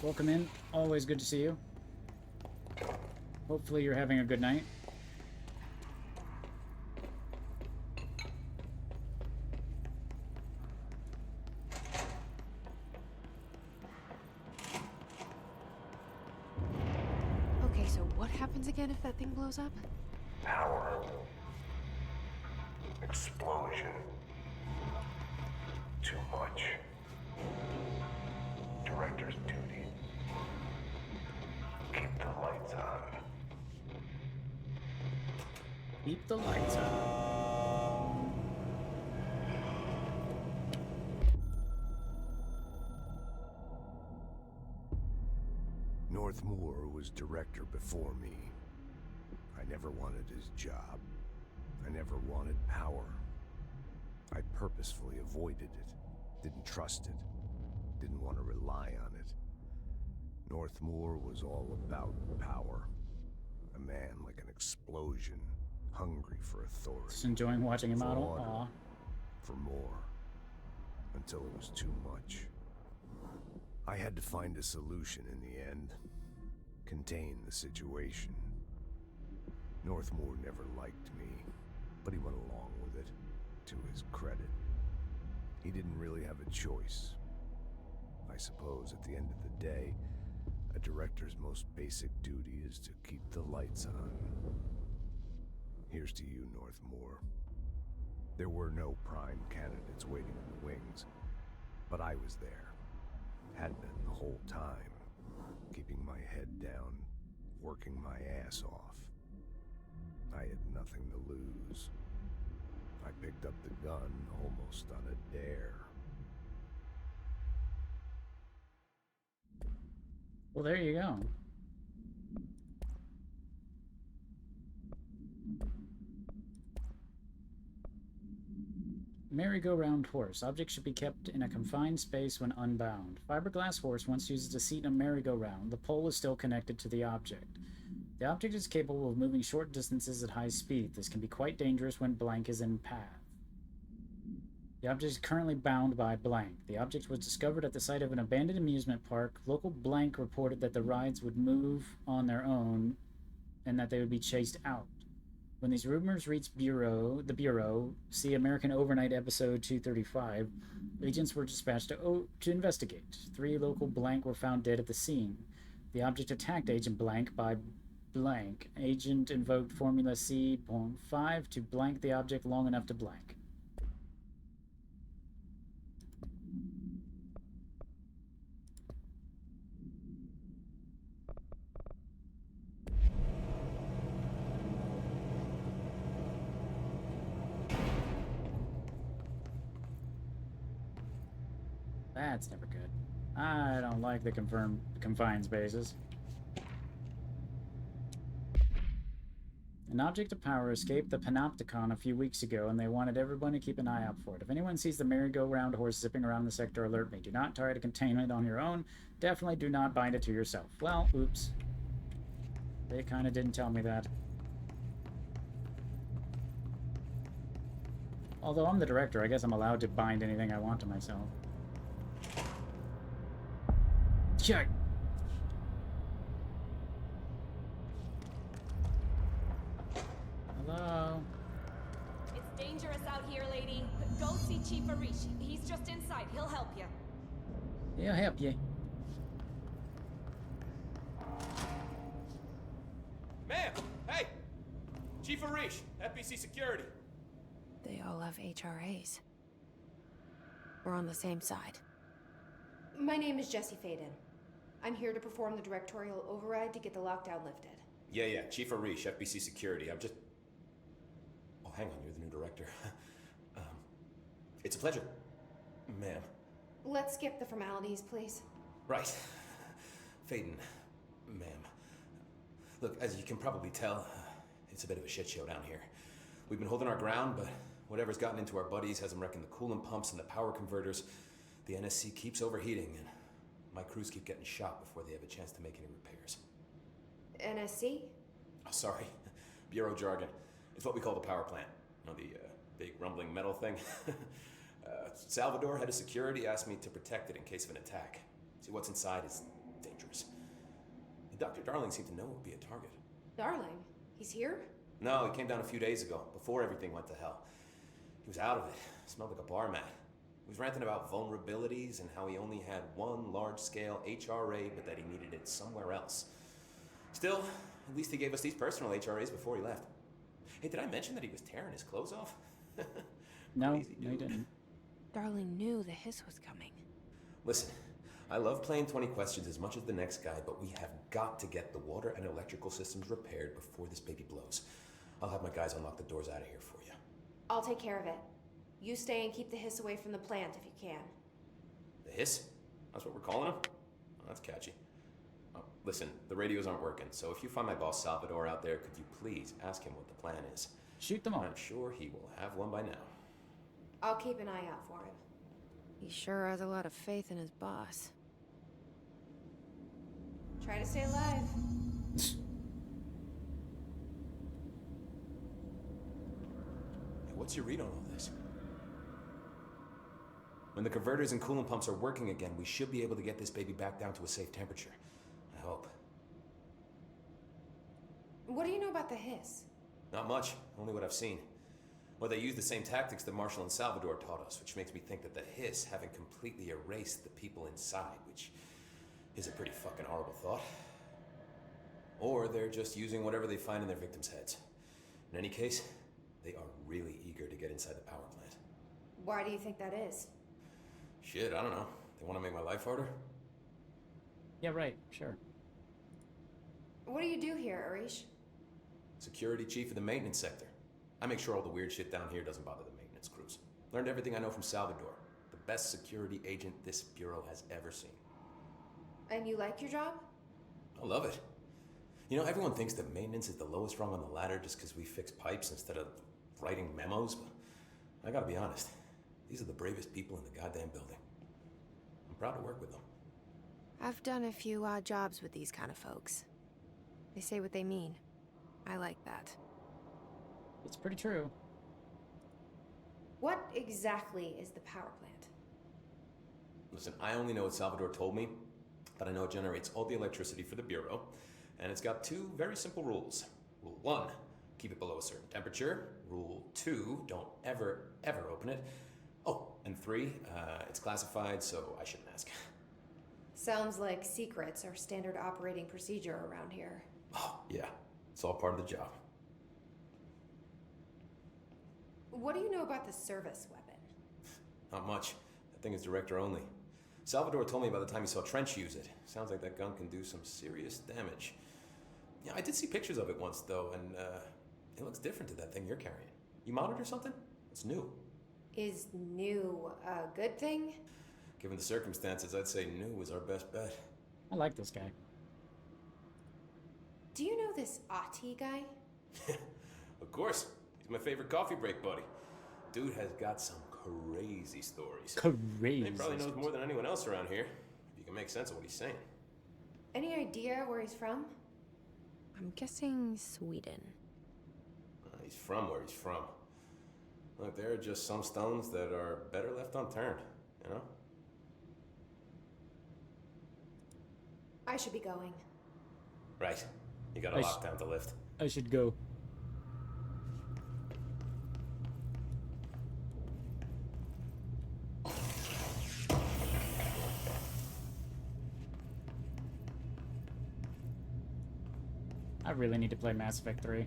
Welcome in. Always good to see you. Hopefully you're having a good night. Okay, so what happens again if that thing blows up? Power. Explosion. Too much. Director's duty. Keep the lights on. Keep the lights on. Northmoor was director before me. I never wanted his job. I never wanted power. I purposefully avoided it, didn't trust it, didn't want to rely on it. Northmoor was all about power. A man like an explosion, hungry for authority. Just enjoying watching him for model. order, Aw. for more, until it was too much. I had to find a solution in the end. Contain the situation. Northmoor never liked me, but he went along with it, to his credit. He didn't really have a choice. I suppose at the end of the day, a director's most basic duty is to keep the lights on. Here's to you, Northmoor. There were no prime candidates waiting in the wings, but I was there. Had been the whole time, keeping my head down, working my ass off. I had nothing to lose. I picked up the gun almost on a dare. Well, there you go. Merry-go-round horse. Object should be kept in a confined space when unbound. Fiberglass horse once uses a seat in a merry-go-round. The pole is still connected to the object. The object is capable of moving short distances at high speed. This can be quite dangerous when blank is in path. The object is currently bound by blank. The object was discovered at the site of an abandoned amusement park. Local blank reported that the rides would move on their own and that they would be chased out. When these rumors reached the Bureau, see American Overnight episode 235, agents were dispatched to investigate. 3 local blank were found dead at the scene. The object attacked Agent Blank by blank. Agent invoked Formula C.5 to blank the object long enough to blank. That's never good. I don't like the confined spaces. An object of power escaped the Panopticon a few weeks ago, and they wanted everyone to keep an eye out for it. If anyone sees the merry-go-round horse zipping around the sector, alert me. Do not try to contain it on your own. Definitely do not bind it to yourself. Well, oops. They kind of didn't tell me that. Although I'm the director, I guess I'm allowed to bind anything I want to myself. Check. Hello. It's dangerous out here, lady. Go see Chief Arish. He's just inside. He'll help you. He'll help you. Ma'am! Hey! Chief Arish, FBC Security. They all have HRAs. We're on the same side. My name is Jesse Faden. I'm here to perform the directorial override to get the lockdown lifted. Yeah, Chief Arish, FBC Security. I'm just... Oh, hang on, you're the new director. It's a pleasure, ma'am. Let's skip the formalities, please. Right. Faden, ma'am. Look, as you can probably tell, It's a bit of a shit show down here. We've been holding our ground, but whatever's gotten into our buddies has them wrecking the coolant pumps and the power converters. The NSC keeps overheating, and my crews keep getting shot before they have a chance to make any repairs. NSC? Oh, sorry. Bureau jargon. It's what we call the power plant. You know, the big rumbling metal thing? Salvador, head of security, asked me to protect it in case of an attack. See, what's inside is dangerous. Dr. Darling seemed to know it would be a target. Darling? He's here? No, he came down a few days ago, before everything went to hell. He was out of it. Smelled like a bar mat. He was ranting about vulnerabilities and how he only had one large-scale HRA, but that he needed it somewhere else. Still, at least he gave us these personal HRAs before he left. Hey, did I mention that he was tearing his clothes off? No, he didn't. Darling knew the hiss was coming. Listen, I love playing 20 questions as much as the next guy, but we have got to get the water and electrical systems repaired before this baby blows. I'll have my guys unlock the doors out of here for you. I'll take care of it. You stay and keep the hiss away from the plant if you can. The hiss? That's what we're calling him? Oh, that's catchy. Oh, listen, the radios aren't working, so if you find my boss Salvador out there, could you please ask him what the plan is? Shoot them all. I'm sure he will have one by now. I'll keep an eye out for him. He sure has a lot of faith in his boss. Try to stay alive. What's your read on all this? When the converters and coolant pumps are working again, we should be able to get this baby back down to a safe temperature. I hope. What do you know about the hiss? Not much, only what I've seen. Well, they use the same tactics that Marshall and Salvador taught us, which makes me think that the hiss haven't completely erased the people inside, which is a pretty fucking horrible thought. Or they're just using whatever they find in their victims' heads. In any case, they are really eager to get inside the power plant. Why do you think that is? Shit, I don't know. They want to make my life harder? Yeah, right, sure. What do you do here, Arish? Security chief of the maintenance sector. I make sure all the weird shit down here doesn't bother the maintenance crews. Learned everything I know from Salvador. The best security agent this bureau has ever seen. And you like your job? I love it. You know, everyone thinks that maintenance is the lowest rung on the ladder just because we fix pipes instead of writing memos, but I gotta be honest. These are the bravest people in the goddamn building. I'm proud to work with them. I've done a few odd jobs with these kind of folks. They say what they mean. I like that. It's pretty true. What exactly is the power plant? Listen, I only know what Salvador told me, but I know it generates all the electricity for the Bureau, and it's got two very simple rules. Rule 1, keep it below a certain temperature. Rule 2, don't ever, ever open it. Oh, and 3, it's classified, so I shouldn't ask. Sounds like secrets are standard operating procedure around here. Oh, yeah. It's all part of the job. What do you know about the service weapon? Not much. That thing is director only. Salvador told me by the time he saw Trench use it. Sounds like that gun can do some serious damage. Yeah, I did see pictures of it once, though, and it looks different to that thing you're carrying. You modded or something? It's new. Is new a good thing? Given the circumstances, I'd say new was our best bet. I like this guy. Do you know this Ati guy? Of course. He's my favorite coffee break buddy. Dude has got some crazy stories. Crazy. He probably knows more than anyone else around here, if you can make sense of what he's saying. Any idea where he's from? I'm guessing Sweden. He's from where he's from. Look, there are just some stones that are better left unturned, you know? I should be going. Right. You got a lockdown to lift. I should go. I really need to play Mass Effect 3.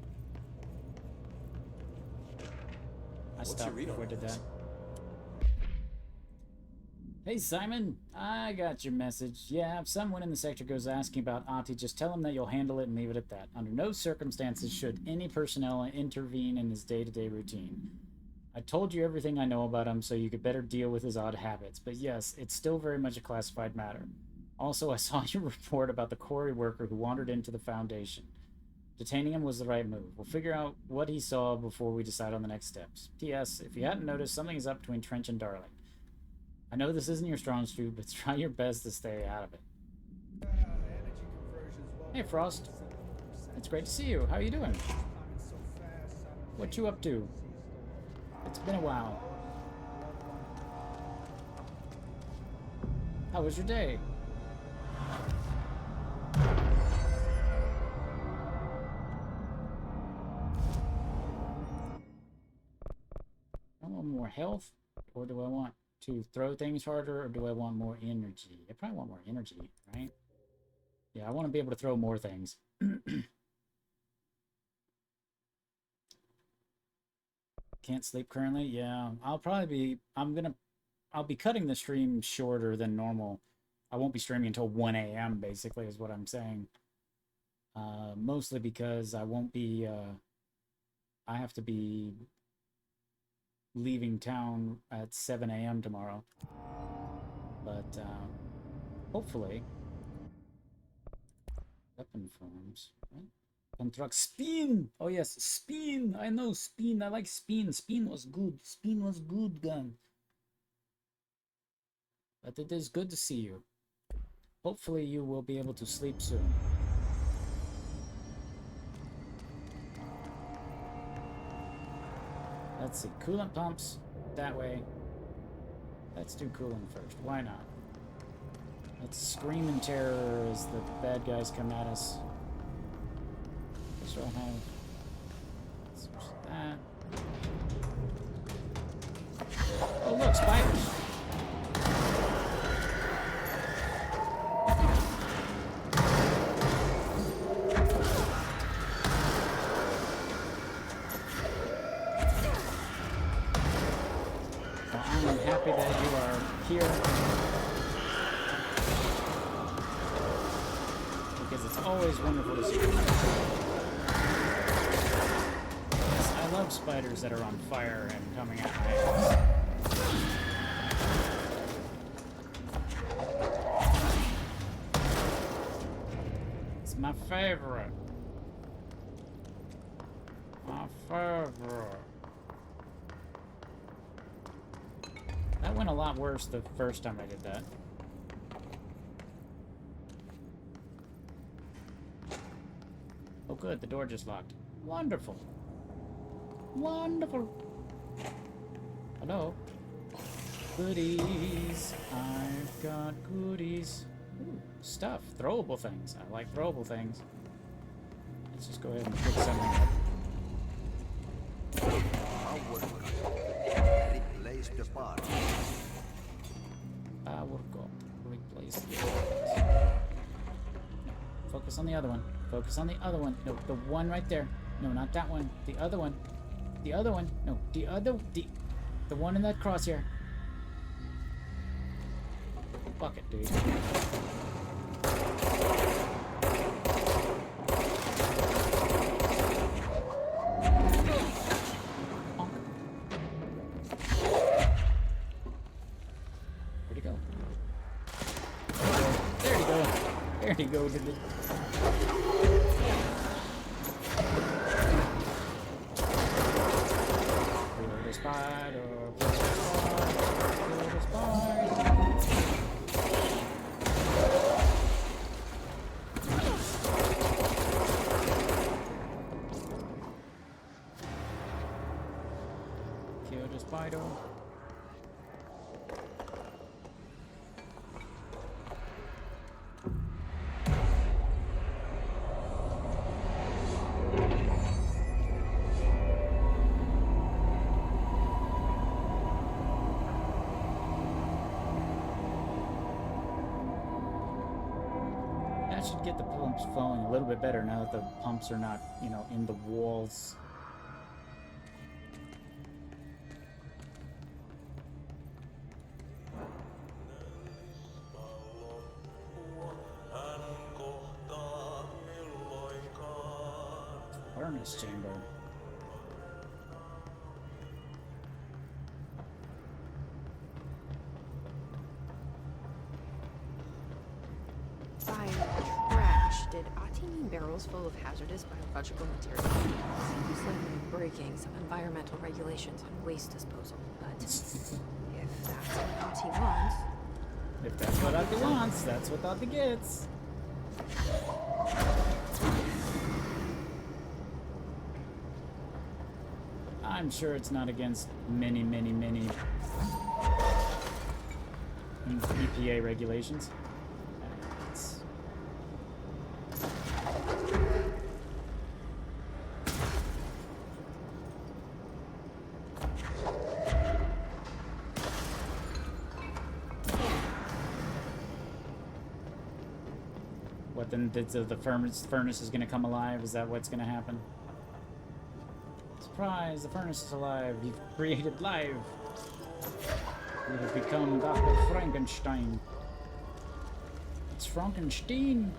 I stopped before I did that. Hey Simon, I got your message. Yeah, if someone in the sector goes asking about Ati, just tell him that you'll handle it and leave it at that. Under no circumstances should any personnel intervene in his day-to-day routine. I told you everything I know about him, so you could better deal with his odd habits, but yes, it's still very much a classified matter. Also, I saw your report about the quarry worker who wandered into the Foundation. Detaining him was the right move. We'll figure out what he saw before we decide on the next steps. P.S. If you hadn't noticed, something is up between Trench and Darling. I know this isn't your strong suit, but try your best to stay out of it. Hey, Frost. It's great to see you. How are you doing? What you up to? It's been a while. How was your day? I want more health, or do I want to throw things harder, or do I want more energy? I probably want more energy, right? Yeah, I want to be able to throw more things. Can't sleep currently? Yeah, I'll be cutting the stream shorter than normal. I won't be streaming until 1 a.m. basically is what I'm saying. Mostly because I won't be, I have to be leaving town at 7 a.m. tomorrow. But, hopefully. Weapon forms, right? Contract spin! Oh yes, spin! I know spin, I like spin. Spin was good. Spin was good gun. But it is good to see you. Hopefully you will be able to sleep soon. Let's see, coolant pumps, that way. Let's do coolant first, why not? Let's scream in terror as the bad guys come at us. So I'll have... Let's switch that. Oh look, spiders! Well, I'm happy that you are here. Because it's always wonderful to see you. Yes, I love spiders that are on fire and coming at my ass. It's my favorite. My favorite. That went a lot worse the first time I did that. Oh good, the door just locked. Wonderful. Wonderful. Hello. Goodies. I've got goodies. Ooh, stuff. Throwable things. I like throwable things. Let's just go ahead and pick something up. Replace the part. Power got replace the part. Focus on the other one. Focus on the other one. No, the one right there. No, not that one. The other one. The other one. No, the one in that crosshair. Fuck it, dude. Where'd he go? There he go. There he go, did it? Spider, kill the spider. Should get the pumps flowing a little bit better now that the pumps are not, you know, in the walls. Furnace chamber. Fire, trash, Did Ati mean barrels full of hazardous biological material? Seems like we're breaking some environmental regulations on waste disposal, but if that's what Ati wants... If that's what Ati wants, that's what Ati gets. I'm sure it's not against many EPA regulations. What then? The furnace is going to come alive? Is that what's going to happen? Surprise! The furnace is alive. You've created life. You have become Dr. Frankenstein. It's Frankenstein.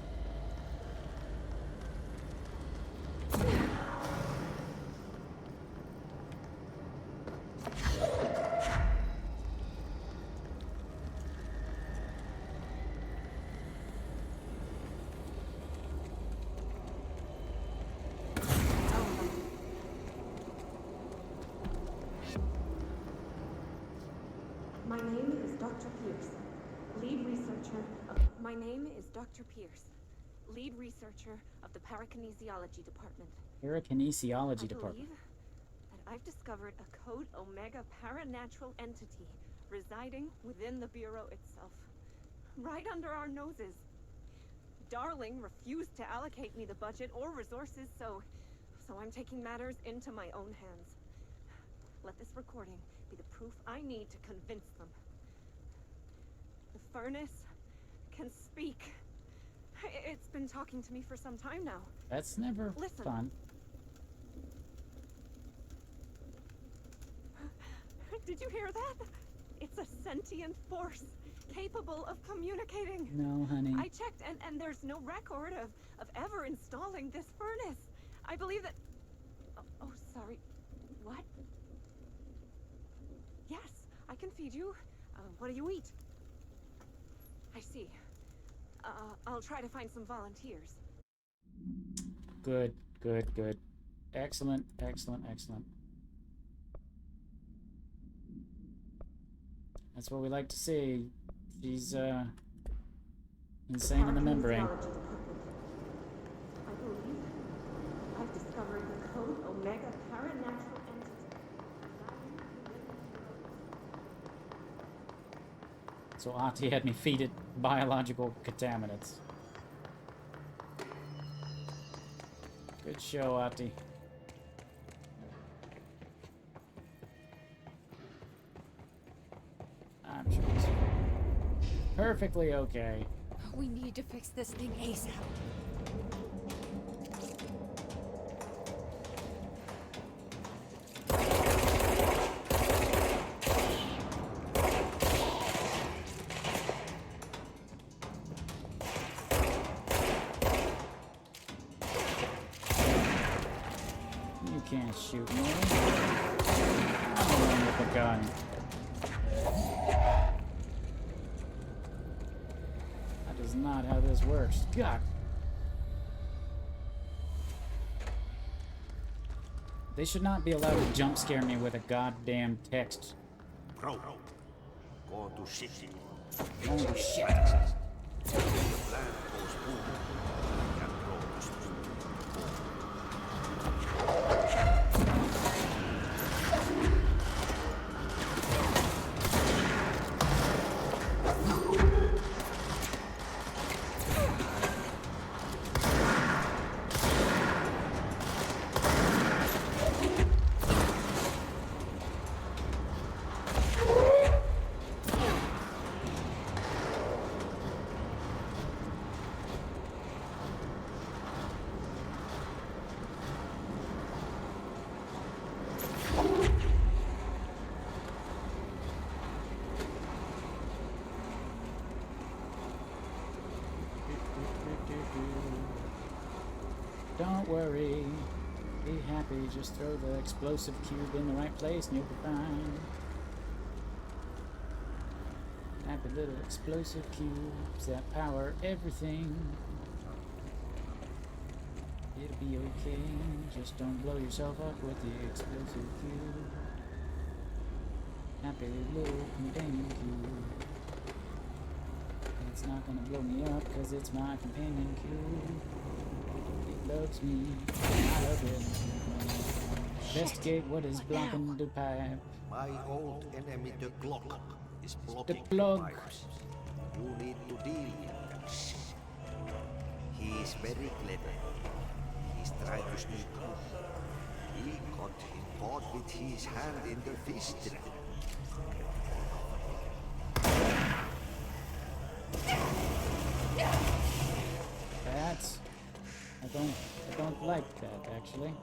My name is Dr. Pierce, lead researcher of... My name is Dr. Pierce, lead researcher of the Parakinesiology Department. Parakinesiology I Department. believe that I've discovered a Code Omega paranatural entity residing within the Bureau itself, right under our noses. Darling refused to allocate me the budget or resources, so I'm taking matters into my own hands. Let this recording be the proof I need to convince them. The furnace can speak. It's been talking to me for some time now. That's never Listen. fun. Did you hear that? It's a sentient force, capable of communicating. No, honey. I checked, and there's no record of ever installing this furnace. I believe that... Oh, sorry. What? Yes, I can feed you. What do you eat? I see. I'll try to find some volunteers. Good. Excellent. That's what we like to see. She's, insane in the membrane. I believe I've discovered the Code Omega paranatural entity. So Ati had me feed it biological contaminants. Good show, Ati. I'm sure it's perfectly okay. We need to fix this thing ASAP. You can't shoot me. I'm the one with the gun. That is not how this works. God. They should not be allowed to jump scare me with a goddamn text. Pro. Go to shit. Holy shit. The plan goes boom. Can grow this. Don't worry, be happy, just throw the explosive cube in the right place and you'll be fine. Happy little explosive cubes that power everything. It'll be okay. Just don't blow yourself up with the explosive cube. Happy little companion cube. It's not gonna blow me up because it's my companion cube. It loves me. I love it. Investigate what is blocking the pipe. My old enemy, the Glock, is blocking The plug. pipes. You need to deal with them. He is very clever. He's trying to sneak through. He got him caught with his hand in the fist trap. That's... I don't like that, actually.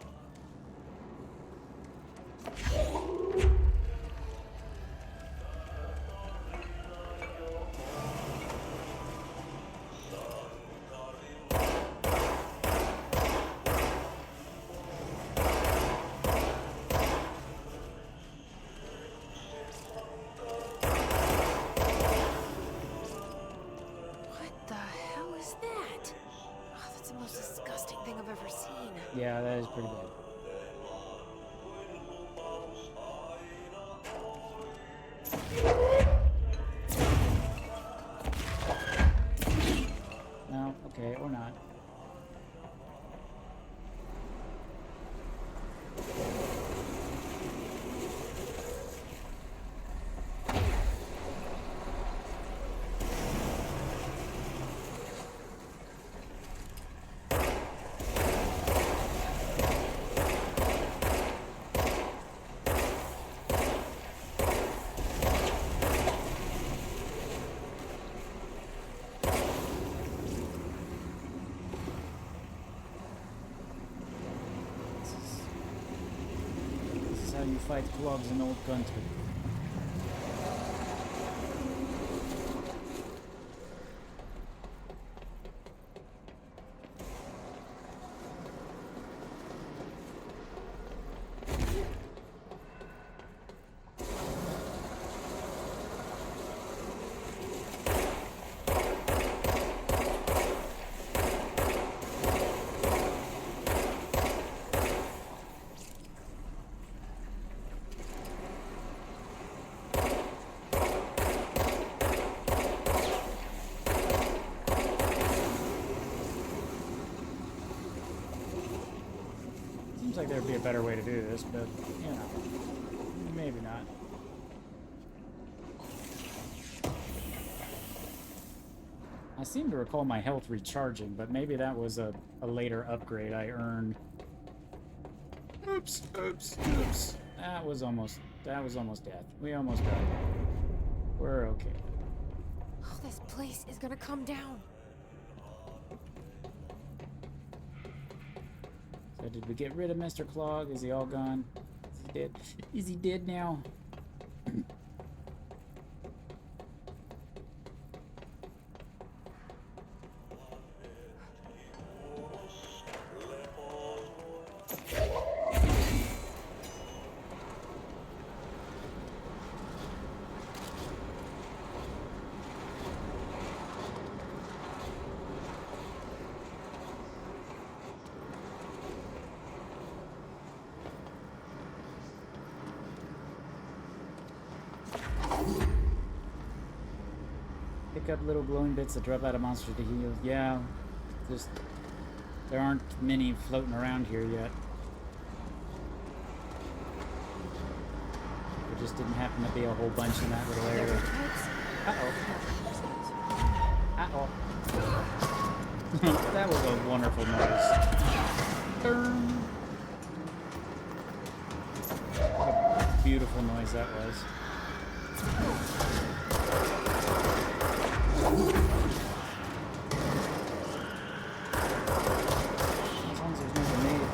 Yeah, that is pretty bad. No, okay, or not. How you fight clogs in old country. Seems like there'd be a better way to do this, but, you know, maybe not. I seem to recall my health recharging, but maybe that was a later upgrade I earned. Oops, oops, oops. That was almost death. We almost died. We're okay. Oh, this place is gonna come down. So did we get rid of Mr. Clog? Is he all gone? Is he dead? Is he dead now? Pick up little glowing bits that drop out of monsters to heal. Yeah, there aren't many floating around here yet. There just didn't happen to be a whole bunch in that little area. Uh-oh. Uh-oh. That was a wonderful noise. What a beautiful noise that was. As long as there's no grenade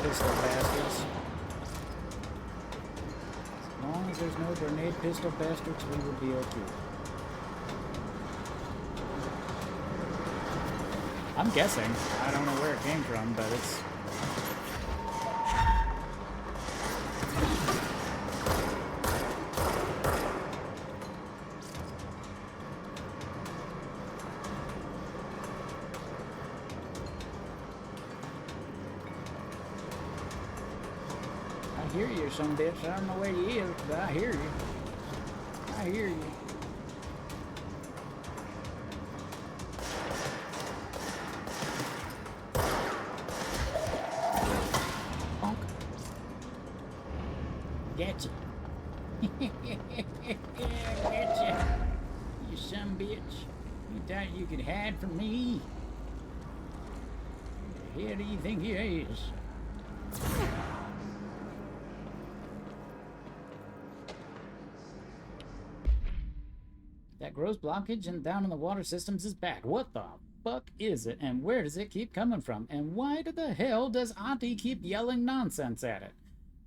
pistol bastards. As long as there's no grenade pistol bastards, we will be okay. I'm guessing. I don't know where it came from, but it's... hear you, some bitch. I don't know where you is, but I hear you. I hear you. Honk. Gotcha. Gotcha. You son bitch. You thought you could hide from me? Who the hell do you think he is? That gross blockage and down in the water systems is back. What the fuck is it, and where does it keep coming from? And why the hell does Auntie keep yelling nonsense at it?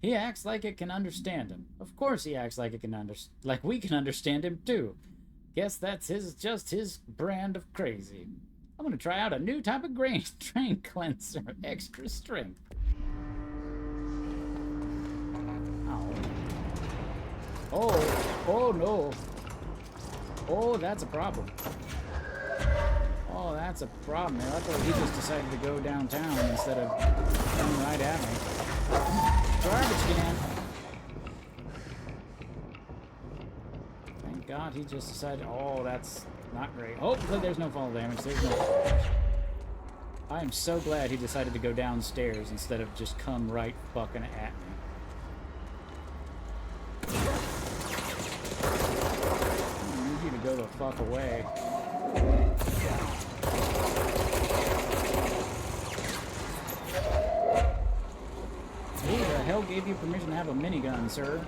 He acts like it can understand him. Of course he acts like it can like we can understand him too. Guess that's just his brand of crazy. I'm gonna try out a new type of drain cleanser. Extra strength. Oh no. Oh, that's a problem. Oh, that's a problem. I thought he just decided to go downtown instead of coming right at me. Garbage can. Thank God he just decided. Oh, that's not great. Hopefully there's no fall damage. There's no fall damage. I am so glad he decided to go downstairs instead of just come right fucking at me. I need you to go the fuck away. Who the hell gave you permission to have a minigun, sir?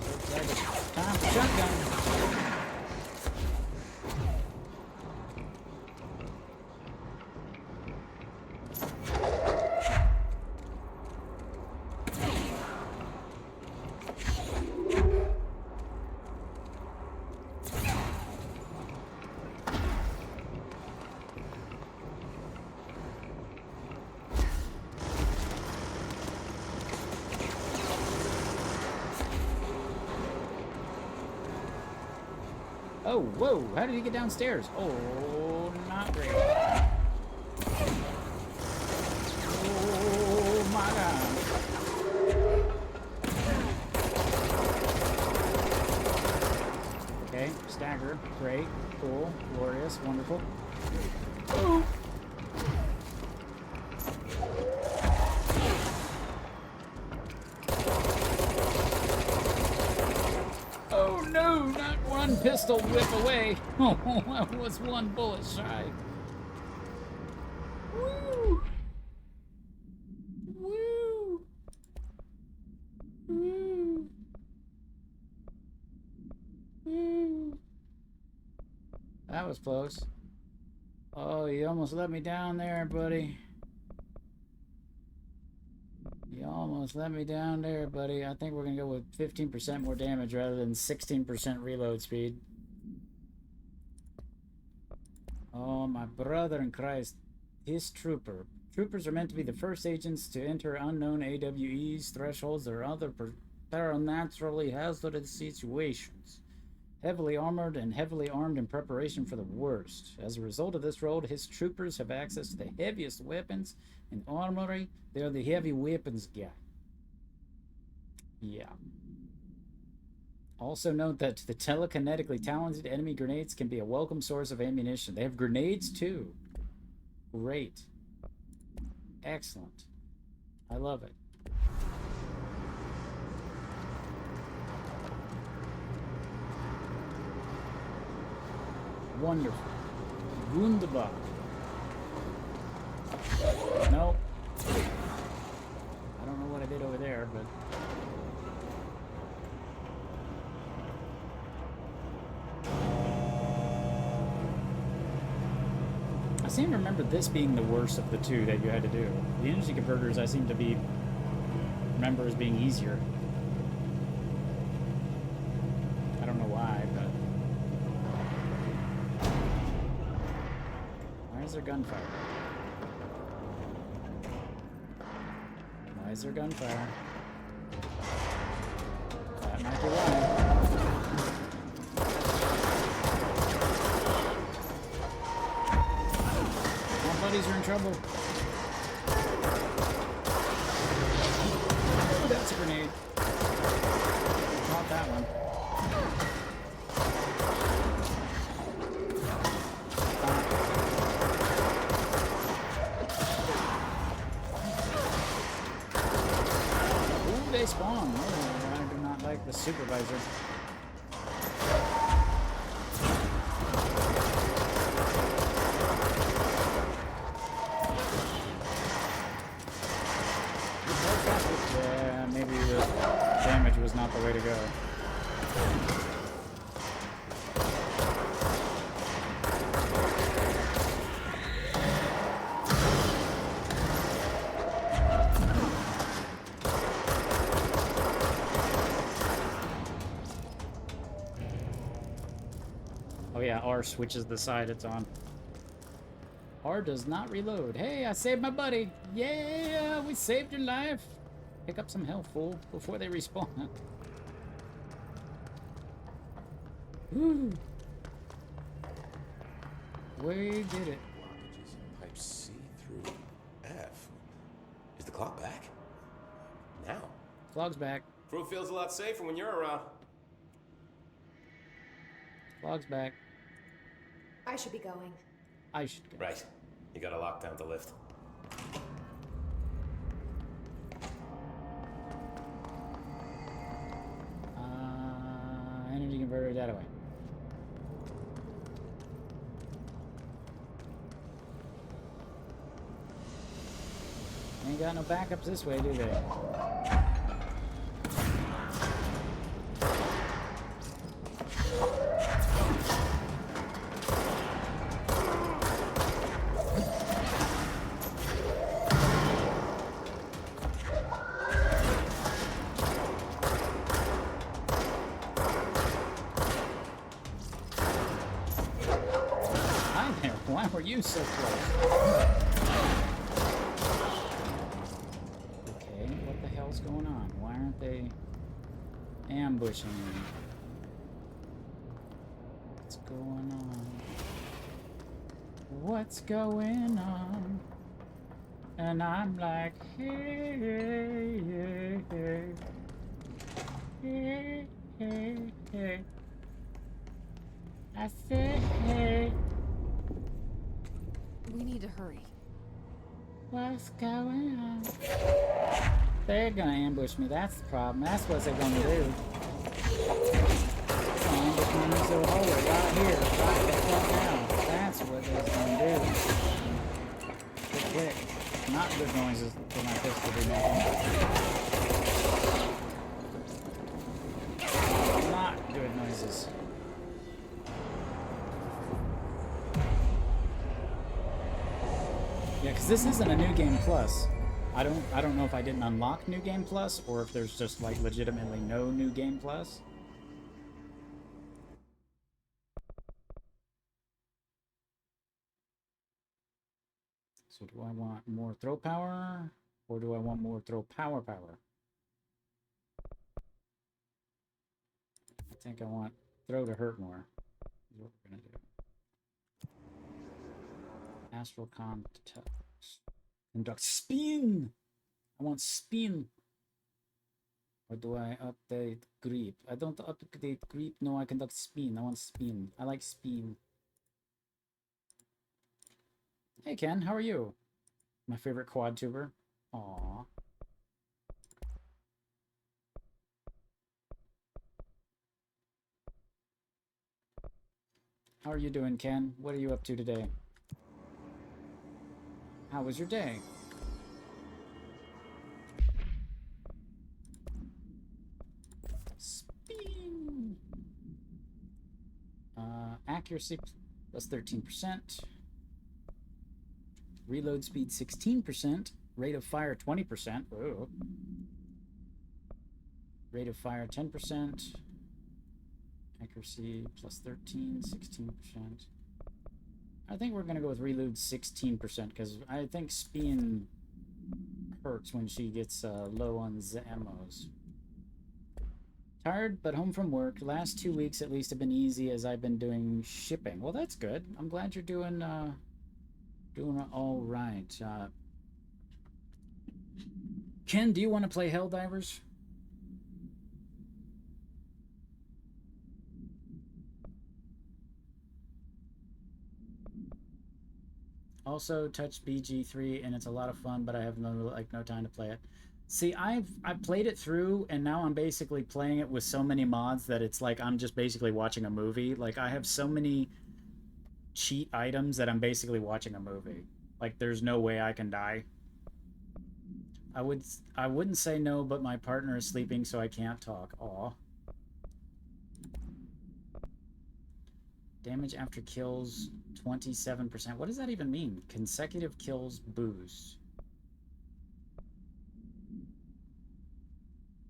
Looks like it's time for shotgun. Oh, whoa, how did he get downstairs? Oh, not great. Oh, my God. Okay, stagger. Great, cool, glorious, wonderful. Oh. Oh no, not one pistol whip away. Oh, I was one bullet shy. Woo! Woo! Woo! Woo! That was close. Oh, you almost let me down there, buddy. You almost let me down there, buddy. I think we're gonna go with 15% more damage rather than 16% reload speed. Oh, my brother in Christ. His trooper. Troopers are meant to be the first agents to enter unknown AWEs, thresholds, or other naturally hazardous situations. Heavily armored and heavily armed in preparation for the worst. As a result of this role, his troopers have access to the heaviest weapons and armory. They're the heavy weapons guy. Yeah. Also note that the telekinetically talented enemy grenades can be a welcome source of ammunition. They have grenades too. Great. Excellent. I love it. Wonderful. Wunderbar. Nope. I don't know what I did over there, but... I seem to remember this being the worst of the two that you had to do. The energy converters I seem to remember as being easier. I don't know why, but... Why is there gunfire? Why is there gunfire? That might be why. buddies are in trouble. Oh, that's a grenade. Not that one. Ooh, they spawn. Oh, I do not like the supervisor. Yeah, maybe the damage was not the way to go. Oh yeah, R switches the side it's on. R does not reload. Hey, I saved my buddy. Yeah, we saved your life. Pick up some health, fool, before they respawn. Woo. We did it. Blockages in pipe C through F. Is the clock back? Now? Clog's back. Crew feels a lot safer when you're around. Clog's back. I should be going. I should go. Right. You gotta lock down the lift. Energy converter that away. Ain't got no backups this way, do they? Why were you so close? Okay, what the hell's going on? Why aren't they ambushing me? What's going on? What's going on? And I'm like, hey, hey, hey, hey, hey, hey. I said, hey. We need to hurry. What's going on? They're gonna ambush me. That's the problem. That's what they're gonna do. They're gonna ambush me into the hallway right here, right the fuck now. That's what they're gonna do. Click, click. Not good noises for my pistol to be making. Not good noises. Yeah, because this isn't a New Game Plus. I don't know if I didn't unlock New Game Plus or if there's just like legitimately no New Game Plus. So do I want more throw power or do I want more throw power? I think I want throw to hurt more. Is what we're gonna do. Astral conduct spin. I want spin. Or do I update grip? I don't update grip. No, I conduct spin. I want spin. I like spin. Hey Ken, how are you? My favorite quad tuber. Aww. How are you doing, Ken? What are you up to today? How was your day? Spin. Accuracy plus 13%. Reload speed 16%. Rate of fire 20%. Whoa. Rate of fire 10%. Accuracy plus 13, 16%. I think we're gonna go with reload 16% because I think Spin hurts when she gets low on the ammos. Tired, but home from work. Last 2 weeks at least have been easy as I've been doing shipping. Well, that's good. I'm glad you're doing Doing all right. Ken, do you want to play Helldivers? Also touched BG3 and it's a lot of fun, but I have no time to play it. See, I've played it through and now I'm basically playing it with so many mods that it's like I'm just basically watching a movie. Like I have so many cheat items that I'm basically watching a movie. Like there's no way I can die. I wouldn't say no, but my partner is sleeping so I can't talk. Aw. Damage after kills 27%. What does that even mean? Consecutive kills boost.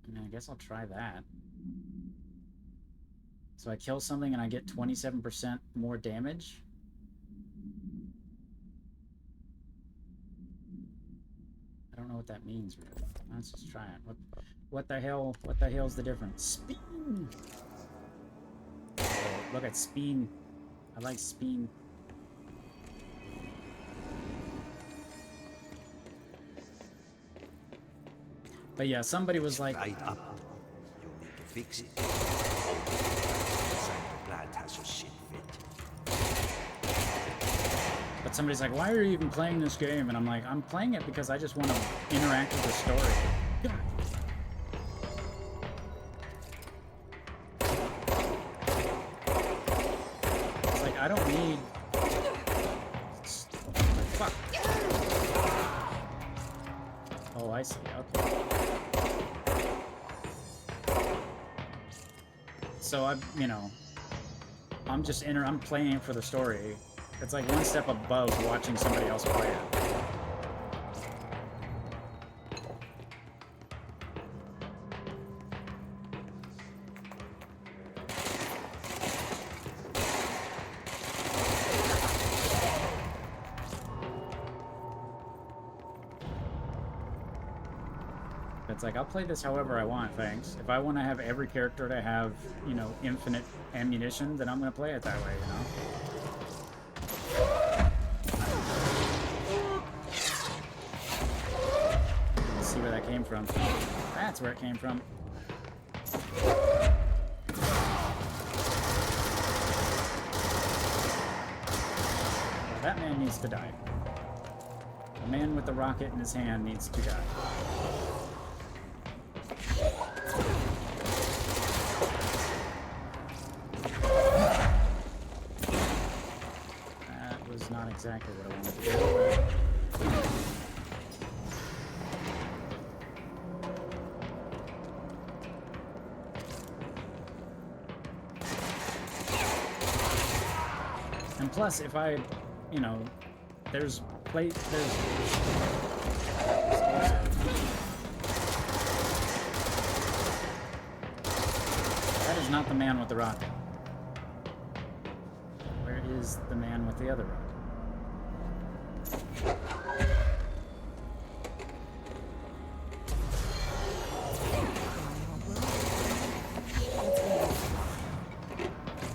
I mean, I guess I'll try that. So I kill something and I get 27% more damage? I don't know what that means really. Let's just try it. What the hell's the difference? Spin! Oh, look at spin. I like spin. But yeah, somebody was like, Right up. You need to fix it. The plant has a shit fit. but somebody's like, why are you even playing this game? And I'm like, I'm playing it because I just want to interact with the story. It's like, I don't need... Fuck. Oh, I see. Okay. So I'm just I'm playing it for the story. It's like one step above watching somebody else play it. It's like, I'll play this however I want, thanks. If I want to have every character to have, infinite ammunition, then I'm going to play it that way, Let's see where that came from. That's where it came from. Well, that man needs to die. The man with the rocket in his hand needs to die. Not exactly what I wanted to do. And plus, if I, there's that is not the man with the rocket. Where is the man with the other rocket?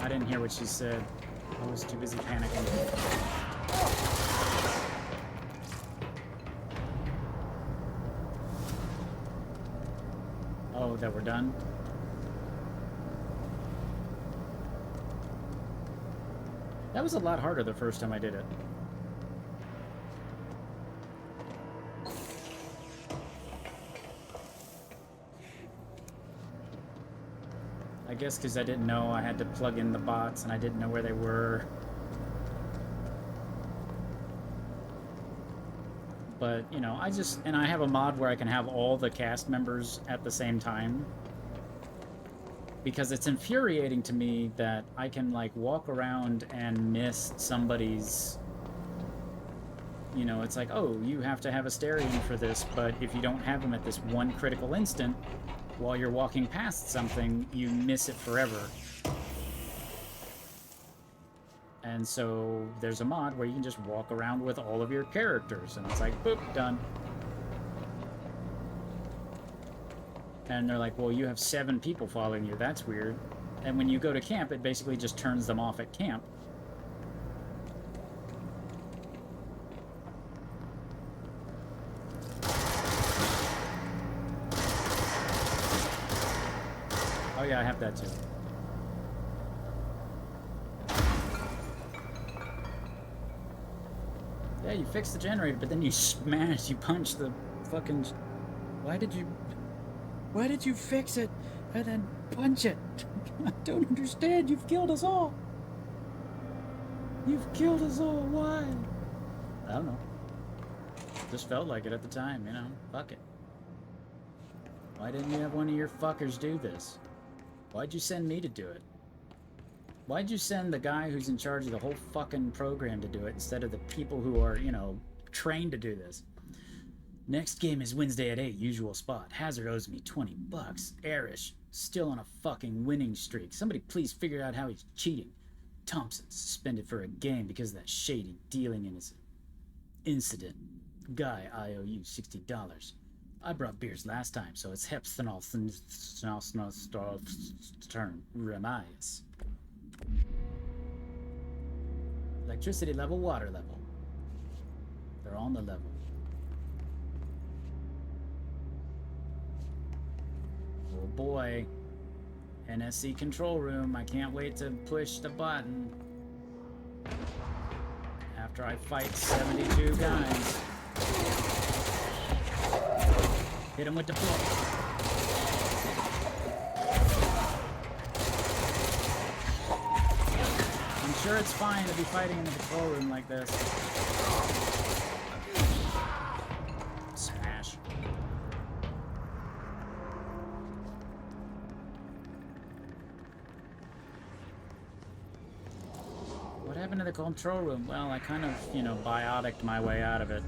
I didn't hear what she said. I was too busy panicking. Oh, that we're done? That was a lot harder the first time I did it. I guess because I didn't know I had to plug in the bots and I didn't know where they were. But, I have a mod where I can have all the cast members at the same time. Because it's infuriating to me that I can, walk around and miss somebody's... it's like, oh, you have to have a Asterion for this, but if you don't have them at this one critical instant, while you're walking past something, you miss it forever. And so there's a mod where you can just walk around with all of your characters, and it's like, boop, done. And they're like, well, you have 7 people following you, that's weird. And when you go to camp, it basically just turns them off at camp. yeah, I have that too. Yeah, you fix the generator, but then you punch the fucking... Why did you fix it and then punch it? I don't understand. You've killed us all. You've killed us all. Why? I don't know. Just felt like it at the time, you know? Fuck it. Why didn't you have one of your fuckers do this? Why'd you send me to do it? Why'd you send the guy who's in charge of the whole fucking program to do it instead of the people who are, you know, trained to do this? Next game is Wednesday at 8, usual spot. Hazard owes me $20. Arish, still on a fucking winning streak. Somebody please figure out how he's cheating. Thompson, suspended for a game because of that shady dealing in his incident. Guy, I owe you $60. I brought beers last time, so it's Hepstenol's turn. Remias. Electricity level, water level. They're on the level. Oh boy. NSC control room. I can't wait to push the button. After I fight 72 guys. Hit him with the floor. I'm sure it's fine to be fighting in the control room like this. Smash. What happened to the control room? Well, I kind of, you know, biotic'd my way out of it.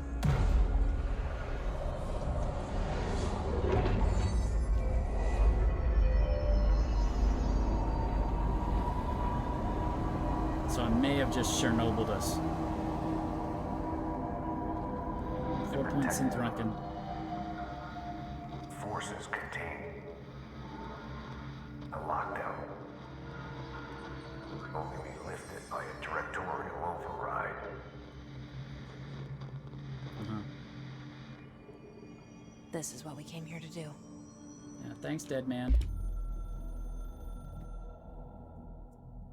So I may have just Chernobyled us. 4 points in Drunken. Forces contained. A lockdown. Only be lifted by a directorial override. This is what we came here to do. Yeah, thanks, dead man.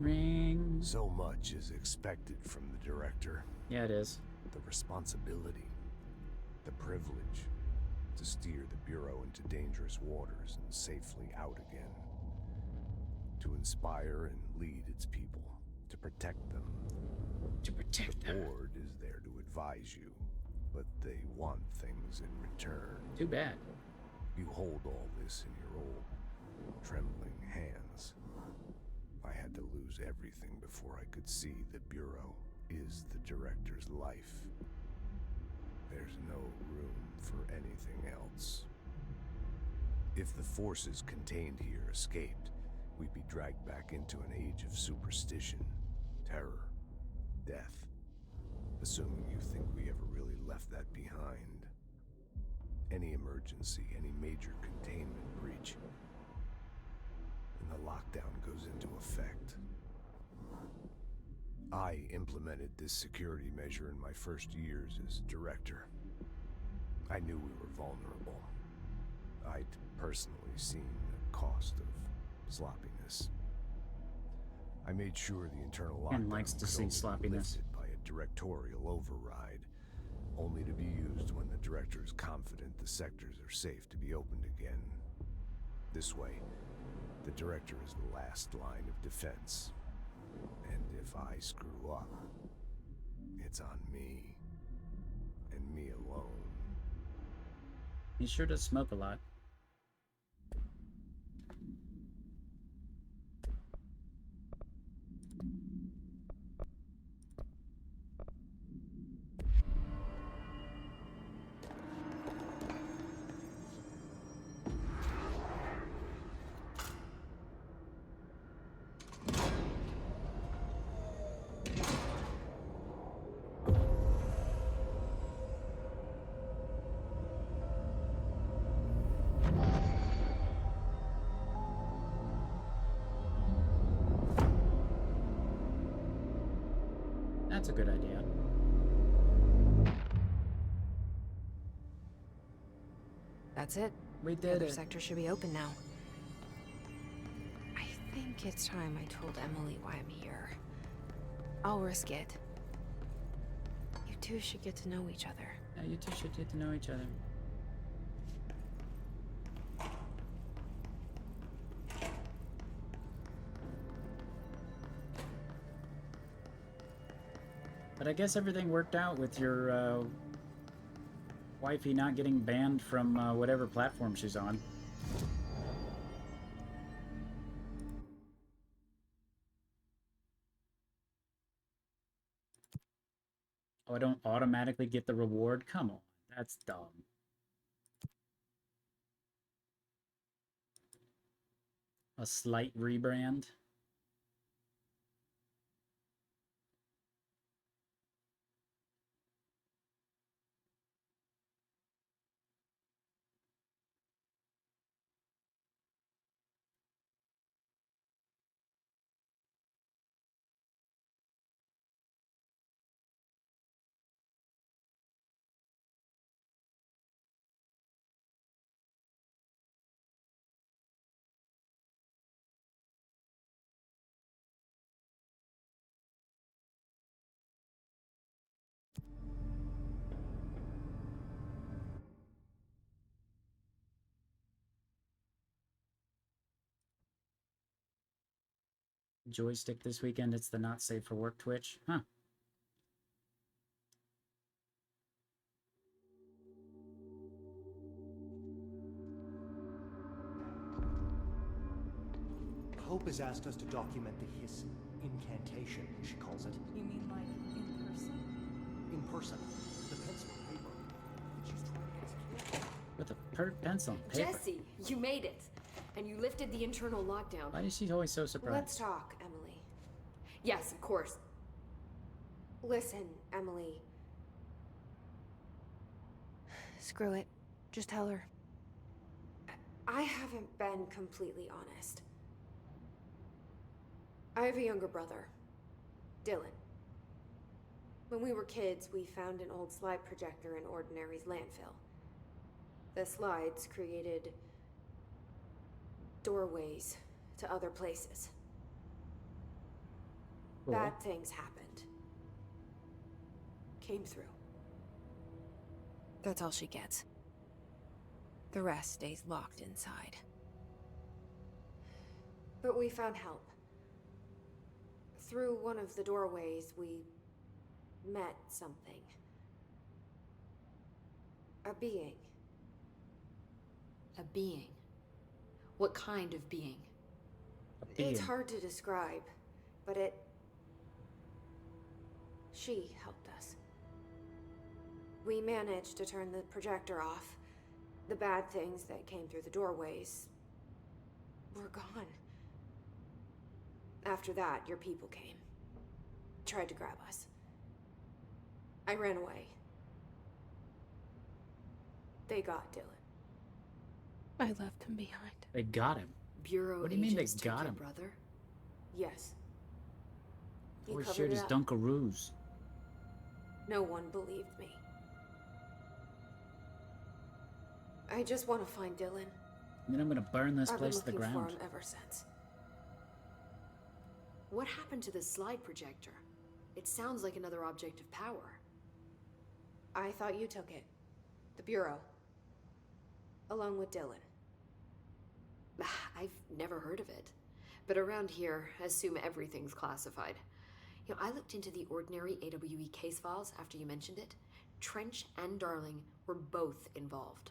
Ring. So much is expected from the director. Yeah, it is. The responsibility, the privilege to steer the Bureau into dangerous waters and safely out again. To inspire and lead its people, to protect them. To protect them. The board is there to advise you, but they want things in return. Too bad. You hold all this in your old, trembling hands. I had to lose everything before I could see the Bureau is the director's life. There's no room for anything else. If the forces contained here escaped, we'd be dragged back into an age of superstition, terror, death. Assuming you think we ever really left that behind. Any emergency, any major containment breach, and the lockdown goes into effect. I implemented this security measure in my first years as director. I knew we were vulnerable. I'd personally seen the cost of sloppiness. I made sure the internal lockdown likes to could see only be sloppiness. lifted by a directorial override, only to be used when the director is confident the sectors are safe to be opened again. This way, the director is the last line of defense. And if I screw up, it's on me. And me alone. He sure does smoke a lot. That's a good idea. That's it. We The did other it. sector should be open now. think it's time I told Emily why I'm here. I'll risk it. You two should get to know each other. Yeah, you two should get to know each other. But I guess everything worked out with your wifey not getting banned from whatever platform she's on. Oh, I don't automatically get the reward? Come on, that's dumb. A slight rebrand? Joystick this weekend, it's the not safe for work Twitch. Huh. Hope has asked us to document the hiss incantation, as she calls it. You mean like in person? In person. The pencil and paper. That she's trying to execute. With a pencil and paper. Jesse, you made it. And you lifted the internal lockdown. Why is she always so surprised? Let's talk, Emily. Yes, of course. Listen, Emily. Screw it. Just tell her. I haven't been completely honest. I have a younger brother, Dylan. When we were kids, we found an old slide projector in Ordinary's landfill. The slides created doorways to other places. Cool. Bad things happened. Came through. That's all she gets. The rest stays locked inside. But we found help. Through one of the doorways, we met something. A being. A being? What kind of being? It's hard to describe, but she helped us. We managed to turn the projector off. The bad things that came through the doorways were gone. After that, your people came. Tried to grab us. I ran away. They got Dylan. I left him behind. They got him. Bureau What do you mean they agents took got your him? brother? Yes. He Always covered shared it his up. Dunkaroos. No one believed me. I just want to find Dylan. And then I'm gonna burn this I've been place to the looking ground. for him ever since. What happened to the slide projector? It sounds like another object of power. I thought you took it. The Bureau. Along with Dylan. I've never heard of it. But around here, I assume everything's classified. You know, I looked into the Ordinary AWE case files after you mentioned it. Trench and Darling were both involved.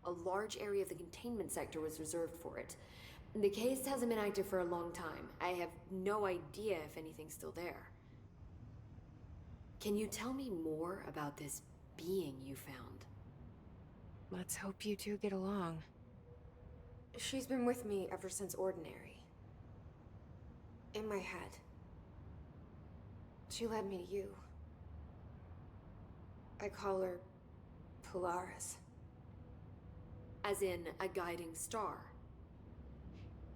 A large area of the containment sector was reserved for it. The case hasn't been active for a long time. I have no idea if anything's still there. Can you tell me more about this being you found? Let's hope you two get along. She's been with me ever since Ordinary. In my head. She led me to you. I call her Polaris. As in a guiding star.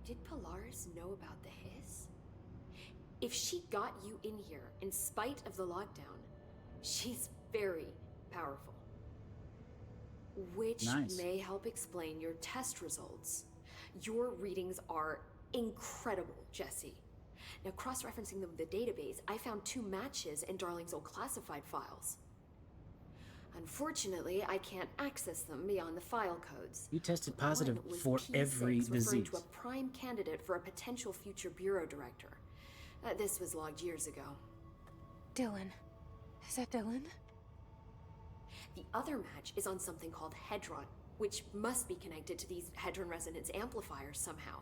Did Polaris know about the hiss? If she got you in here in spite of the lockdown, she's very powerful. Which Nice. may help explain your test results. Your readings are incredible, Jesse. Now, cross-referencing them with the database, I found 2 matches in Darling's old classified files. Unfortunately, I can't access them beyond the file codes. You tested positive One was for P6, every referring disease. to a prime candidate for a potential future bureau director. This was logged years ago. Dylan. Is that Dylan? The other match is on something called Hedron, which must be connected to these Hedron resonance amplifiers somehow.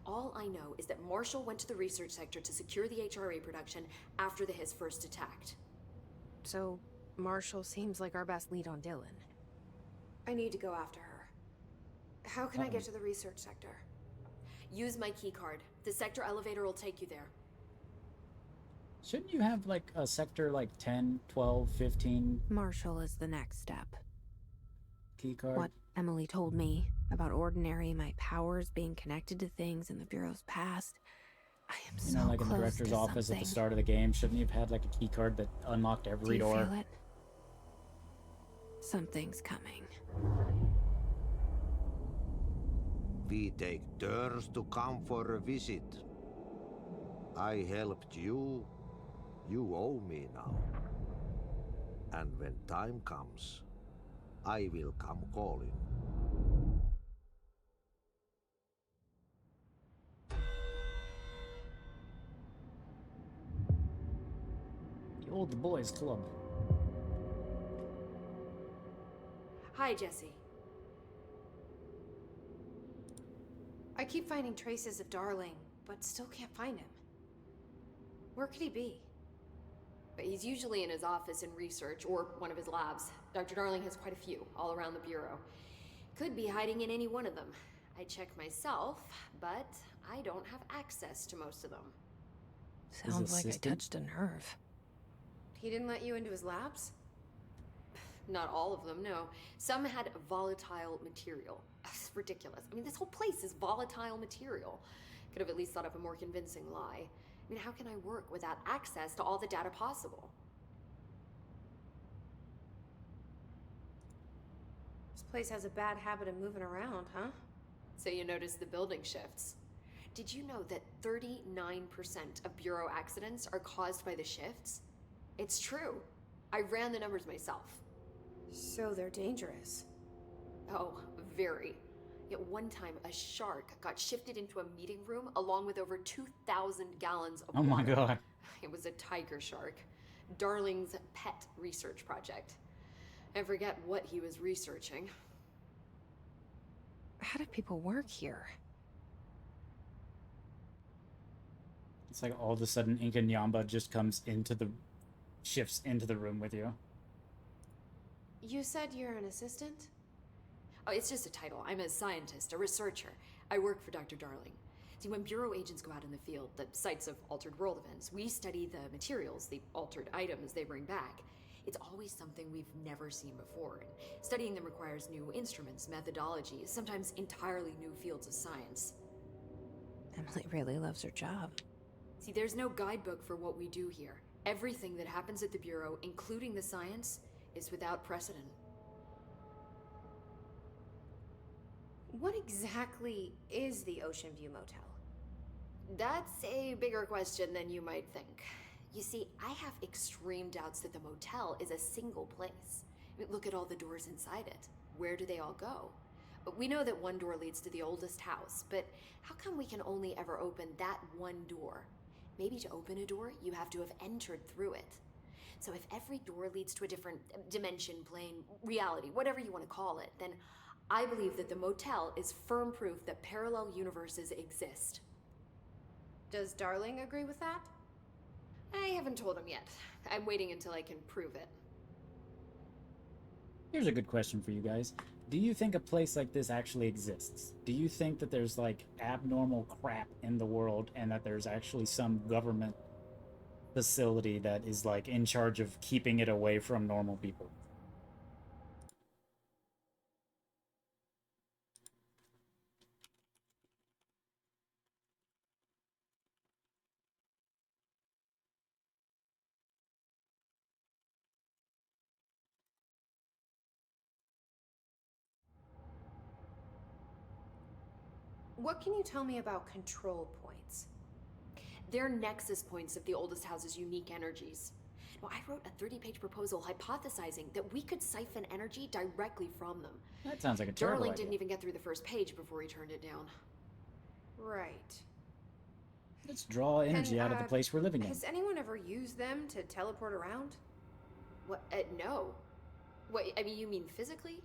All I know is that Marshall went to the research sector to secure the HRA production after the Hiss first attacked. So, Marshall seems like our best lead on Dylan. I need to go after her. How can I get to the research sector? Use my keycard. The sector elevator will take you there. Shouldn't you have like a sector like 10, 12, 15 Marshall is the next step. keycard? What Emily told me about Ordinary, my powers being connected to things in the Bureau's past. I am so You know, like in the close director's to office at the something. start of the game, shouldn't you have had like a keycard that unlocked Do every you door? feel it? Something's coming. We take turns to come for a visit. I helped you. You owe me now. And when time comes, I will come calling. The old boys club. Hi, Jesse. I keep finding traces of Darling, but still can't find him. Where could he be? But he's usually in his office in research or one of his labs. Dr. Darling has quite a few all around the Bureau. Could be hiding in any one of them. I checked myself, but I don't have access to most of them. Sounds like I touched a nerve. He didn't let you into his labs? Not all of them, no. Some had volatile material. It's ridiculous. I mean, this whole place is volatile material. Could have at least thought up a more convincing lie. I mean, how can I work without access to all the data possible? This place has a bad habit of moving around, huh? So you notice the building shifts. Did you know that 39% of Bureau accidents are caused by the shifts? It's true. I ran the numbers myself. So they're dangerous. Oh, very. Yet one time, a shark got shifted into a meeting room along with over 2,000 gallons of Oh my water. god. It was a tiger shark. Darling's pet research project. I forget what he was researching. How do people work here? It's like all of a sudden Inca Nyamba just shifts into the room with you. You said you're an assistant? Oh, it's just a title. I'm a scientist, a researcher. I work for Dr. Darling. See, when Bureau agents go out in the field, the sites of altered world events, we study the materials, the altered items they bring back. It's always something we've never seen before, and studying them requires new instruments, methodologies, sometimes entirely new fields of science. Emily really loves her job. See, there's no guidebook for what we do here. Everything that happens at the Bureau, including the science, is without precedent. What exactly is the Ocean View Motel? That's a bigger question than you might think. You see, I have extreme doubts that the motel is a single place. I mean, look at all the doors inside it. Where do they all go? We know that one door leads to the oldest house, but how come we can only ever open that one door? Maybe to open a door, you have to have entered through it. So if every door leads to a different dimension, plane, reality, whatever you want to call it, then I believe that the motel is firm proof that parallel universes exist. Does Darling agree with that? I haven't told him yet. I'm waiting until I can prove it. Here's a good question for you guys. Do you think a place like this actually exists? Do you think that there's like abnormal crap in the world and that there's actually some government facility that is like in charge of keeping it away from normal people? What can you tell me about control points? They're nexus points of the oldest house's unique energies. Now, I wrote a 30-page proposal hypothesizing that we could siphon energy directly from them. That sounds like a terrible Darling idea. didn't even get through the first page before he turned it down. Right. Let's draw energy out of the place we're living in. Has anyone ever used them to teleport around? What? No. What, I mean, you mean physically?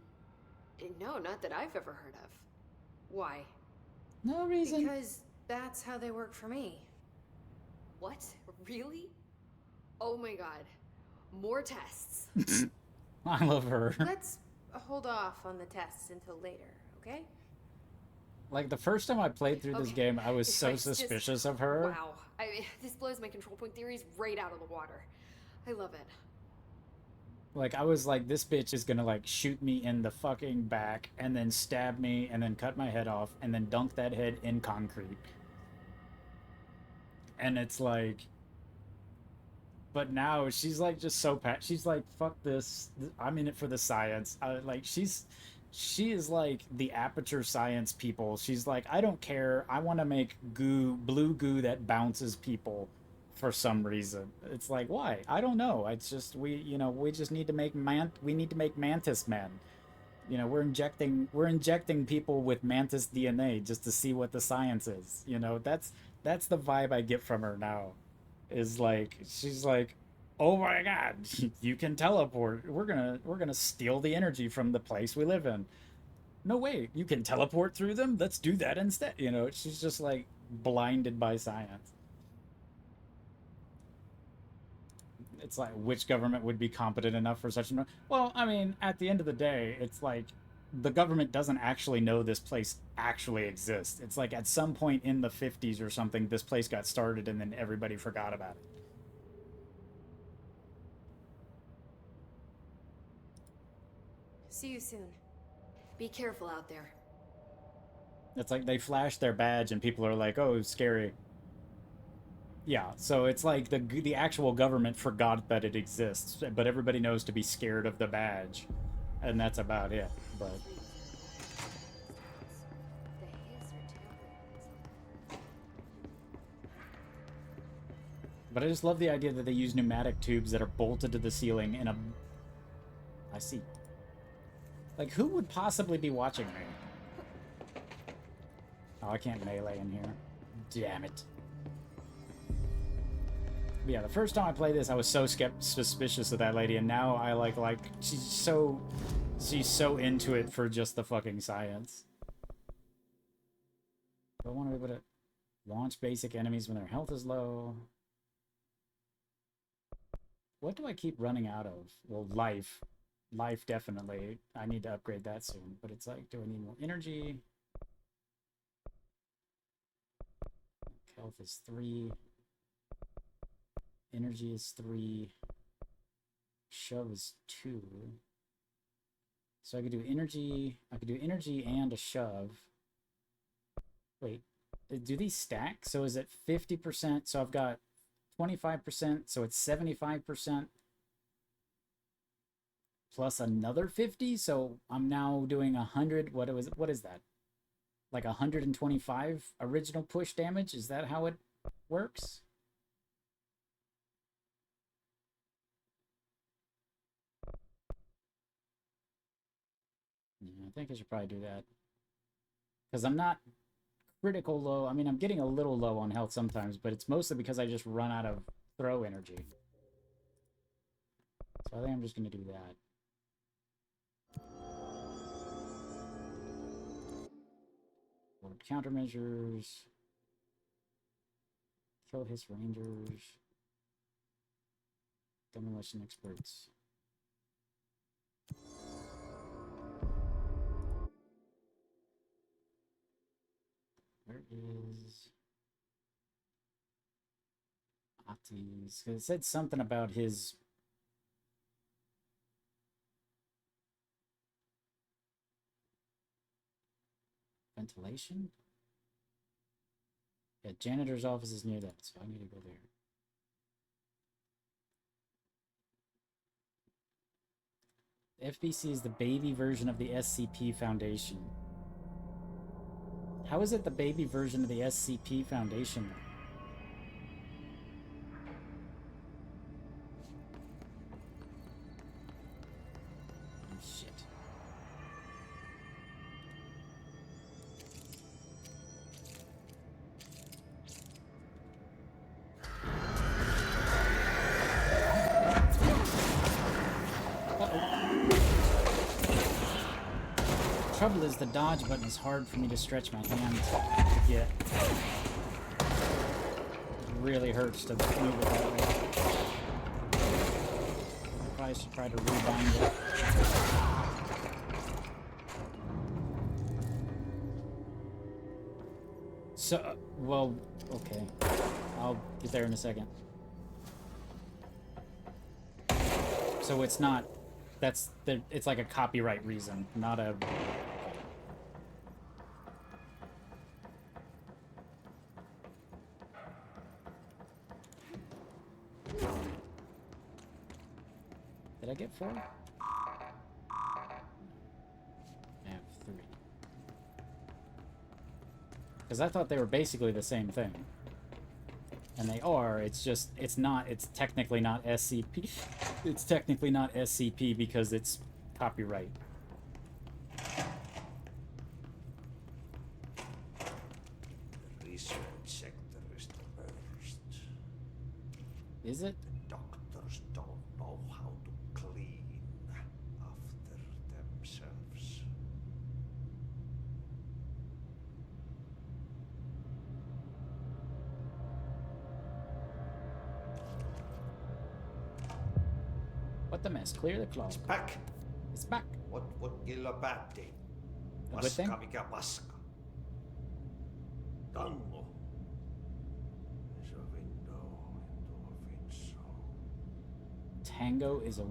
No, not that I've ever heard of. Why? No reason. Because that's how they work for me. What? Really? Oh my god. More tests. I love her. Let's hold off on the tests until later, okay? Like, the first time I played through this game, I was so It's just- suspicious of her. Wow. I mean, this blows my control point theories right out of the water. I love it. Like, I was like, this bitch is gonna, like, shoot me in the fucking back, and then stab me, and then cut my head off, and then dunk that head in concrete. And it's like... But now, she's, like, just so she's like, fuck this. I'm in it for the science. Like, she is, like, the Aperture Science people. She's like, I don't care. I want to make blue goo that bounces people. For some reason. It's like, why? I don't know. It's just, we just need to make mantis men. You know, we're injecting people with mantis DNA just to see what the science is. You know, that's the vibe I get from her now. Is like, she's like, oh my god, you can teleport. We're gonna steal the energy from the place we live in. No way, you can teleport through them? Let's do that instead. You know, she's just like blinded by science. It's like, which government would be competent enough for such a... Well, I mean, at the end of the day, it's like, the government doesn't actually know this place actually exists. It's like, at some point in the 50s or something, this place got started and then everybody forgot about it. See you soon. Be careful out there. It's like, they flash their badge and people are like, oh, scary. Yeah, so it's like the actual government forgot that it exists, but everybody knows to be scared of the badge, and that's about it. But I just love the idea that they use pneumatic tubes that are bolted to the ceiling in a... I see. Like, who would possibly be watching me? Oh, I can't melee in here. Damn it. But yeah, the first time I played this, I was so suspicious of that lady, and now I like she's so into it for just the fucking science. I want to be able to launch basic enemies when their health is low. What do I keep running out of? Well, life. Life, definitely. I need to upgrade that soon. But it's like, do I need more energy? Health is 3. Energy is 3. Shove is 2. So I could do energy. I could do energy and a shove. Wait, do these stack? So is it 50%? So I've got 25%, so it's 75%. Plus another 50, so I'm now doing 100. What is that? Like 125 original push damage? Is that how it works? Yeah, I think I should probably do that. Because I'm not critical low. I mean, I'm getting a little low on health sometimes, but it's mostly because I just run out of throw energy. So I think I'm just going to do that. Countermeasures. Kill his rangers. Demolition experts. Where is Ati's? Because it said something about his ventilation? Yeah, janitor's office is near that, so I need to go there. The FBC is the baby version of the SCP Foundation. How is it the baby version of the SCP Foundation? Oh, shit. Trouble is, the dodge button is hard for me to stretch my hand to get. It really hurts to move it that way. I probably should try to rebind it. So, well, okay. I'll get there in a second. So it's not, it's like a copyright reason, not a... Did I get 4? I have 3. Because I thought they were basically the same thing. And they are, it's just, it's technically not SCP. It's technically not SCP because it's copyright. The research sector is the worst. Is it? The doctors don't know how to clean after themselves. What the mess? Clear the clock. It's back. It's back. What killa päätti? A good thing? Paska mikä paska. Tango. Is a window into a Fin's soul. Tango is a...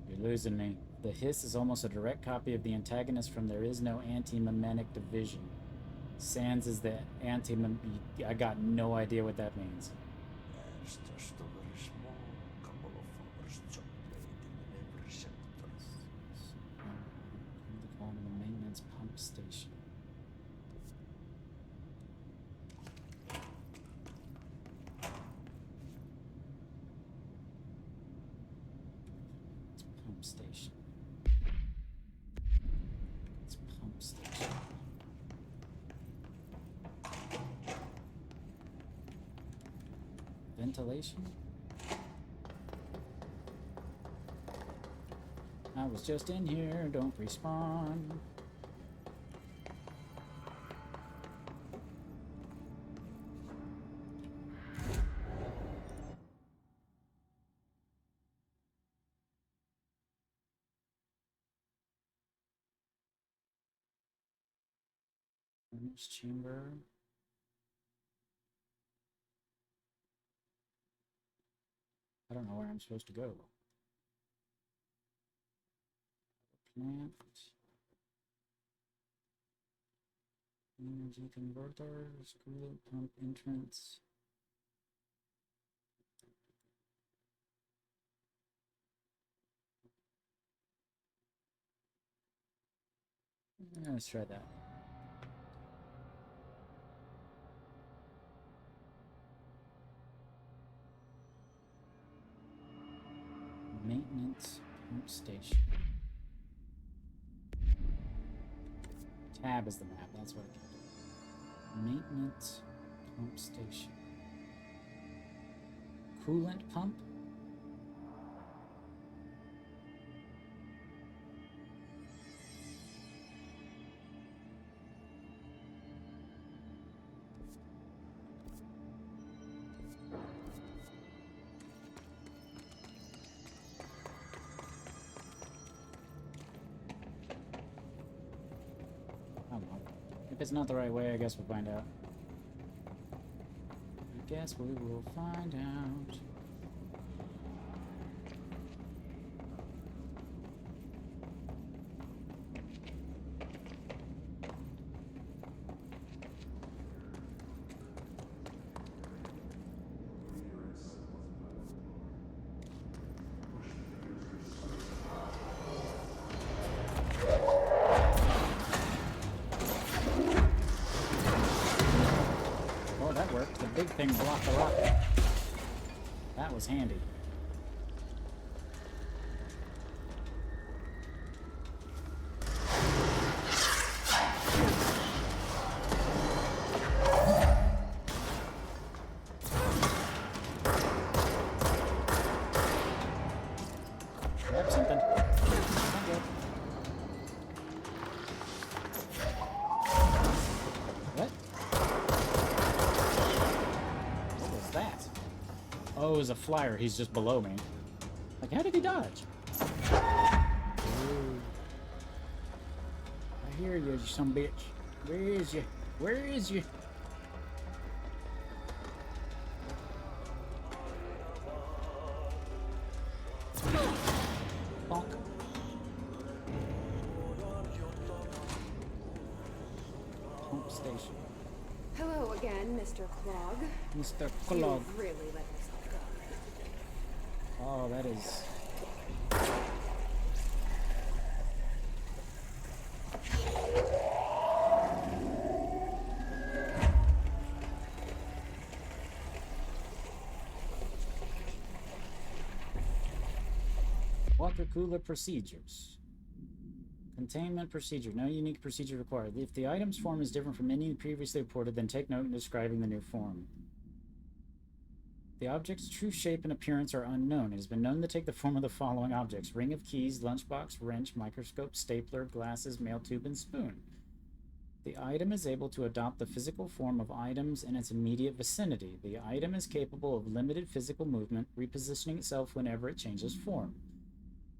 You're losing me. The hiss is almost a direct copy of the antagonist from There Is No Anti-Memenic Division. Sans is the I got no idea what that means. There's just a very small couple of hours job waiting in every sector. The call to the maintenance pump station. It's pump station. It's pump station. Ventilation? I was just in here, don't respawn. Furnace chamber. I don't know where I'm supposed to go. Plant. Energy converters, coolant pump entrance. Let's try that. Maintenance pump station. Tab is the map, that's what I can do. Maintenance pump station. Coolant pump? If it's not the right way, I guess we'll find out. I guess we will find out. Oh, that worked. The big thing blocked the rocket. That was handy. Grab something. Not good. What? What was that? Oh, it was a flyer. He's just below me. Like, how did he dodge? Ooh. I hear you, you some bitch. Where is you? Where is you? Bonk. Pump station. Hello again, Mr. Clog. Mr. Clog. You really let yourself go. Oh, that is... Water cooler procedures. Containment procedure. No unique procedure required. If the item's form is different from any previously reported, then take note in describing the new form. The object's true shape and appearance are unknown. It has been known to take the form of the following objects: ring of keys, lunchbox, wrench, microscope, stapler, glasses, mail tube, and spoon. The item is able to adopt the physical form of items in its immediate vicinity. The item is capable of limited physical movement, repositioning itself whenever it changes form.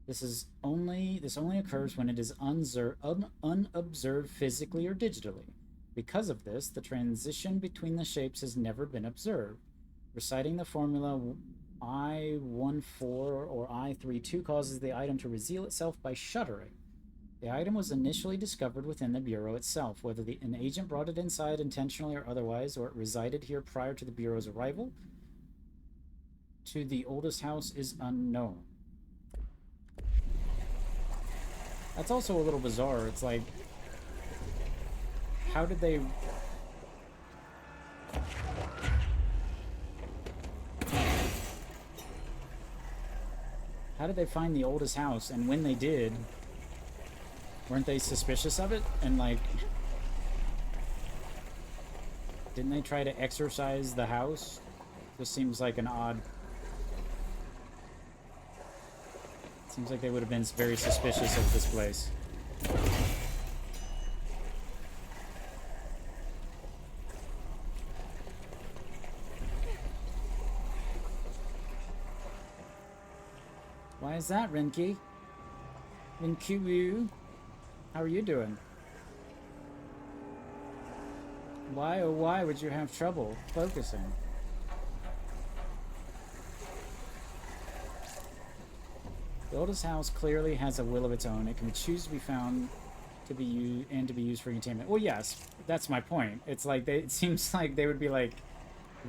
This only occurs when it is unobserved physically or digitally. Because of this, the transition between the shapes has never been observed. Reciting the formula I-14 or I-32 causes the item to reveal itself by shuddering. The item was initially discovered within the Bureau itself. Whether an agent brought it inside intentionally or otherwise, or it resided here prior to the Bureau's arrival to the oldest house is unknown. That's also a little bizarre. It's like, how did they... How did they find the oldest house? And when they did, weren't they suspicious of it? And like, didn't they try to exorcise the house? This seems like an odd... Seems like they would have been very suspicious of this place. Why is that, Renki? Renki, how are you doing? Why, oh why would you have trouble focusing? The oldest house clearly has a will of its own. It can choose to be found to be used and to be used for containment. Well, yes, that's my point. It's like it seems like they would be like,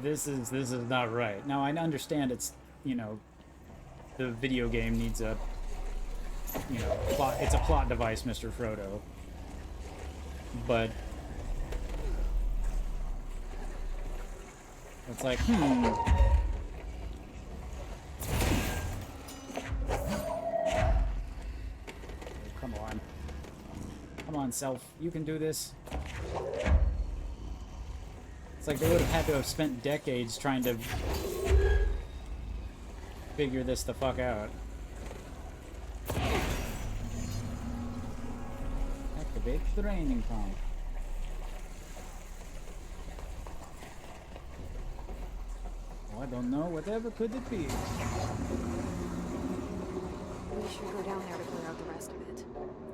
this is not right. Now I understand it's, you know, the video game needs a, you know, plot. It's a plot device, Mr. Frodo. But it's like, Come on. Come on, self. You can do this. It's like they would have had to have spent decades trying to figure this the fuck out. Activate the draining pump. Oh, I don't know. Whatever could it be? We should go down there to clear out the rest of it.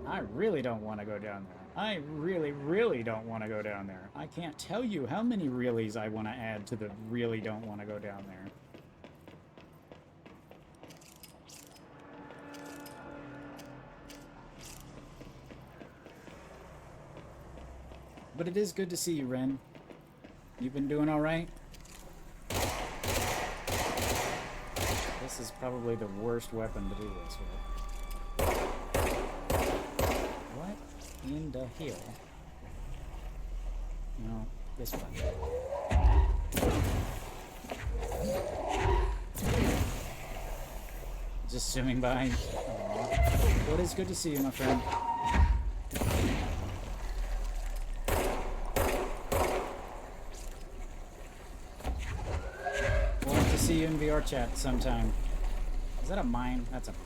I really don't want to go down there. I really, really don't want to go down there. I can't tell you how many reallys I want to add to the really don't want to go down there. But it is good to see you, Ren. You've been doing all right? This is probably the worst weapon to do this with. What in the hell? No, this one. Just zooming by. Aww. Well, it is good to see you, my friend. We'll have to see you in VR chat sometime. Is that a mine? That's a mine.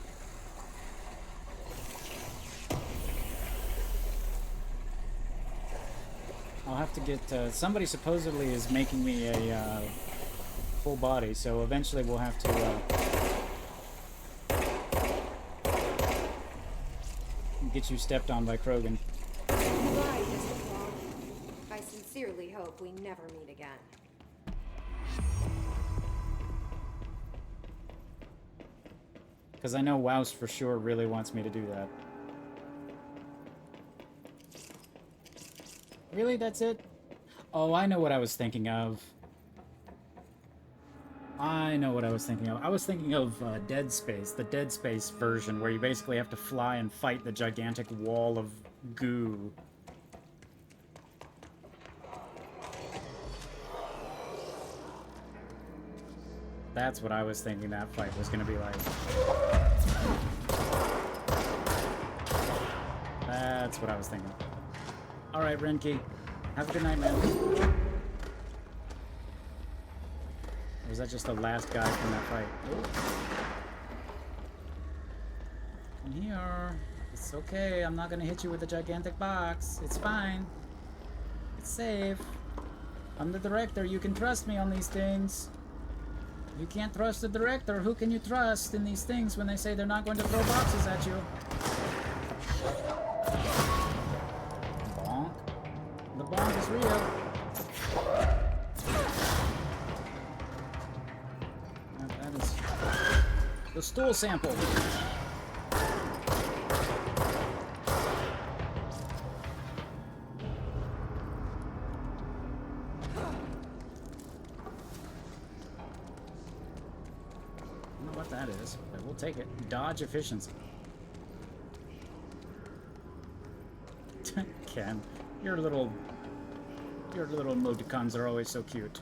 I'll have to get, somebody supposedly is making me a, full body, so eventually we'll have to, get you stepped on by Krogan. Goodbye, Mr. Fogg. I sincerely hope we never meet again. Because I know Wouse for sure really wants me to do that. Really? That's it? Oh, I know what I was thinking of. I know what I was thinking of. I was thinking of Dead Space, the Dead Space version, where you basically have to fly and fight the gigantic wall of goo. That's what I was thinking that fight was going to be like. That's what I was thinking. Alright, Renki. Have a good night, man. Or was that just the last guy from that fight? Come here. It's okay. I'm not going to hit you with a gigantic box. It's fine. It's safe. I'm the director. You can trust me on these things. You can't trust the director. Who can you trust in these things when they say they're not going to throw boxes at you? Bonk. The bonk is real. That is the stool sample. That is, but we'll take it. Dodge efficiency. Ken, your little emoticons are always so cute.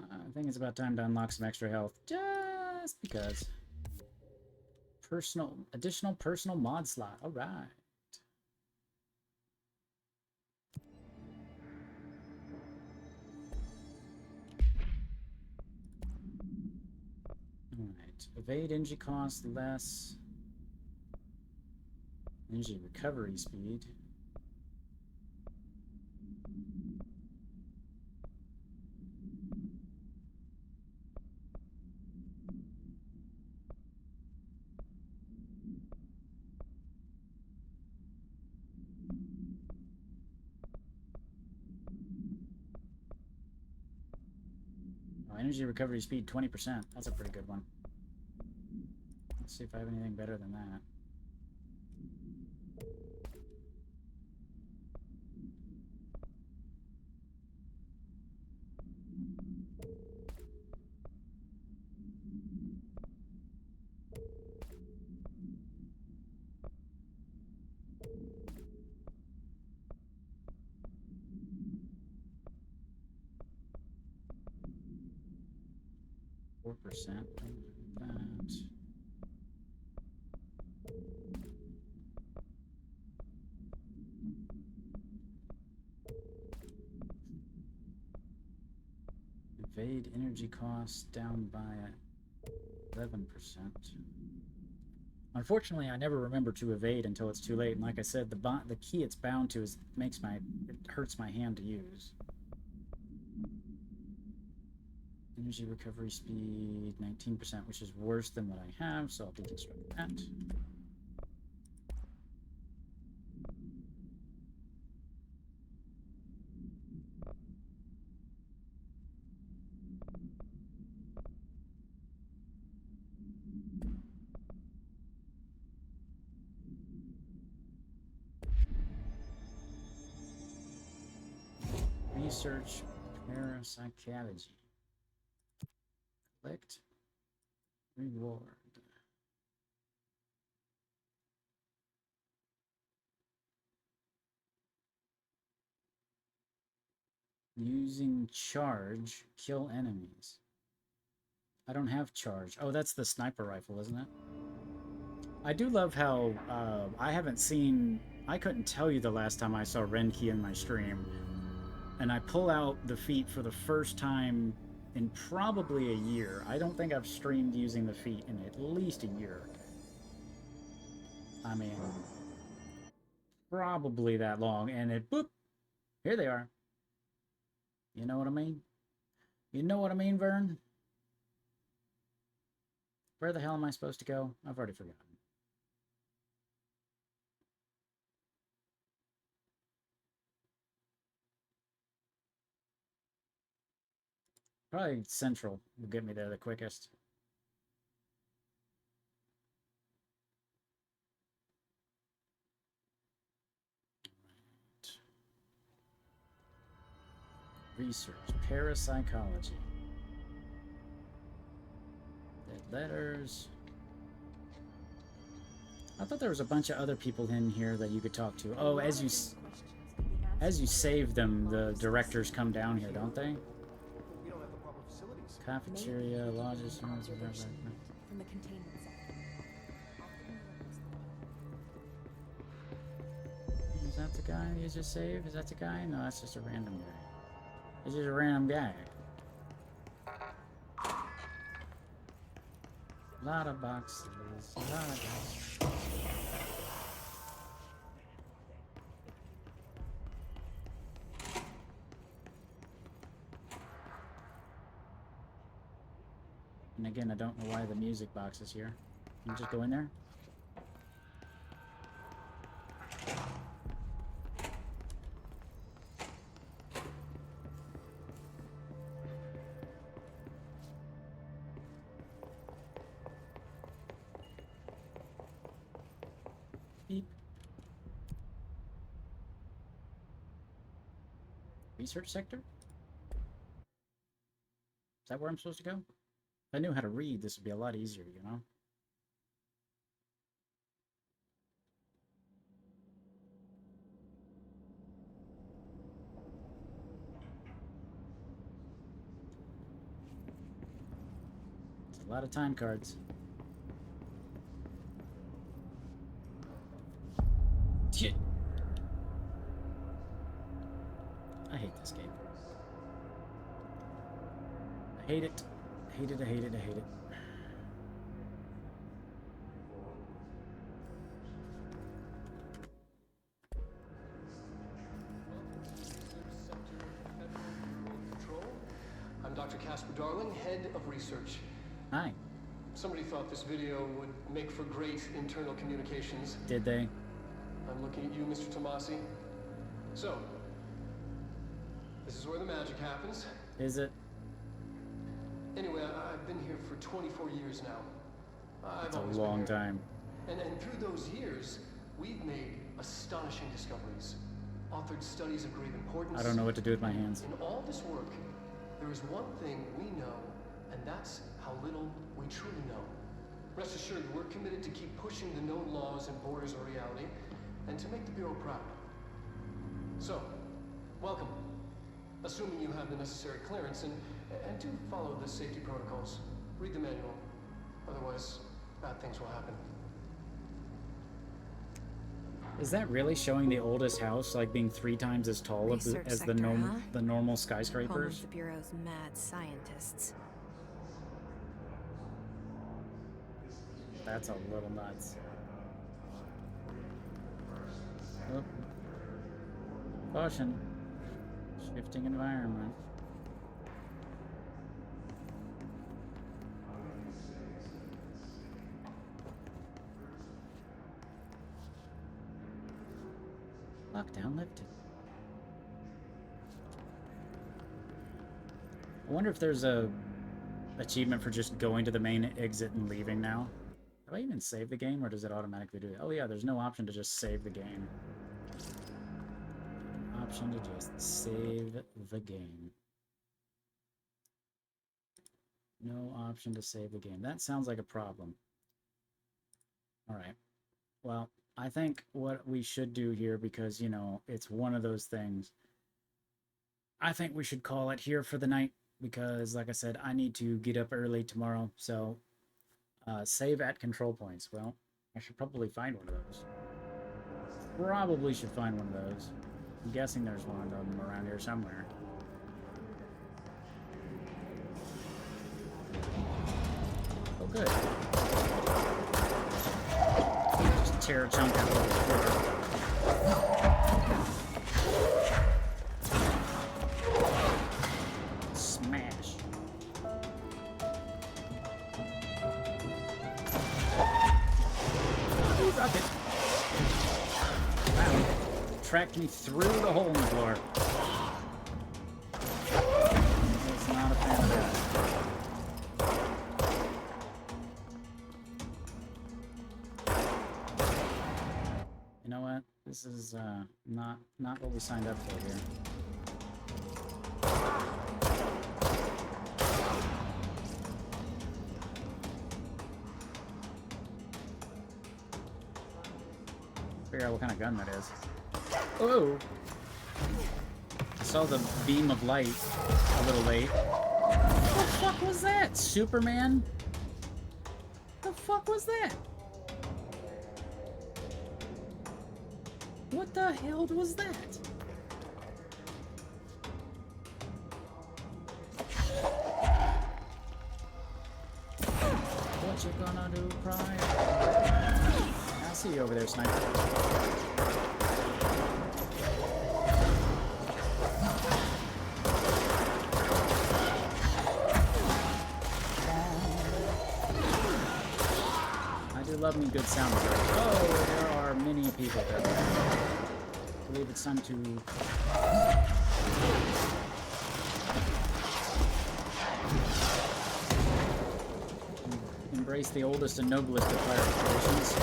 I think it's about time to unlock some extra health, just because. Additional personal mod slot. All right. All right. Evade energy cost less. Energy recovery speed. Energy recovery speed 20%. That's a pretty good one. Let's see if I have anything better than that. Percent. That. Evade energy costs down by 11%. Unfortunately, I never remember to evade until it's too late, and like I said, the key it's bound to is it hurts my hand to use. Energy recovery speed 19%, which is worse than what I have, so I'll deconstruct that. Research parapsychology. Collect reward. Using charge, kill enemies. I don't have charge. Oh, that's the sniper rifle, isn't it? I do love how I haven't seen... I couldn't tell you the last time I saw Renki in my stream. And I pull out the feat for the first time in probably a year. I don't think I've streamed using the feat in at least a year. I mean, probably that long. And it, boop, here they are. You know what I mean? You know what I mean, Vern? Where the hell am I supposed to go? I've already forgotten. Probably Central will get me there the quickest. Research, parapsychology. Dead letters. I thought there was a bunch of other people in here that you could talk to. Oh, as you save them, the directors come down here, don't they? We don't have the proper facilities. Cafeteria, lodges, from the containment sector. Is that the guy you just saved? Is that the guy? No, that's just a random guy. It's just a random guy. A lot of boxes. A lot of boxes. And again, I don't know why the music box is here. Can you just go in there? Beep. Research sector? Is that where I'm supposed to go? If I knew how to read, this would be a lot easier, you know? It's a lot of time cards. Shit. I hate this game. I hate it. I hate it, I hate it, I hate it. I'm Dr. Casper Darling, head of research. Hi. Somebody thought this video would make for great internal communications. Did they? I'm looking at you, Mr. Tomasi. So, this is where the magic happens. Is it? Anyway, I've been here for 24 years now. That's a long time. And through those years, we've made astonishing discoveries. Authored studies of great importance. I don't know what to do with my hands. In all this work, there is one thing we know, and that's how little we truly know. Rest assured, we're committed to keep pushing the known laws and borders of reality, and to make the Bureau proud. So, welcome. Assuming you have the necessary clearance, and do follow the safety protocols. Read the manual. Otherwise, bad things will happen. Is that really showing the oldest house like being 3 times as tall as the normal skyscrapers? Home of the Bureau's mad scientists. That's a little nuts. Oh. Caution. Shifting environment. Lockdown lifted. I wonder if there's a achievement for just going to the main exit and leaving now. Do I even save the game, or does it automatically do it? Oh yeah, there's no option to just save the game. Option to just save the game. No option to save the game. That sounds like a problem. Alright. Well, I think what we should do here, because, you know, it's one of those things, I think we should call it here for the night, because, like I said, I need to get up early tomorrow, so save at control points. Well, I should probably find one of those. Probably should find one of those. I'm guessing there's one of them around here somewhere. Oh, good. Just tear a chunk out of the floor. Smash. Ooh, rocket. Wow. Tracked me through the hole in the floor. I was not a fan of that. You know what? This is not what we signed up for here. Figure out what kind of gun that is. Oh! I saw the beam of light a little late. What the fuck was that? Superman? What the fuck was that? What the hell was that? What you gonna do, Pride? I see you over there, sniper. I do love me good sound effects. Oh, there are many people there. I believe it's time to... embrace the oldest and noblest of fire traditions.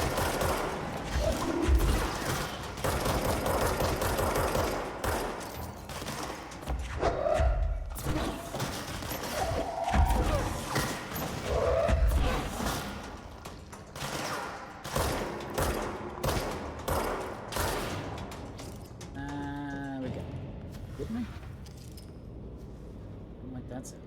We go. Didn't we? I don't like that sound.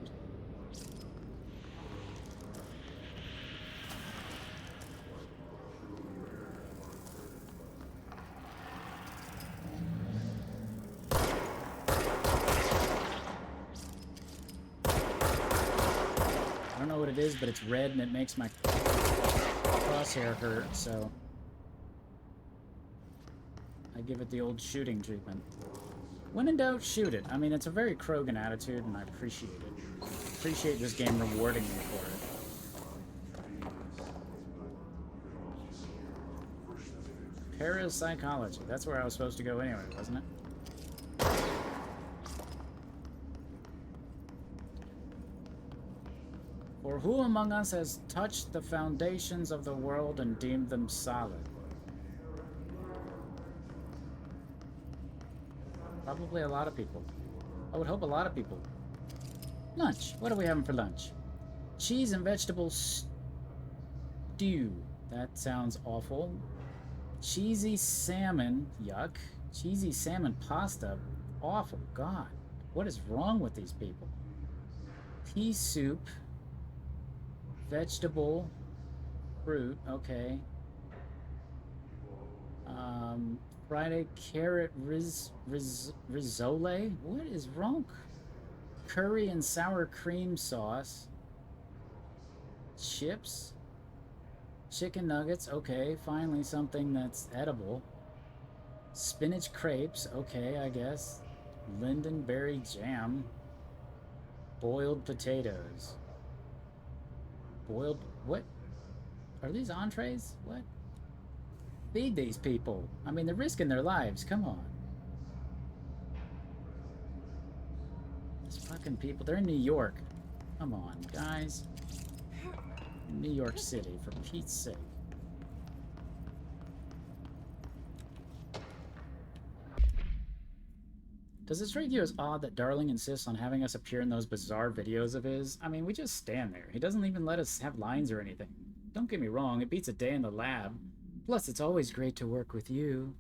I don't know what it is, but it's red and it makes my crosshair hurt, so I give it the old shooting treatment. When in doubt, shoot it. I mean, it's a very Krogan attitude, and I appreciate it. I appreciate this game rewarding me for it. Parapsychology. That's where I was supposed to go anyway, wasn't it? For who among us has touched the foundations of the world and deemed them solid? Probably a lot of people. I would hope a lot of people. Lunch. What are we having for lunch? Cheese and vegetable stew. That sounds awful. Cheesy salmon. Yuck. Cheesy salmon pasta. Awful. God. What is wrong with these people? Pea soup. Vegetable. Fruit. Okay. Friday carrot risole? What is wrong? Curry and sour cream sauce. Chips. Chicken nuggets, okay. Finally something that's edible. Spinach crepes, okay, I guess. Lindenberry jam. Boiled potatoes. Boiled... What? Are these entrees? What? Feed these people. I mean, they're risking their lives. Come on. These fucking people. They're in New York. Come on, guys. New York City, for Pete's sake. Does it strike you as odd that Darling insists on having us appear in those bizarre videos of his? I mean, we just stand there. He doesn't even let us have lines or anything. Don't get me wrong, it beats a day in the lab. Plus, it's always great to work with you.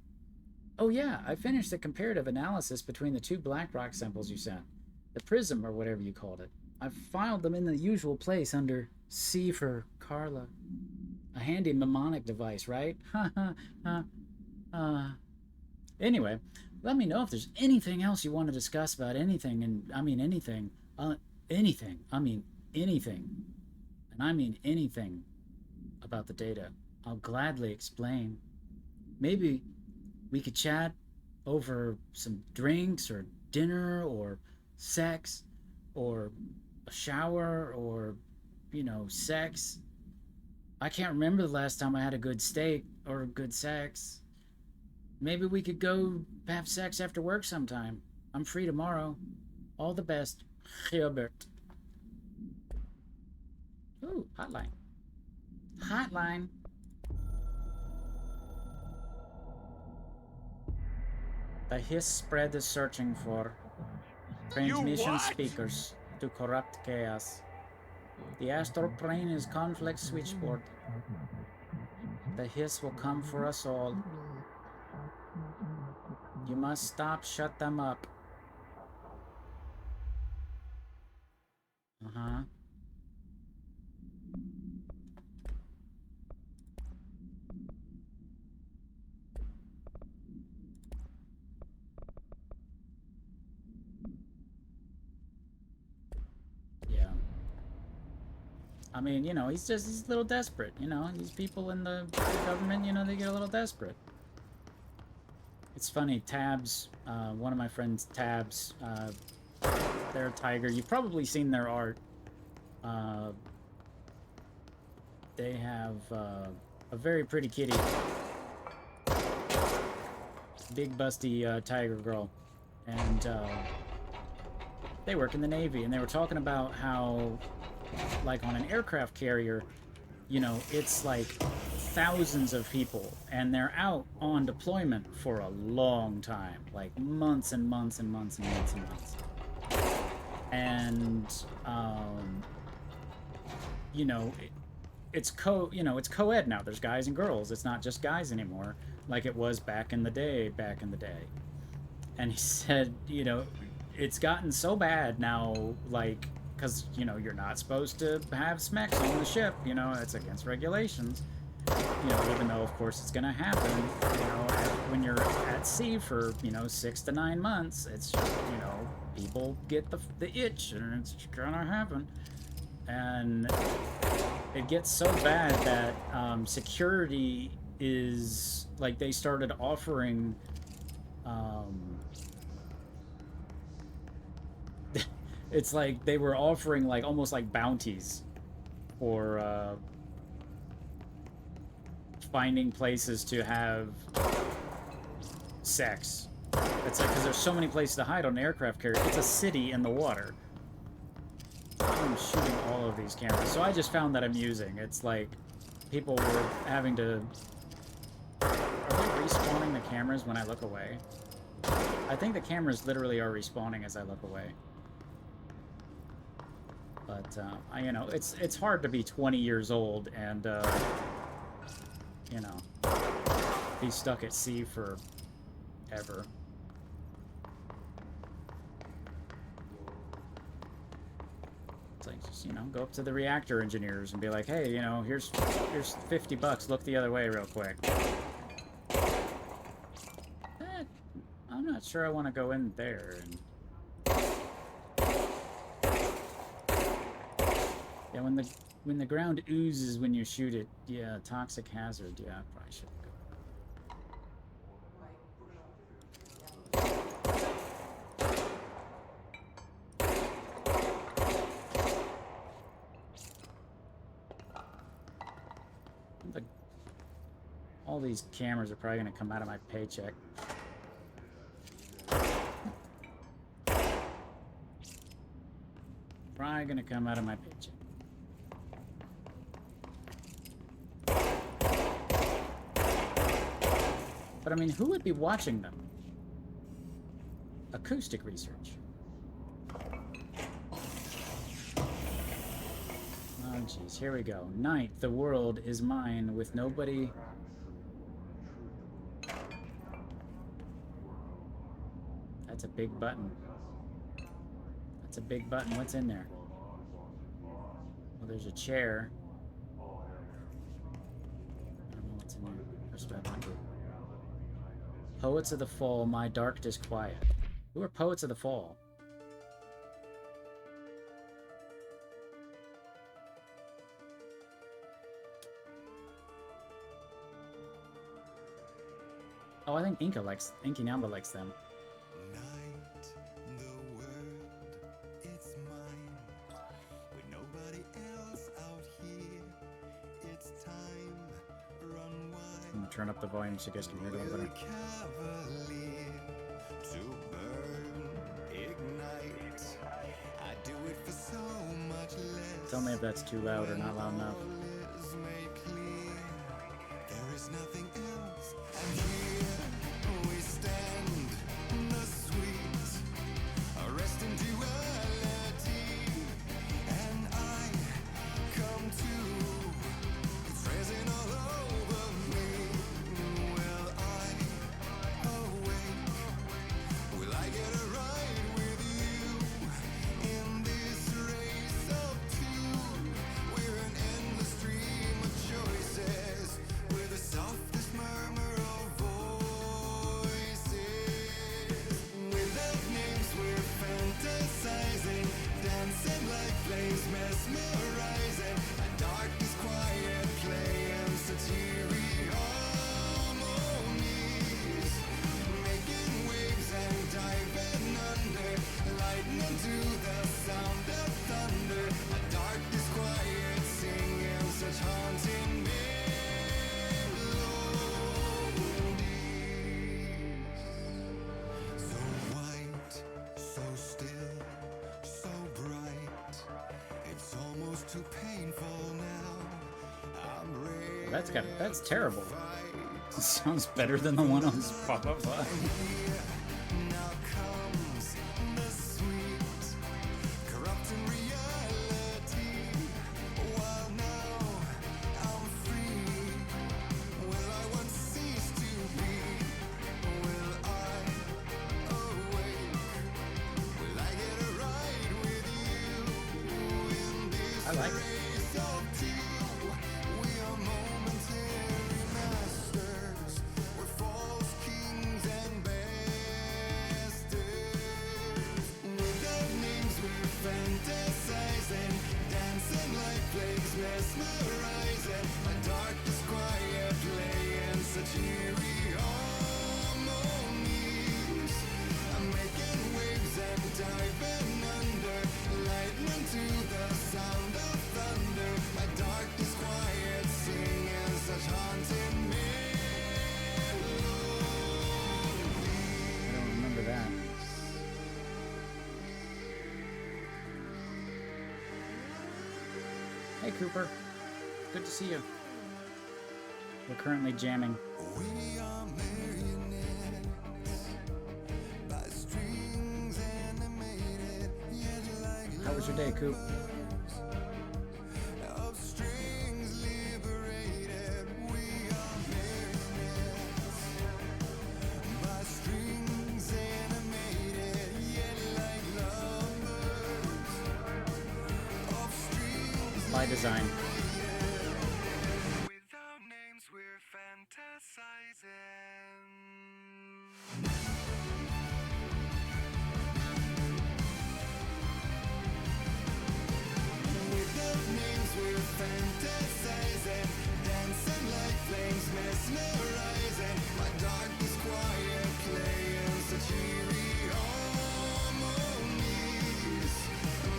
Oh yeah, I finished the comparative analysis between the two black rock samples you sent. The prism, or whatever you called it. I've filed them in the usual place under C for Carla. A handy mnemonic device, right? Anyway, let me know if there's anything else you want to discuss about anything, and I mean anything. Anything. I mean anything. And I mean anything about the data. I'll gladly explain. Maybe we could chat over some drinks or dinner or sex or a shower or, you know, sex. I can't remember the last time I had a good steak or good sex. Maybe we could go have sex after work sometime. I'm free tomorrow. All the best, Gilbert. Ooh, hotline. Hotline. The hiss spread is searching for transmission speakers to corrupt chaos. The astral plane is conflict switchboard. The hiss will come for us all. You must stop, shut them up. Uh-huh. Yeah. I mean, you know, he's a little desperate, you know. These people in the government, you know, they get a little desperate. It's funny, Tabs, one of my friends, Tabs, they're a tiger. You've probably seen their art. They have a very pretty kitty. Big, busty tiger girl. And they work in the Navy, and they were talking about how, like, on an aircraft carrier, you know, it's like thousands of people, and they're out on deployment for a long time, like months and months and months and months and months. And you know, it's co-ed now. There's guys and girls. It's not just guys anymore, like it was back in the day. And he said, you know, it's gotten so bad now, like, because, you know, you're not supposed to have smecks on the ship, you know, it's against regulations. You know, even though, of course, it's going to happen, you know, when you're at sea for, you know, 6 to 9 months, it's just, you know, people get the itch, and it's going to happen. And it gets so bad that security is, like, they started offering, it's like they were offering, like, almost like bounties for, finding places to have sex. It's like, because there's so many places to hide on an aircraft carrier. It's a city in the water. I'm shooting all of these cameras, so I just found that amusing. It's like people were having to... Are they respawning the cameras when I look away? I think the cameras literally are respawning as I look away. But, you know, it's hard to be 20 years old and, you know, be stuck at sea for ever. It's like, just, you know, go up to the reactor engineers and be like, hey, you know, here's $50, look the other way real quick. I'm not sure I want to go in there and... When the ground oozes when you shoot it, yeah, toxic hazard. Yeah, I probably should go. All these cameras are probably going to come out of my paycheck. Probably going to come out of my paycheck. But I mean, who would be watching them? Acoustic research. Oh, jeez. Here we go. Night, the world is mine with nobody... That's a big button. That's a big button. What's in there? Well, there's a chair. I don't know what's in there. Perspective. Poets of the Fall, my dark disquiet. Who are Poets of the Fall? Oh, I think Inky Namba likes them. I'm gonna turn up the volume so you guys can hear it a little better. Tell me if that's too loud or not loud enough. There is nothing else, and here we stand, the sweet, arrest in duality, and I come to, it's raising all over me. Will I awake? Will I get a ride with you in this race of two? We're an endless stream of choices. We're the softest murmur of voices. Without names, we're fantasizing, dancing like flames, mesmerizing. A dark is quiet, playing satiric harmonies, making waves and diving under, lightning to the sound of thunder. A dark is quiet, singing such haunting melodies. So white, so still, so bright. It's almost too painful now. I'm ready. That's terrible. Sounds better than the one on Spotify. Now comes the sweet, corrupting reality. While now I'm free, will I once cease to be? Will I awake? Will I get a ride with you in this I like it. race of two? We are momentary masters. We're false kings and bastards. Without names, we're fantasizing, dancing like flames, mesmerizing. A dark disquiet, playing such eerie harmonies. I'm making waves and diving under, lightning to the sound of thunder. A dark disquiet, singing such haunting I don't remember that. Hey Cooper, good to see you. We're currently jamming. We are marionettes by strings animated, yet like How was your day, Coop? of strings liberated. We are marionettes by strings animated, yet like lovers of strings. By design. Without names, we're fantasizing. Without names, we're fantasizing, dancing like flames, mesmerizing. My darkest quiet playing such eerie harmonies,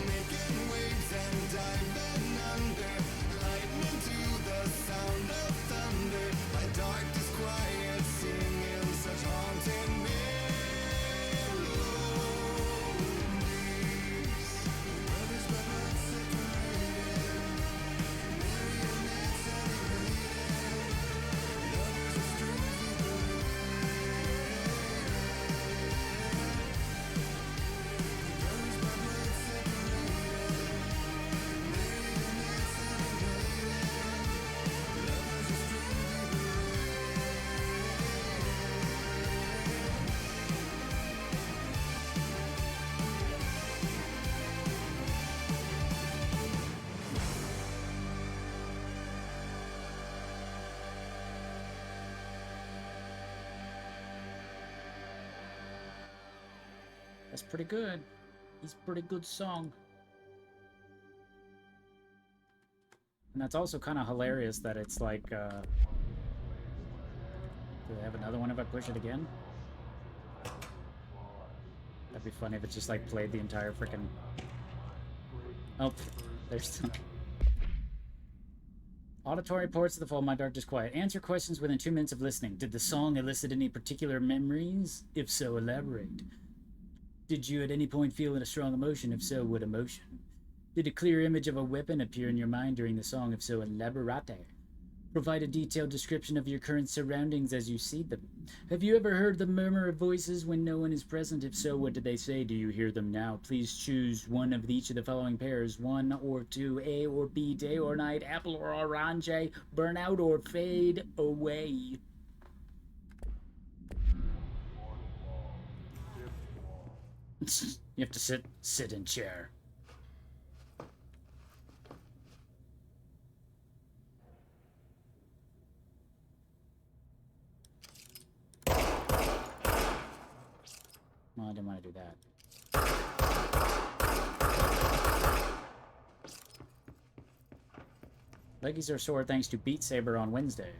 making waves and diving under, lightning to the sound of thunder. My darkest quiet singing such haunting melodies. Brothers by blood separated, marionettes animated, lovers of strings we believe. Brothers by blood separated, marionettes animated, lovers of strings we That's pretty good. He's pretty good song. And that's also kind of hilarious that it's like, do they have another one if I push it again? That'd be funny if it just like played the entire frickin'... Oh, there's... Auditory reports of the fall, My Darkest Quiet. Answer questions within 2 minutes of listening. Did the song elicit any particular memories? If so, elaborate. Did you at any point feel a strong emotion? If so, what emotion? Did a clear image of a weapon appear in your mind during the song? If so, elaborate. Provide a detailed description of your current surroundings as you see them. Have you ever heard the murmur of voices when no one is present? If so, what did they say? Do you hear them now? Please choose one of each of the following pairs. 1 or 2, A or B, day or night, apple or orange, burn out or fade away. You have to sit in chair. Well, I didn't want to do that. Leggies are sore thanks to Beat Saber on Wednesday.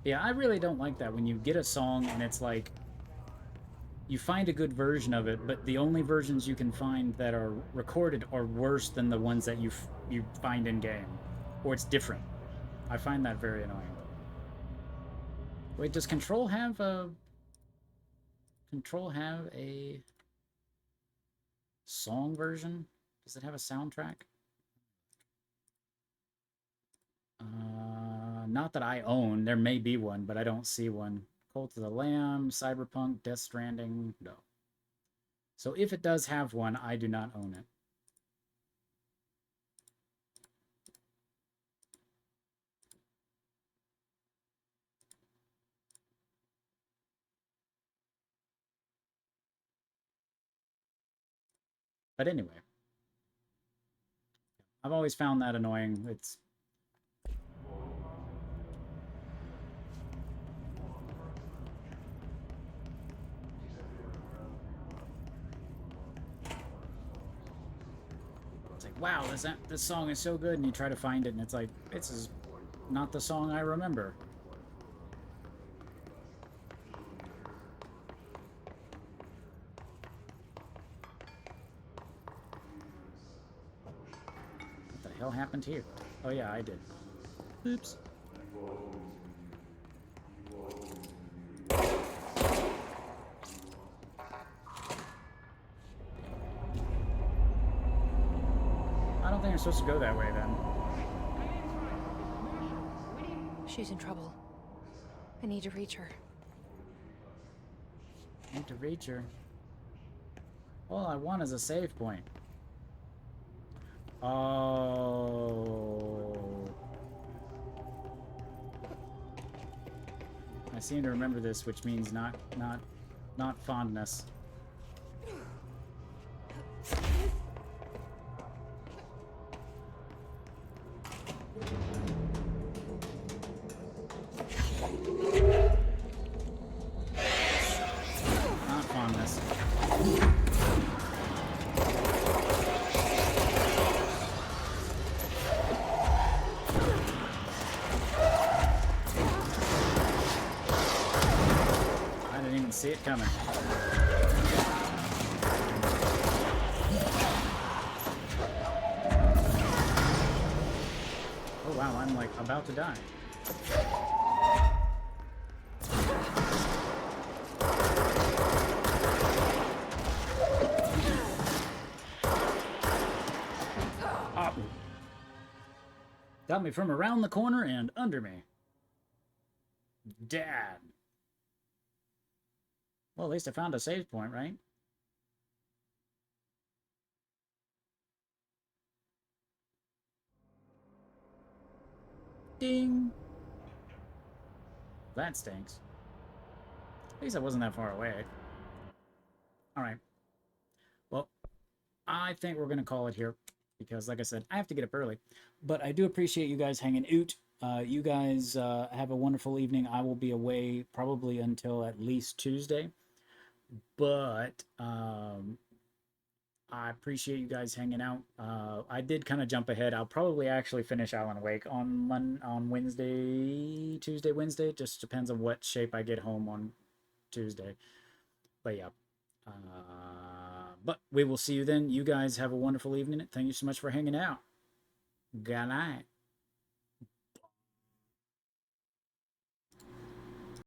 Yeah, I really don't like that when you get a song and it's like you find a good version of it, but the only versions you can find that are recorded are worse than the ones that you find in game, or it's different. I find that very annoying. Wait, does Control have a song version? Does it have a soundtrack? Not that I own. There may be one, but I don't see one. Cult of the Lamb, Cyberpunk, Death Stranding, no. So if it does have one, I do not own it. But anyway, I've always found that annoying. It's like, wow, this song is so good, and you try to find it, and it's like, this is not the song I remember. What the hell happened here? Oh yeah, I did. Oops. I don't think I'm supposed to go that way then. She's in trouble. I need to reach her. Need to reach her. All I want is a save point. Oh. I seem to remember this, which means not fondness. Not fondness. see it coming. Oh wow, I'm like about to die. Oh. Got me from around the corner and under me. Dad. Well, at least I found a save point, right? Ding. That stinks. At least I wasn't that far away. Alright. Well, I think we're going to call it here. Because, like I said, I have to get up early. But I do appreciate you guys hanging out. You guys have a wonderful evening. I will be away probably until at least Tuesday. But I appreciate you guys hanging out. I did kind of jump ahead. I'll probably actually finish Alan Wake on Wednesday, Tuesday, Wednesday. Just depends on what shape I get home on Tuesday. But yeah. But we will see you then. You guys have a wonderful evening. Thank you so much for hanging out. Good night.